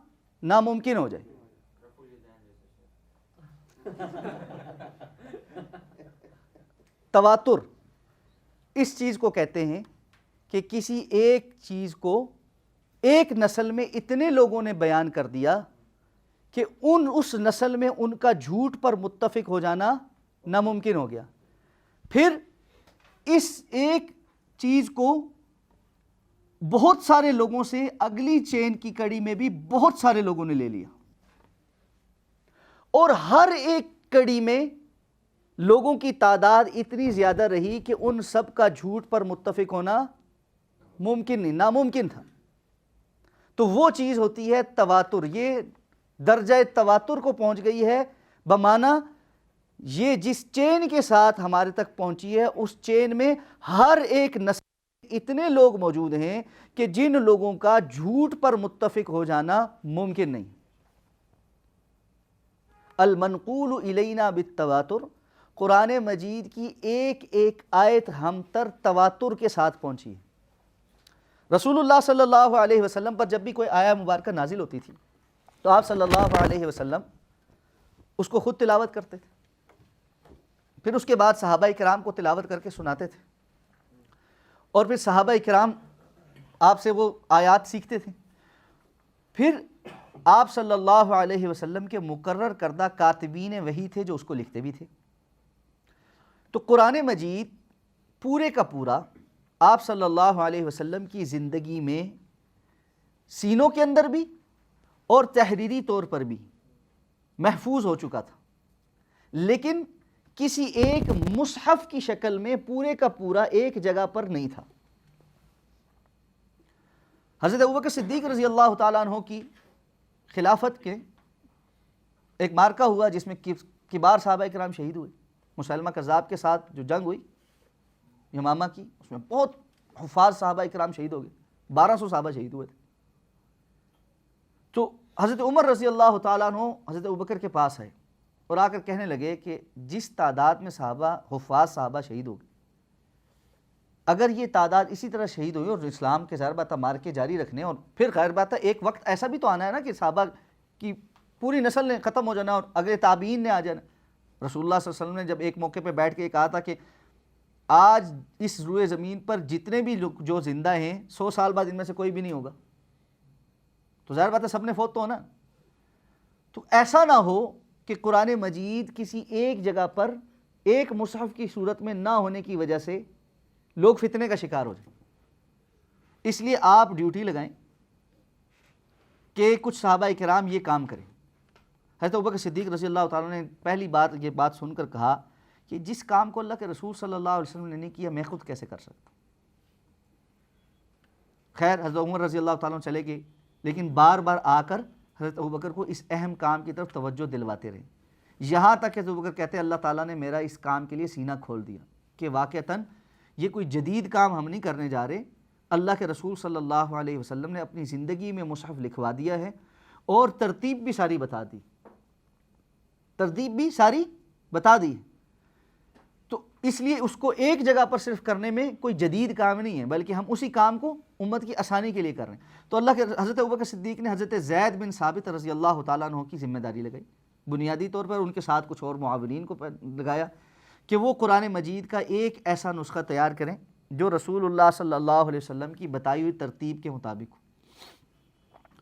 ناممکن ہو جائے. تواتر اس چیز کو کہتے ہیں کہ کسی ایک چیز کو ایک نسل میں اتنے لوگوں نے بیان کر دیا کہ اس نسل میں ان کا جھوٹ پر متفق ہو جانا ناممکن ہو گیا. پھر اس ایک چیز کو بہت سارے لوگوں سے اگلی چین کی کڑی میں بھی بہت سارے لوگوں نے لے لیا، اور ہر ایک کڑی میں لوگوں کی تعداد اتنی زیادہ رہی کہ ان سب کا جھوٹ پر متفق ہونا ممکن نہیں، ناممکن تھا.
تو وہ چیز ہوتی ہے تواتر. یہ درجہ تواتر کو پہنچ گئی ہے بمعنی یہ جس چین کے ساتھ ہمارے تک پہنچی ہے اس چین میں ہر ایک نسل اتنے لوگ موجود ہیں کہ جن لوگوں کا جھوٹ پر متفق ہو جانا ممکن نہیں. المنقول الینا بالتواتر، قرآن مجید کی ایک ایک آیت ہم تر تواتر کے ساتھ پہنچی ہے. رسول اللہ صلی اللہ علیہ وسلم پر جب بھی کوئی آیہ مبارکہ نازل ہوتی تھی تو آپ صلی اللہ علیہ وسلم اس کو خود تلاوت کرتے تھے، پھر اس کے بعد صحابہ کرام کو تلاوت کر کے سناتے تھے، اور پھر صحابہ کرام آپ سے وہ آیات سیکھتے تھے. پھر آپ صلی اللہ علیہ وسلم کے مقرر کردہ کاتبین وحی تھے جو اس کو لکھتے بھی تھے. تو قرآن مجید پورے کا پورا آپ صلی اللہ علیہ وسلم کی زندگی میں سینوں کے اندر بھی اور تحریری طور پر بھی محفوظ ہو چکا تھا، لیکن کسی ایک مصحف کی شکل میں پورے کا پورا ایک جگہ پر نہیں تھا. حضرت ابوبکر صدیق رضی اللہ تعالیٰ عنہ کی خلافت کے ایک مارکہ ہوا جس میں کبار صحابہ کرام شہید ہوئے. مسلمہ کذاب کے ساتھ جو جنگ ہوئی یمامہ کی، اس میں بہت حفاظ صحابہ کرام شہید ہو گئے، 1200 صحابہ شہید ہوئے تھے. تو حضرت عمر رضی اللہ تعالیٰ عنہ حضرت ابوبکر کے پاس آئے اور آ کر کہنے لگے کہ جس تعداد میں صحابہ حفاظ صحابہ شہید ہو گئے، اگر یہ تعداد اسی طرح شہید ہوئی اور اسلام کے ظاہر بات ہے مار کے جاری رکھنے، اور پھر خیر بات ہے ایک وقت ایسا بھی تو آنا ہے نا کہ صحابہ کی پوری نسل نے ختم ہو جانا اور اگلے تابعین نے آ جانا. رسول اللہ صلی اللہ علیہ وسلم نے جب ایک موقع پہ بیٹھ کے کہا تھا کہ آج اس روئے زمین پر جتنے بھی لوگ جو زندہ ہیں 100 سال بعد ان میں سے کوئی بھی نہیں ہوگا، تو ظاہر بات ہے سب نے فوت تو ہونا. تو ایسا نہ ہو کہ قرآن مجید کسی ایک جگہ پر ایک مصحف کی صورت میں نہ ہونے کی وجہ سے لوگ فتنے کا شکار ہو جائیں. اس لیے آپ ڈیوٹی لگائیں کہ کچھ صحابہ کرام یہ کام کریں. حضرت ابوبکر صدیق رضی اللہ تعالیٰ نے پہلی بات یہ بات سن کر کہا کہ جس کام کو اللہ کے رسول صلی اللہ علیہ وسلم نے نہیں کیا میں خود کیسے کر سکتا. خیر حضرت عمر رضی اللہ تعالیٰ چلے گئے، لیکن بار بار آ کر حضرت ابوبکر کو اس اہم کام کی طرف توجہ دلواتے رہے، یہاں تک کہ حضرت ابوبکر کہتے ہیں اللہ تعالیٰ نے میرا اس کام کے لیے سینہ کھول دیا کہ واقعتاً یہ کوئی جدید کام ہم نہیں کرنے جا رہے. اللہ کے رسول صلی اللہ علیہ وسلم نے اپنی زندگی میں مصحف لکھوا دیا ہے اور ترتیب بھی ساری بتا دی، ترتیب بھی ساری بتا دی. تو اس لیے اس کو ایک جگہ پر صرف کرنے میں کوئی جدید کام نہیں ہے، بلکہ ہم اسی کام کو امت کی آسانی کے لیے کر رہے ہیں. تو اللہ کے حضرت ابوبکر صدیق نے حضرت زید بن ثابت رضی اللہ تعالیٰ عنہ کی ذمہ داری لگائی. بنیادی طور پر ان کے ساتھ کچھ اور معاونین کو لگایا کہ وہ قرآن مجید کا ایک ایسا نسخہ تیار کریں جو رسول اللہ صلی اللہ علیہ وسلم کی بتائی ہوئی ترتیب کے مطابق ہو.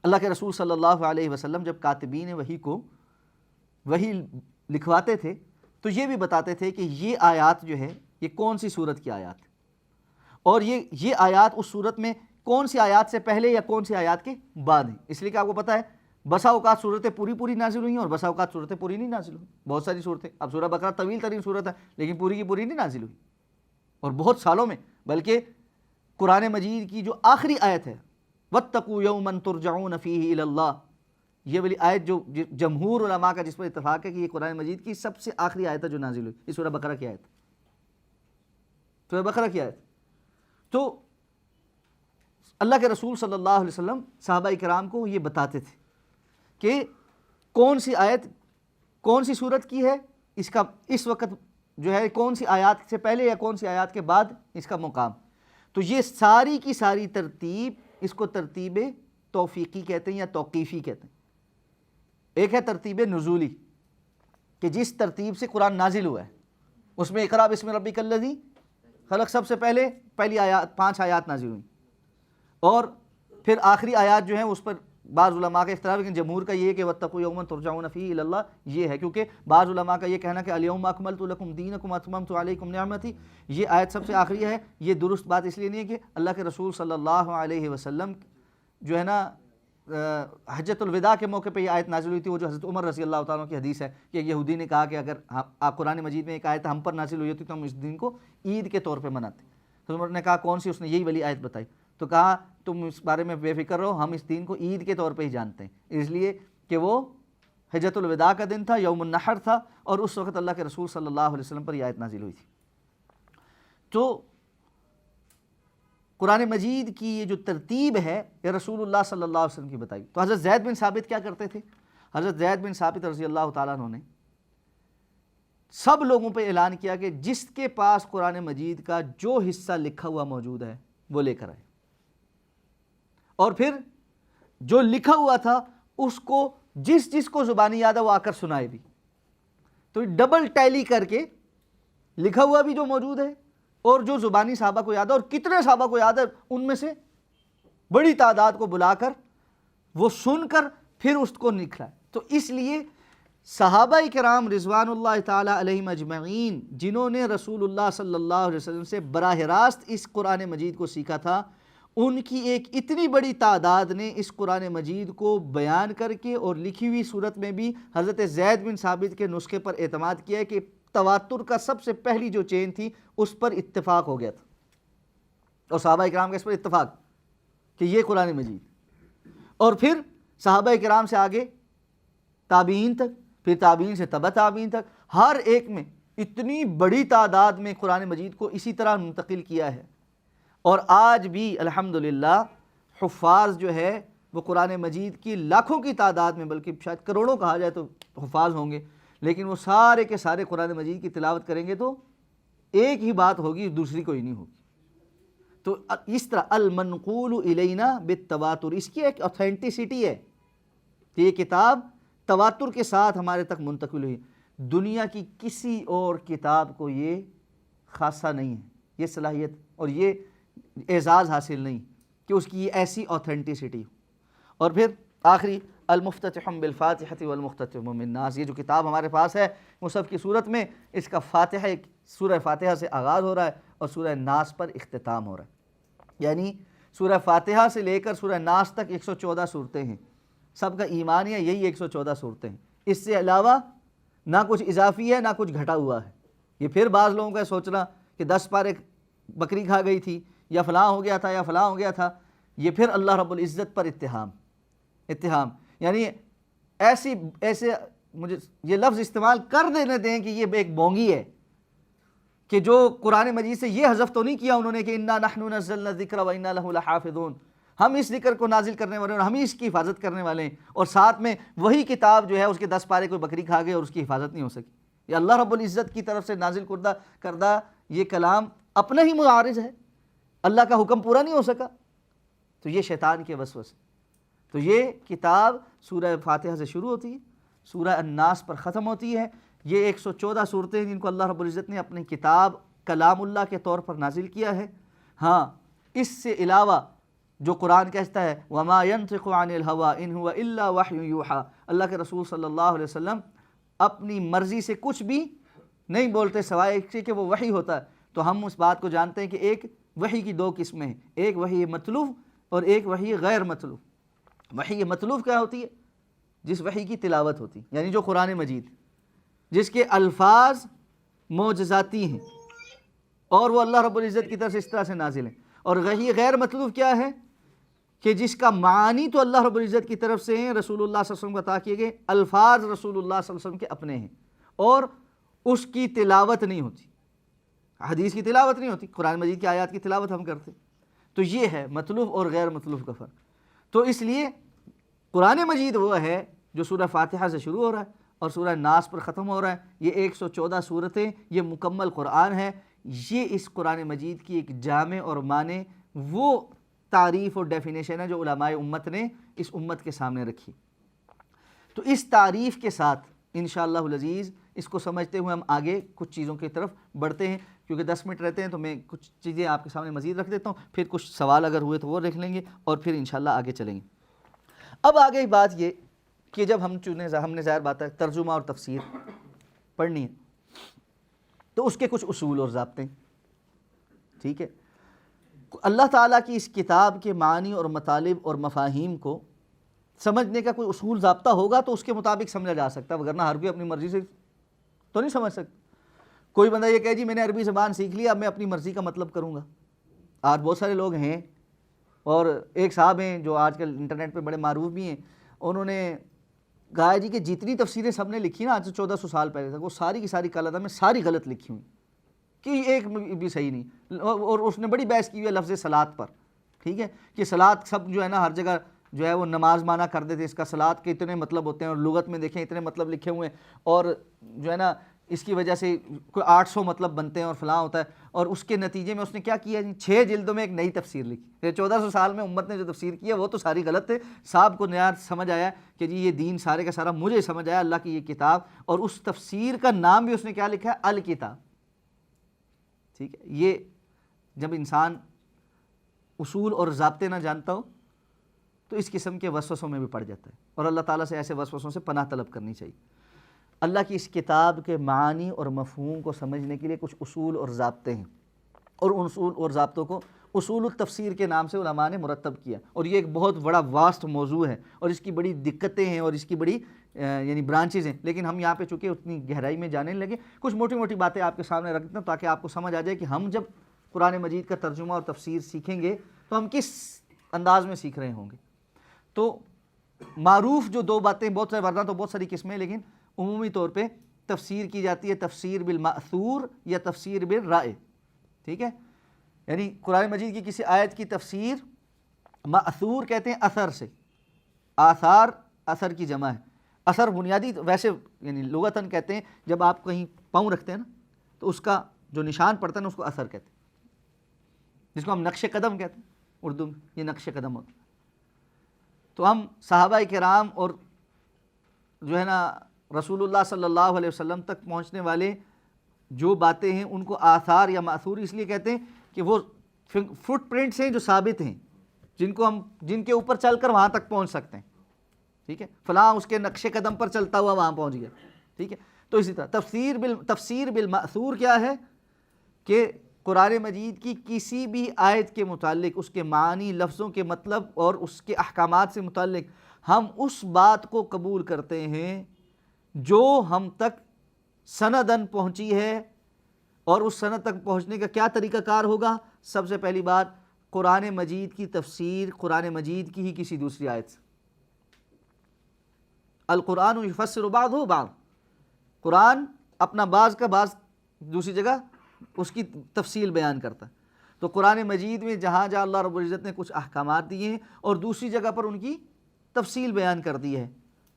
اللہ کے رسول صلی اللہ علیہ وسلم جب کاتبین وحی کو وحی لکھواتے تھے تو یہ بھی بتاتے تھے کہ یہ آیات جو ہے یہ کون سی صورت کی آیات ہے، اور یہ آیات اس صورت میں کون سی آیات سے پہلے یا کون سی آیات کے بعد ہیں. اس لیے کہ آپ کو پتہ ہے بسا اوقات صورتیں پوری نازل ہوئی ہیں اور بسا اوقات صورتیں پوری نہیں نازل ہوئی. بہت ساری صورتیں، اب سورہ بقرہ طویل ترین صورت ہے لیکن پوری کی پوری نہیں نازل ہوئی، اور بہت سالوں میں. بلکہ قرآن مجید کی جو آخری آیت ہے وَاتَّقُوا يَوْمًا تُرْجَعُونَ فِيهِ إِلَى اللَّهِ، یہ والی آیت جو جمہور علماء کا جس پر اتفاق ہے کہ یہ قرآن مجید کی سب سے آخری آیت ہے جو نازل ہوئی، یہ سورہ بقرہ کی آیت، سورہ بقرہ کی آیت. تو اللہ کے رسول صلی اللہ علیہ وسلم صحابہ کرام کو یہ بتاتے تھے کہ کون سی آیت کون سی صورت کی ہے، اس کا اس وقت جو ہے کون سی آیات سے پہلے یا کون سی آیات کے بعد اس کا مقام. تو یہ ساری کی ساری ترتیب، اس کو ترتیب توفیقی کہتے ہیں یا توقیفی کہتے ہیں. ایک ہے ترتیب نزولی کہ جس ترتیب سے قرآن نازل ہوا ہے اس میں اقرا بسم ربک الذی خلق سب سے پہلے پہلی آیات 5 آیات نازل ہوئیں، اور پھر آخری آیات جو ہیں اس پر بعض علماء کا اختلاف، لیکن جمہور کا یہ ہے کہ واتقوا یوما ترجعون فیہ الی اللہ یہ ہے، کیونکہ بعض علماء کا یہ کہنا کہ الیوم اکملت لکم دینکم واتممت علیکم نعمتی، یہ آیت سب سے آخری ہے. یہ درست بات اس لیے نہیں ہے کہ اللہ کے رسول صلی اللہ علیہ وسلم جو ہے نا حجۃ الوداع کے موقع پہ یہ آیت نازل ہوئی تھی، وہ جو حضرت عمر رضی اللہ تعالیٰ کی حدیث ہے کہ یہودی نے کہا کہ اگر آپ قرآن مجید میں ایک آیت ہم پر نازل ہوئی ہوتی تو ہم اس دن کو عید کے طور پہ مناتے. حضرت عمر نے کہا کون سی، اس نے یہی والی آیت بتائی. تو کہا تم اس بارے میں بے فکر رہو، ہم اس دین کو عید کے طور پہ ہی جانتے ہیں، اس لیے کہ وہ حجۃ الوداع کا دن تھا، یوم النحر تھا، اور اس وقت اللہ کے رسول صلی اللہ علیہ وسلم پر یہ آیت نازل ہوئی تھی۔ تو قرآن مجید کی یہ جو ترتیب ہے یہ رسول اللہ صلی اللہ علیہ وسلم کی بتائی۔ تو حضرت زید بن ثابت کیا کرتے تھے؟ حضرت زید بن ثابت رضی اللہ تعالیٰ عنہ نے سب لوگوں پہ اعلان کیا کہ جس کے پاس قرآن مجید کا جو حصہ لکھا ہوا موجود ہے وہ لے کر آئے، اور پھر جو لکھا ہوا تھا اس کو جس کو زبانی یاد ہے وہ آ کر سنائے بھی۔ تو ڈبل ٹیلی کر کے لکھا ہوا بھی جو موجود ہے اور جو زبانی صحابہ کو یاد ہے، اور کتنے صحابہ کو یاد ہے ان میں سے بڑی تعداد کو بلا کر وہ سن کر پھر اس کو نکلا۔ تو اس لیے صحابہ کرام رضوان اللہ تعالی علیہم اجمعین جنہوں نے رسول اللہ صلی اللہ علیہ وسلم سے براہ راست اس قرآن مجید کو سیکھا تھا، ان کی ایک اتنی بڑی تعداد نے اس قرآن مجید کو بیان کر کے اور لکھی ہوئی صورت میں بھی حضرت زید بن ثابت کے نسخے پر اعتماد کیا ہے کہ تواتر کا سب سے پہلی جو چین تھی اس پر اتفاق ہو گیا تھا، اور صحابہ کرام کا اس پر اتفاق کہ یہ قرآن مجید، اور پھر صحابہ کرام سے آگے تابعین تک، پھر تابعین سے تبع تابعین تک، ہر ایک میں اتنی بڑی تعداد میں قرآن مجید کو اسی طرح منتقل کیا ہے۔ اور آج بھی الحمدللہ حفاظ جو ہے وہ قرآن مجید کی لاکھوں کی تعداد میں، بلکہ شاید کروڑوں کہا جائے تو حفاظ ہوں گے، لیکن وہ سارے کے سارے قرآن مجید کی تلاوت کریں گے تو ایک ہی بات ہوگی، دوسری کوئی نہیں ہوگی۔ تو اس طرح المنقول الینا بالتواتر، اس کی ایک اوتھینٹسٹی ہے کہ یہ کتاب تواتر کے ساتھ ہمارے تک منتقل ہوئی۔ دنیا کی کسی اور کتاب کو یہ خاصہ نہیں ہے، یہ صلاحیت اور یہ اعزاز حاصل نہیں کہ اس کی یہ ایسی اوتھینٹسٹی ہو۔ اور پھر آخری المفتتح بالفاتحة والمختتم بالناس، یہ جو کتاب ہمارے پاس ہے مصحف کی صورت میں، اس کا فاتحہ سورہ فاتحہ سے آغاز ہو رہا ہے اور سورہ ناس پر اختتام ہو رہا ہے، یعنی سورہ فاتحہ سے لے کر سورہ ناس تک 114 صورتیں ہیں، سب کا ایمان ہے یہی 114 صورتیں ہیں، اس سے علاوہ نہ کچھ اضافی ہے نہ کچھ گھٹا ہوا ہے۔ یہ پھر بعض لوگوں کا سوچنا کہ 10 پارے بکری کھا گئی تھی یا فلاں ہو گیا تھا یا فلاں ہو گیا تھا، یہ پھر اللہ رب العزت پر اتہام، یعنی ایسے مجھے یہ لفظ استعمال کر دینے دیں کہ یہ ایک بونگی ہے کہ جو قرآن مجید سے یہ حذف تو نہیں کیا انہوں نے کہ انا نحن نزلنا الذکر وانا لہ لحافظون، ہم اس ذکر کو نازل کرنے والے اور ہم ہی اس کی حفاظت کرنے والے ہیں، اور ساتھ میں وہی کتاب جو ہے اس کے 10 پارے کوئی بکری کھا گئے اور اس کی حفاظت نہیں ہو سکی۔ یہ اللہ رب العزت کی طرف سے نازل کردہ یہ کلام اپنا ہی معارض ہے، اللہ کا حکم پورا نہیں ہو سکا، تو یہ شیطان کے وسوسے۔ تو یہ کتاب سورہ فاتحہ سے شروع ہوتی ہے، سورہ الناس پر ختم ہوتی ہے، یہ 114 صورتیں جن کو اللہ رب العزت نے اپنی کتاب کلام اللہ کے طور پر نازل کیا ہے۔ ہاں، اس سے علاوہ جو قرآن کہتا ہے وَمَا يَنْطِقُ عَنِ الْهَوَىٰ إِنْ هُوَ إِلَّا وَحْيٌ يُوحَىٰ، اللہ کے رسول صلی اللہ علیہ وسلم اپنی مرضی سے کچھ بھی نہیں بولتے سوائے اس کے کہ وہ وحی ہوتا ہے۔ تو ہم اس بات کو جانتے ہیں کہ ایک وحی کی 2 قسمیں ہیں، ایک وحی مطلوب اور ایک وحی غیر مطلوب۔ وحی مطلوب کیا ہوتی ہے؟ جس وحی کی تلاوت ہوتی ہے، یعنی جو قرآن مجید جس کے الفاظ معجزاتی ہیں اور وہ اللہ رب العزت کی طرف سے اس طرح سے نازل ہیں۔ اور وحی غیر مطلوب کیا ہے؟ کہ جس کا معانی تو اللہ رب العزت کی طرف سے ہیں، رسول اللہ صلی اللہ علیہ وسلم کو عطا کیے گئے، الفاظ رسول اللہ صلی اللہ علیہ وسلم کے اپنے ہیں اور اس کی تلاوت نہیں ہوتی، حدیث کی تلاوت نہیں ہوتی، قرآن مجید کی آیات کی تلاوت ہم کرتے۔ تو یہ ہے مطلوب اور غیر مطلوب کا فرق۔ تو اس لیے قرآن مجید وہ ہے جو سورہ فاتحہ سے شروع ہو رہا ہے اور سورہ ناس پر ختم ہو رہا ہے، یہ 114 صورتیں، یہ مکمل قرآن ہے۔ یہ اس قرآن مجید کی ایک جامع اور معنی وہ تعریف اور ڈیفینیشن ہے جو علماء امت نے اس امت کے سامنے رکھی۔ تو اس تعریف کے ساتھ انشاءاللہ العزیز اس کو سمجھتے ہوئے ہم آگے کچھ چیزوں کی طرف بڑھتے ہیں، کیونکہ 10 منٹ رہتے ہیں تو میں کچھ چیزیں آپ کے سامنے مزید رکھ دیتا ہوں، پھر کچھ سوال اگر ہوئے تو وہ رکھ لیں گے اور پھر انشاءاللہ آگے چلیں گے۔ اب آگے بات یہ کہ جب ہم نے ظاہر بات ہے ترجمہ اور تفسیر پڑھنی ہے تو اس کے کچھ اصول اور ضابطے، ٹھیک ہے۔ اللہ تعالیٰ کی اس کتاب کے معنی اور مطالب اور مفاہیم کو سمجھنے کا کوئی اصول ضابطہ ہوگا تو اس کے مطابق سمجھا جا سکتا ہے، ورنہ ہر کوئی اپنی مرضی سے تو نہیں سمجھ سکتا۔ کوئی بندہ یہ کہے جی میں نے عربی زبان سیکھ لی، اب میں اپنی مرضی کا مطلب کروں گا۔ آج بہت سارے لوگ ہیں اور ایک صاحب ہیں جو آج کل انٹرنیٹ پہ بڑے معروف بھی ہیں، انہوں نے کہا جی کہ جتنی تفسیریں سب نے لکھی نا آج سے 1400 سال پہلے تک، وہ ساری کی ساری کالعدہ میں ساری غلط لکھی ہوئی، کہ ایک بھی صحیح نہیں. اور اس نے بڑی بحث کی ہوئی ہے لفظ صلاۃ پر، ٹھیک ہے، کہ صلاۃ سب جو ہے نا ہر جگہ جو ہے وہ نماز مانا کر دیتے، اس کا صلاۃ کے اتنے مطلب ہوتے ہیں، اور لغت میں دیکھیں اتنے مطلب لکھے ہوئے ہیں، اور جو ہے نا اس کی وجہ سے کوئی 800 مطلب بنتے ہیں اور فلاں ہوتا ہے. اور اس کے نتیجے میں اس نے کیا کیا جی، 6 جلدوں میں ایک نئی تفسیر لکھی. 1400 سال میں امت نے جو تفسیر کی ہے وہ تو ساری غلط ہے. صاحب کو نیا سمجھ آیا کہ جی یہ دین سارے کا سارا مجھے سمجھ آیا اللہ کی یہ کتاب، اور اس تفسیر کا نام بھی اس نے کیا لکھا ہے، الکتاب. ٹھیک ہے، یہ جب انسان اصول اور ضابطے نہ جانتا ہو تو اس قسم کے وسوسوں میں بھی پڑ جاتا ہے، اور اللہ تعالیٰ سے ایسے وسوسوں سے پناہ طلب کرنی چاہیے. اللہ کی اس کتاب کے معنی اور مفہوم کو سمجھنے کے لیے کچھ اصول اور ضابطے ہیں، اور ان اصول اور ضابطوں کو اصول التفسیر کے نام سے علماء نے مرتب کیا. اور یہ ایک بہت بڑا واسٹ موضوع ہے، اور اس کی بڑی دقتیں ہیں، اور اس کی بڑی یعنی برانچز ہیں. لیکن ہم یہاں پہ چونکہ اتنی گہرائی میں جانے لگے، کچھ موٹی موٹی باتیں آپ کے سامنے رکھتے ہیں تاکہ آپ کو سمجھ آ جائے کہ ہم جب قرآن مجید کا ترجمہ اور تفسیر سیکھیں گے تو ہم کس انداز میں سیکھ رہے ہوں گے. تو معروف جو دو باتیں، بہت سارے ورنہ تو بہت ساری قسمیں، لیکن عمومی طور پہ تفسیر کی جاتی ہے تفسیر بالمأثور یا تفسیر بالرائے. ٹھیک ہے، یعنی قرآن مجید کی کسی آیت کی تفسیر مأثور کہتے ہیں اثر سے، آثار اثر کی جمع ہے. اثر بنیادی ویسے یعنی لغتاً کہتے ہیں جب آپ کہیں پاؤں رکھتے ہیں نا تو اس کا جو نشان پڑتا ہے نا اس کو اثر کہتے ہیں، جس کو ہم نقش قدم کہتے ہیں اردو میں، یہ نقش قدم ہوتا ہے. تو ہم صحابہ کرام اور جو ہے نا رسول اللہ صلی اللہ علیہ وسلم تک پہنچنے والے جو باتیں ہیں ان کو آثار یا مأثور اس لیے کہتے ہیں کہ وہ فٹ پرنٹس ہیں جو ثابت ہیں، جن کے اوپر چل کر وہاں تک پہنچ سکتے ہیں. ٹھیک ہے، فلاں اس کے نقش قدم پر چلتا ہوا وہاں پہنچ گیا. ٹھیک ہے، تو اسی طرح تفسیر بالمأثور کیا ہے کہ قرآن مجید کی کسی بھی آیت کے متعلق، اس کے معنی، لفظوں کے مطلب اور اس کے احکامات سے متعلق ہم اس بات کو قبول کرتے ہیں جو ہم تک سندن پہنچی ہے. اور اس سند تک پہنچنے کا کیا طریقہ کار ہوگا؟ سب سے پہلی بات، قرآن مجید کی تفسیر قرآن مجید کی ہی کسی دوسری آیت سے. القرآن یفسر بعضہ بعض، قرآن اپنا بعض کا بعض دوسری جگہ اس کی تفصیل بیان کرتا ہے. تو قرآن مجید میں جہاں جہاں اللہ رب العزت نے کچھ احکامات دیے ہیں اور دوسری جگہ پر ان کی تفصیل بیان کر دی ہے،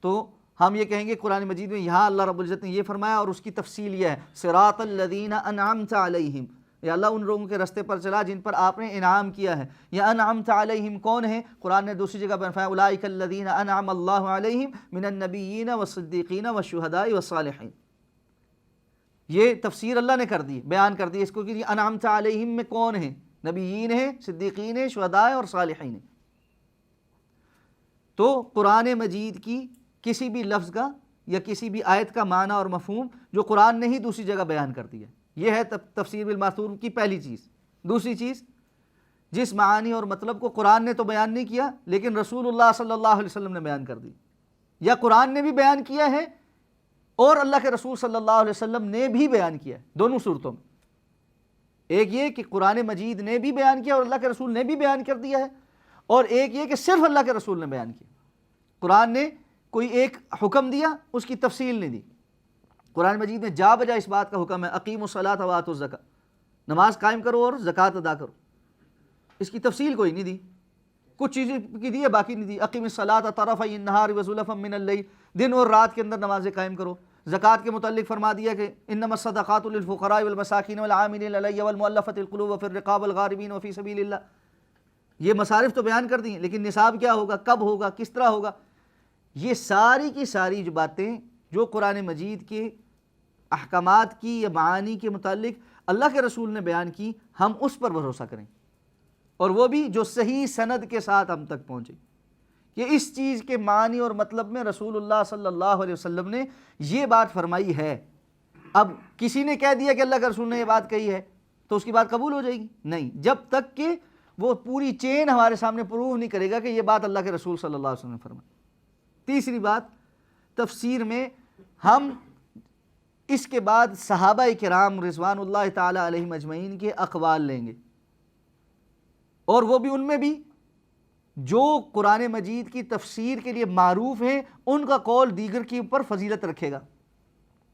تو ہم یہ کہیں گے قرآن مجید میں یہاں اللہ رب العزت نے یہ فرمایا اور اس کی تفصیل یہ ہے، صراط الذین انعمت علیہم، یا اللہ ان لوگوں کے رستے پر چلا جن پر آپ نے انعام کیا ہے. یا انعمت علیہم کون ہے؟ قرآن نے دوسری جگہ پر فرمایا اولئک الذین انعم اللہ علیہم من النبیین والصدیقین والشہداء والصالحین. یہ تفسیر اللہ نے کر دی، بیان کر دی اس کو کہ انعمت علیہم میں کون ہیں؟ نبیین ہیں، صدیقین ہیں، شہداء اور صالحین ہیں. تو قرآن مجید کی کسی بھی لفظ کا یا کسی بھی آیت کا معنی اور مفہوم جو قرآن نے ہی دوسری جگہ بیان کر دیا، یہ ہے تفسیر بالمأثور کی پہلی چیز. دوسری چیز، جس معنی اور مطلب کو قرآن نے تو بیان نہیں کیا لیکن رسول اللہ صلی اللہ علیہ وسلم نے بیان کر دی، یا قرآن نے بھی بیان کیا ہے اور اللہ کے رسول صلی اللہ علیہ وسلم نے بھی بیان کیا ہے. دونوں صورتوں میں، ایک یہ کہ قرآن مجید نے بھی بیان کیا اور اللہ کے رسول نے بھی بیان کر دیا ہے، اور ایک یہ کہ صرف اللہ کے رسول نے بیان کیا. قرآن نے کوئی ایک حکم دیا، اس کی تفصیل نہیں دی. قرآن مجید میں جا بجا اس بات کا حکم ہے اقیموا الصلاۃ وآتوا الزکاۃ، نماز قائم کرو اور زکوٰۃ ادا کرو. اس کی تفصیل کوئی نہیں دی، کچھ چیزیں کی دی ہے باقی نہیں دی. اقیم الصلاۃ طرفی النہار وزلفا من اللیل، دن اور رات کے اندر نمازیں قائم کرو. زکوٰۃ کے متعلق فرما دیا کہ انما الصدقات للفقراء والمساکین والعاملین علیہا والمؤلفۃ القلوب وفی الرقاب والغارمین وفی سبیل اللہ. یہ مصارف تو بیان کر دی ہیں، لیکن نصاب کیا ہوگا، کب ہوگا، کس طرح ہوگا، یہ ساری کی ساری جو باتیں جو قرآن مجید کے احکامات کی یا معانی کے متعلق اللہ کے رسول نے بیان کی، ہم اس پر بھروسہ کریں، اور وہ بھی جو صحیح سند کے ساتھ ہم تک پہنچے کہ اس چیز کے معنی اور مطلب میں رسول اللہ صلی اللہ علیہ وسلم نے یہ بات فرمائی ہے. اب کسی نے کہہ دیا کہ اللہ کے رسول نے یہ بات کہی ہے تو اس کی بات قبول ہو جائے گی؟ نہیں، جب تک کہ وہ پوری چین ہمارے سامنے پروو نہیں کرے گا کہ یہ بات اللہ کے رسول صلی اللہ علیہ وسلم نے فرمائی. تیسری بات، تفسیر میں ہم اس کے بعد صحابہ کرام رضوان اللہ تعالی علیہم اجمعین کے اقوال لیں گے، اور وہ بھی ان میں بھی جو قرآن مجید کی تفسیر کے لیے معروف ہیں ان کا قول دیگر کے اوپر فضیلت رکھے گا.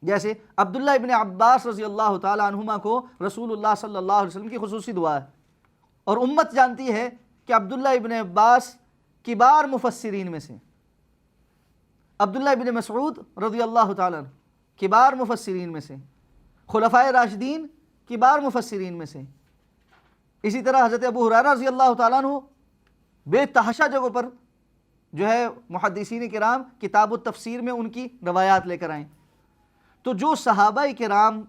جیسے عبداللہ ابن عباس رضی اللہ تعالی عنہما کو رسول اللہ صلی اللہ علیہ وسلم کی خصوصی دعا ہے، اور امت جانتی ہے کہ عبداللہ ابن عباس کبار مفسرین میں سے، عبداللہ ابن مسعود رضی اللہ تعالی عنہ کبار مفسرین میں سے، خلفائے راشدین کبار مفسرین میں سے. اسی طرح حضرت ابو ہریرہ رضی اللہ تعالیٰ عنہ بے تحاشا جگہوں پر جو ہے محدثین کرام کتاب التفسیر میں ان کی روایات لے کر آئیں. تو جو صحابہ کرام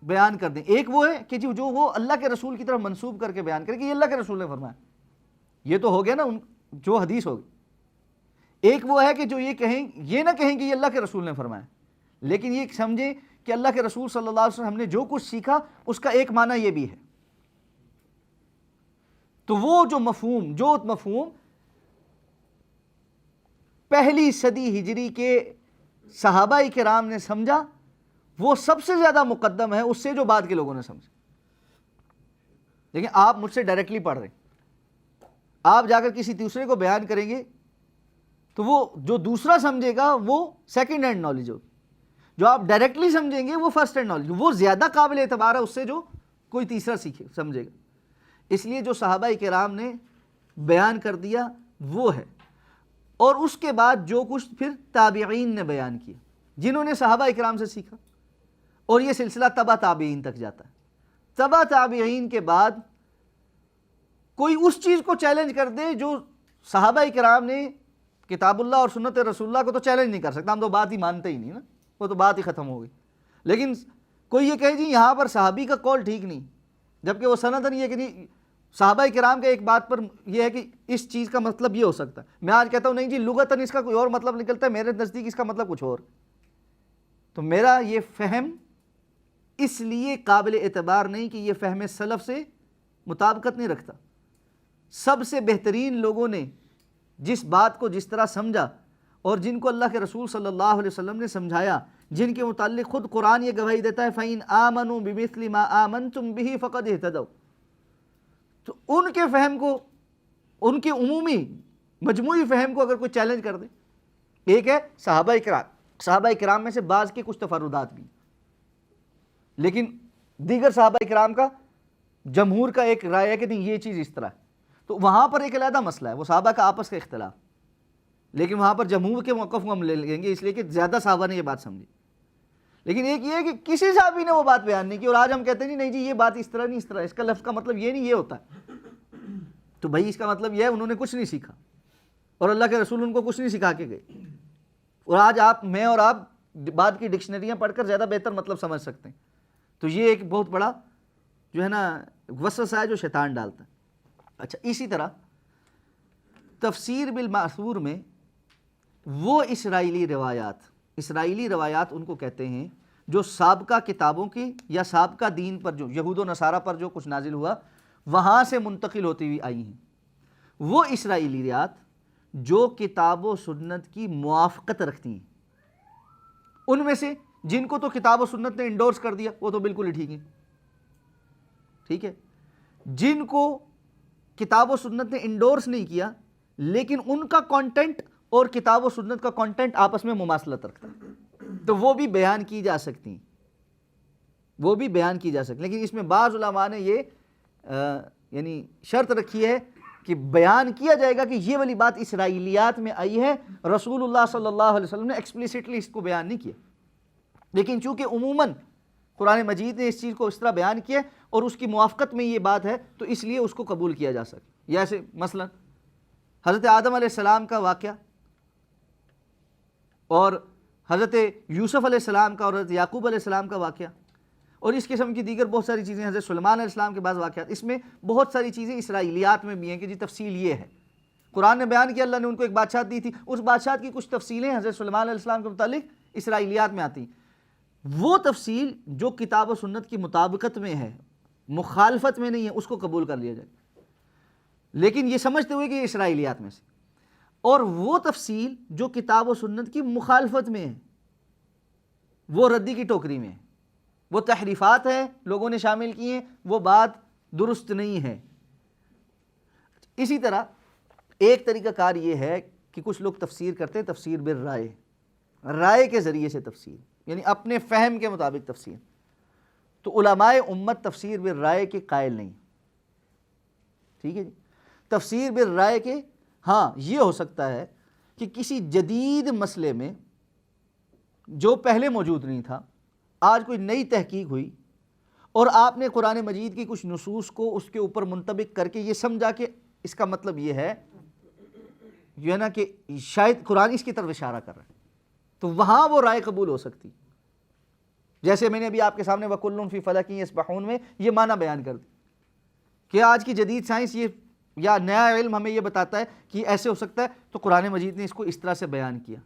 بیان کر دیں، ایک وہ ہے کہ جو وہ اللہ کے رسول کی طرف منسوب کر کے بیان کریں کہ یہ اللہ کے رسول نے فرمایا، یہ تو ہو گیا نا جو حدیث ہوگی. ایک وہ ہے کہ جو یہ نہ کہیں کہ یہ اللہ کے رسول نے فرمایا، لیکن یہ سمجھیں کہ اللہ کے رسول صلی اللہ علیہ وسلم ہم نے جو کچھ سیکھا اس کا ایک معنی یہ بھی ہے. تو وہ جو مفہوم پہلی صدی ہجری کے صحابہ کرام نے سمجھا، وہ سب سے زیادہ مقدم ہے اس سے جو بعد کے لوگوں نے سمجھا. لیکن آپ مجھ سے ڈائریکٹلی پڑھ رہے ہیں، آپ جا کر کسی دوسرے کو بیان کریں گے تو وہ جو دوسرا سمجھے گا وہ سیکنڈ ہینڈ نالج ہوگی، جو آپ ڈائریکٹلی سمجھیں گے وہ فرسٹ ہینڈ نالج، وہ زیادہ قابل اعتبار ہے اس سے جو کوئی تیسرا سمجھے گا. اس لیے جو صحابہ کرام نے بیان کر دیا وہ ہے، اور اس کے بعد جو کچھ پھر تابعین نے بیان کیا جنہوں نے صحابہ کرام سے سیکھا، اور یہ سلسلہ تبع تابعین تک جاتا ہے. تبع تابعین کے بعد کوئی اس چیز کو چیلنج کر دے جو صحابہ کرام نے کتاب اللہ اور سنت رسول اللہ کو تو چیلنج نہیں کر سکتا، ہم تو بات ہی مانتے ہی نہیں نا، وہ تو بات ہی ختم ہو گئی. لیکن کوئی یہ کہے جی یہاں پر صحابی کا قول ٹھیک نہیں، جبکہ وہ سندن یہ کہ نہیں، صحابہ کرام کے ایک بات پر یہ ہے کہ اس چیز کا مطلب یہ ہو سکتا ہے. میں آج کہتا ہوں نہیں جی لغتاً اس کا کوئی اور مطلب نکلتا ہے، میرے نزدیک اس کا مطلب کچھ اور. تو میرا یہ فہم اس لیے قابل اعتبار نہیں کہ یہ فہم سلف سے مطابقت نہیں رکھتا. سب سے بہترین لوگوں نے جس بات کو جس طرح سمجھا اور جن کو اللہ کے رسول صلی اللہ علیہ وسلم نے سمجھایا، جن کے متعلق خود قرآن یہ گواہی دیتا ہے فَإِنْ آمَنُوا بِمِثْلِ مَا آمَنْتُمْ بِهِ فَقَدْ اهْتَدَوْا، تو ان کے فہم کو، ان کے عمومی مجموعی فہم کو اگر کوئی چیلنج کر دے، ایک ہے صحابہ کرام میں سے بعض کے کچھ تفردات بھی، لیکن دیگر صحابہ کرام کا جمہور کا ایک رائے ہے کہ نہیں یہ چیز اس طرح ہے، تو وہاں پر ایک علیحدہ مسئلہ ہے، وہ صحابہ کا آپس کا اختلاف. لیکن وہاں پر جمہور کے موقف کو ہم لے لیں گے اس لیے کہ زیادہ صحابہ نے یہ بات سمجھی. لیکن ایک یہ ہے کہ کسی صحابی نے وہ بات بیان نہیں کی اور آج ہم کہتے ہیں نہیں جی یہ بات اس طرح نہیں، اس طرح، اس کا لفظ کا مطلب یہ نہیں، یہ ہوتا ہے. تو بھائی اس کا مطلب یہ ہے انہوں نے کچھ نہیں سیکھا اور اللہ کے رسول ان کو کچھ نہیں سکھا کے گئے، اور آج میں اور آپ بعد کی ڈکشنریاں پڑھ کر زیادہ بہتر مطلب سمجھ سکتے ہیں. تو یہ ایک بہت بڑا جو ہے نا وسوسہ ہے جو شیطان ڈالتا ہے. اچھا، اسی طرح تفسیر بالمأثور میں وہ اسرائیلی روایات ان کو کہتے ہیں جو سابقہ کتابوں کی یا سابقہ دین پر، جو یہود و نصارہ پر جو کچھ نازل ہوا وہاں سے منتقل ہوتی ہوئی آئی ہیں. وہ اسرائیلیات جو کتاب و سنت کی موافقت رکھتی ہیں، ان میں سے جن کو تو کتاب و سنت نے انڈورس کر دیا وہ تو بالکل ہی ٹھیک ہے، ٹھیک ہے. جن کو کتاب و سنت نے انڈورس نہیں کیا لیکن ان کا کانٹینٹ اور کتاب و سنت کا کانٹینٹ آپس میں مماثلت رکھتا ہے، تو وہ بھی بیان کی جا سکتی ہیں، لیکن اس میں بعض علماء نے یہ یعنی شرط رکھی ہے کہ بیان کیا جائے گا کہ یہ والی بات اسرائیلیات میں آئی ہے، رسول اللہ صلی اللہ علیہ وسلم نے ایکسپلیسٹلی اس کو بیان نہیں کیا. لیکن چونکہ عموماً قرآن مجید نے اس چیز کو اس طرح بیان کیا اور اس کی موافقت میں یہ بات ہے تو اس لیے اس کو قبول کیا جا سکے. جیسے مثلا حضرت آدم علیہ السلام کا واقعہ اور حضرت یوسف علیہ السلام کا اور حضرت یعقوب علیہ السلام کا واقعہ اور اس قسم کی دیگر بہت ساری چیزیں، حضرت سلیمان علیہ السلام کے بعض واقعات، اس میں بہت ساری چیزیں اسرائیلیات میں بھی ہیں کہ جی تفصیل یہ ہے. قرآن نے بیان کیا، اللہ نے ان کو ایک بادشاہت دی تھی، اس بادشاہت کی کچھ تفصیلیں حضرت سلیمان علیہ السلام کے متعلق اسرائیلیات میں آتی ہیں. وہ تفصیل جو کتاب و سنت کی مطابقت میں ہے، مخالفت میں نہیں ہے، اس کو قبول کر لیا جائے، لیکن یہ سمجھتے ہوئے کہ یہ اسرائیلیات میں سے. اور وہ تفصیل جو کتاب و سنت کی مخالفت میں ہے وہ ردی کی ٹوکری میں ہے، وہ تحریفات ہیں، لوگوں نے شامل کی ہیں، وہ بات درست نہیں ہے. اسی طرح ایک طریقہ کار یہ ہے کہ کچھ لوگ تفسیر کرتے ہیں تفسیر بالرائے، رائے کے ذریعے سے تفسیر، یعنی اپنے فہم کے مطابق تفسیر. تو علماء امت تفسیر بالرائے کے قائل نہیں. ٹھیک ہے جی. تفسیر بالرائے کے ہاں یہ ہو سکتا ہے کہ کسی جدید مسئلے میں جو پہلے موجود نہیں تھا، آج کوئی نئی تحقیق ہوئی اور آپ نے قرآن مجید کی کچھ نصوص کو اس کے اوپر منطبق کر کے یہ سمجھا کہ اس کا مطلب یہ ہے نا کہ شاید قرآن اس کی طرف اشارہ کر رہا ہے، تو وہاں وہ رائے قبول ہو سکتی. جیسے میں نے ابھی آپ کے سامنے وَكُلٌّ فِي فَلَكٍ يَسْبَحُونَ میں یہ معنی بیان کر دی کہ آج کی جدید سائنس یہ یا نیا علم ہمیں یہ بتاتا ہے کہ ایسے ہو سکتا ہے، تو قرآن مجید نے اس کو اس طرح سے بیان کیا.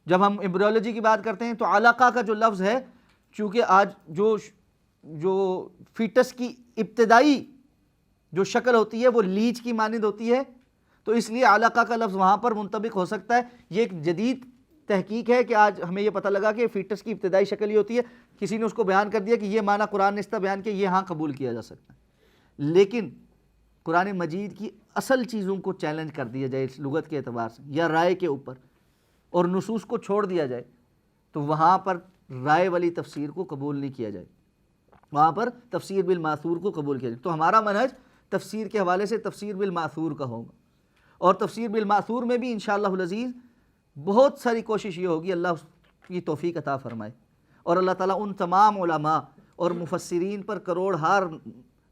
جب ہم ایمبریولوجی کی بات کرتے ہیں تو علقہ کا جو لفظ ہے، چونکہ آج جو فیٹس کی ابتدائی جو شکل ہوتی ہے وہ لیچ کی مانند ہوتی ہے، تو اس لیے علقہ کا لفظ وہاں پر منطبق ہو سکتا ہے. یہ ایک جدید تحقیق ہے کہ آج ہمیں یہ پتہ لگا کہ فیٹس کی ابتدائی شکل ہی ہوتی ہے، کسی نے اس کو بیان کر دیا کہ یہ معنی قرآن نے اس طرح بیان کیا، یہ ہاں قبول کیا جا سکتا ہے. لیکن قرآن مجید کی اصل چیزوں کو چیلنج کر دیا جائے اس لغت کے اعتبار سے یا رائے کے اوپر، اور نصوص کو چھوڑ دیا جائے، تو وہاں پر رائے والی تفسیر کو قبول نہیں کیا جائے، وہاں پر تفسیر بالماثور کو قبول کیا جائے. تو ہمارا منہج تفسیر کے حوالے سے تفسیر بالماثور کا ہوگا، اور تفسیر بالماثور میں بھی انشاءاللہ العزیز بہت ساری کوشش یہ ہوگی، اللہ اس کی توفیق عطا فرمائے، اور اللہ تعالیٰ ان تمام علماء اور مفسرین پر کروڑہار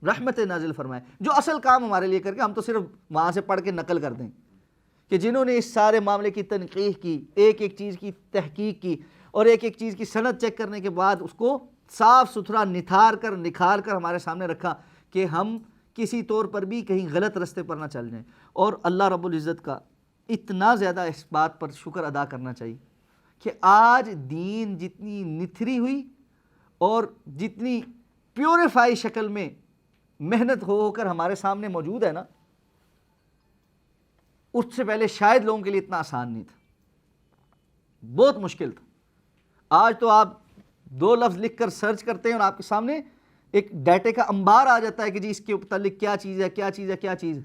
رحمت نازل فرمائے جو اصل کام ہمارے لیے کر کے ہم تو صرف وہاں سے پڑھ کے نقل کر دیں، کہ جنہوں نے اس سارے معاملے کی تنقیح کی، ایک ایک چیز کی تحقیق کی، اور ایک ایک چیز کی سند چیک کرنے کے بعد اس کو صاف ستھرا نتھار کر نکھار کر ہمارے سامنے رکھا کہ ہم کسی طور پر بھی کہیں غلط رستے پر نہ چل جائیں. اور اللہ رب العزت کا اتنا زیادہ اس بات پر شکر ادا کرنا چاہیے کہ آج دین جتنی نتھری ہوئی اور جتنی پیوریفائی شکل میں محنت ہو کر ہمارے سامنے موجود ہے نا، اس سے پہلے شاید لوگوں کے لیے اتنا آسان نہیں تھا، بہت مشکل تھا. آج تو آپ 2 لفظ لکھ کر سرچ کرتے ہیں اور آپ کے سامنے ایک ڈیٹے کا انبار آ جاتا ہے کہ جی اس کے متعلق کیا چیز ہے کیا چیز ہے کیا چیز ہے.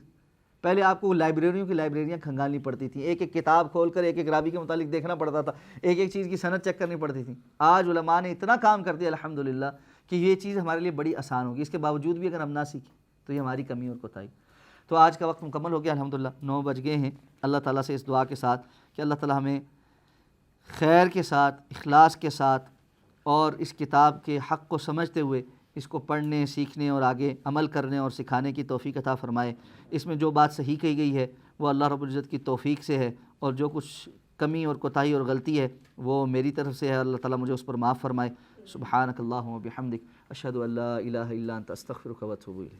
پہلے آپ کو لائبریریوں کی لائبریریاں کھنگالنی پڑتی تھیں، ایک ایک کتاب کھول کر ایک ایک راوی کے متعلق دیکھنا پڑتا تھا، ایک ایک چیز کی سند چیک کرنی پڑتی تھی. آج علماء نے اتنا کام کر دیا الحمدللہ کہ یہ چیز ہمارے لیے بڑی آسان ہوگی. اس کے باوجود بھی اگر ہم نہ سیکھیں تو یہ ہماری کمی اور کوتاہی. تو آج کا وقت مکمل ہو گیا الحمدللہ، 9 بج گئے ہیں. اللہ تعالیٰ سے اس دعا کے ساتھ کہ اللہ تعالیٰ ہمیں خیر کے ساتھ، اخلاص کے ساتھ اور اس کتاب کے حق کو سمجھتے ہوئے اس کو پڑھنے، سیکھنے اور آگے عمل کرنے اور سکھانے کی توفیق عطا فرمائے. اس میں جو بات صحیح کہی گئی ہے وہ اللہ رب العزت کی توفیق سے ہے، اور جو کچھ کمی اور کوتاہی اور غلطی ہے وہ میری طرف سے ہے. اللہ تعالیٰ مجھے اس پر معاف فرمائے. سبحانک اللہم و بحمدک، اشہد ان لا الہ الا انت استغفرک و اتوب الیک.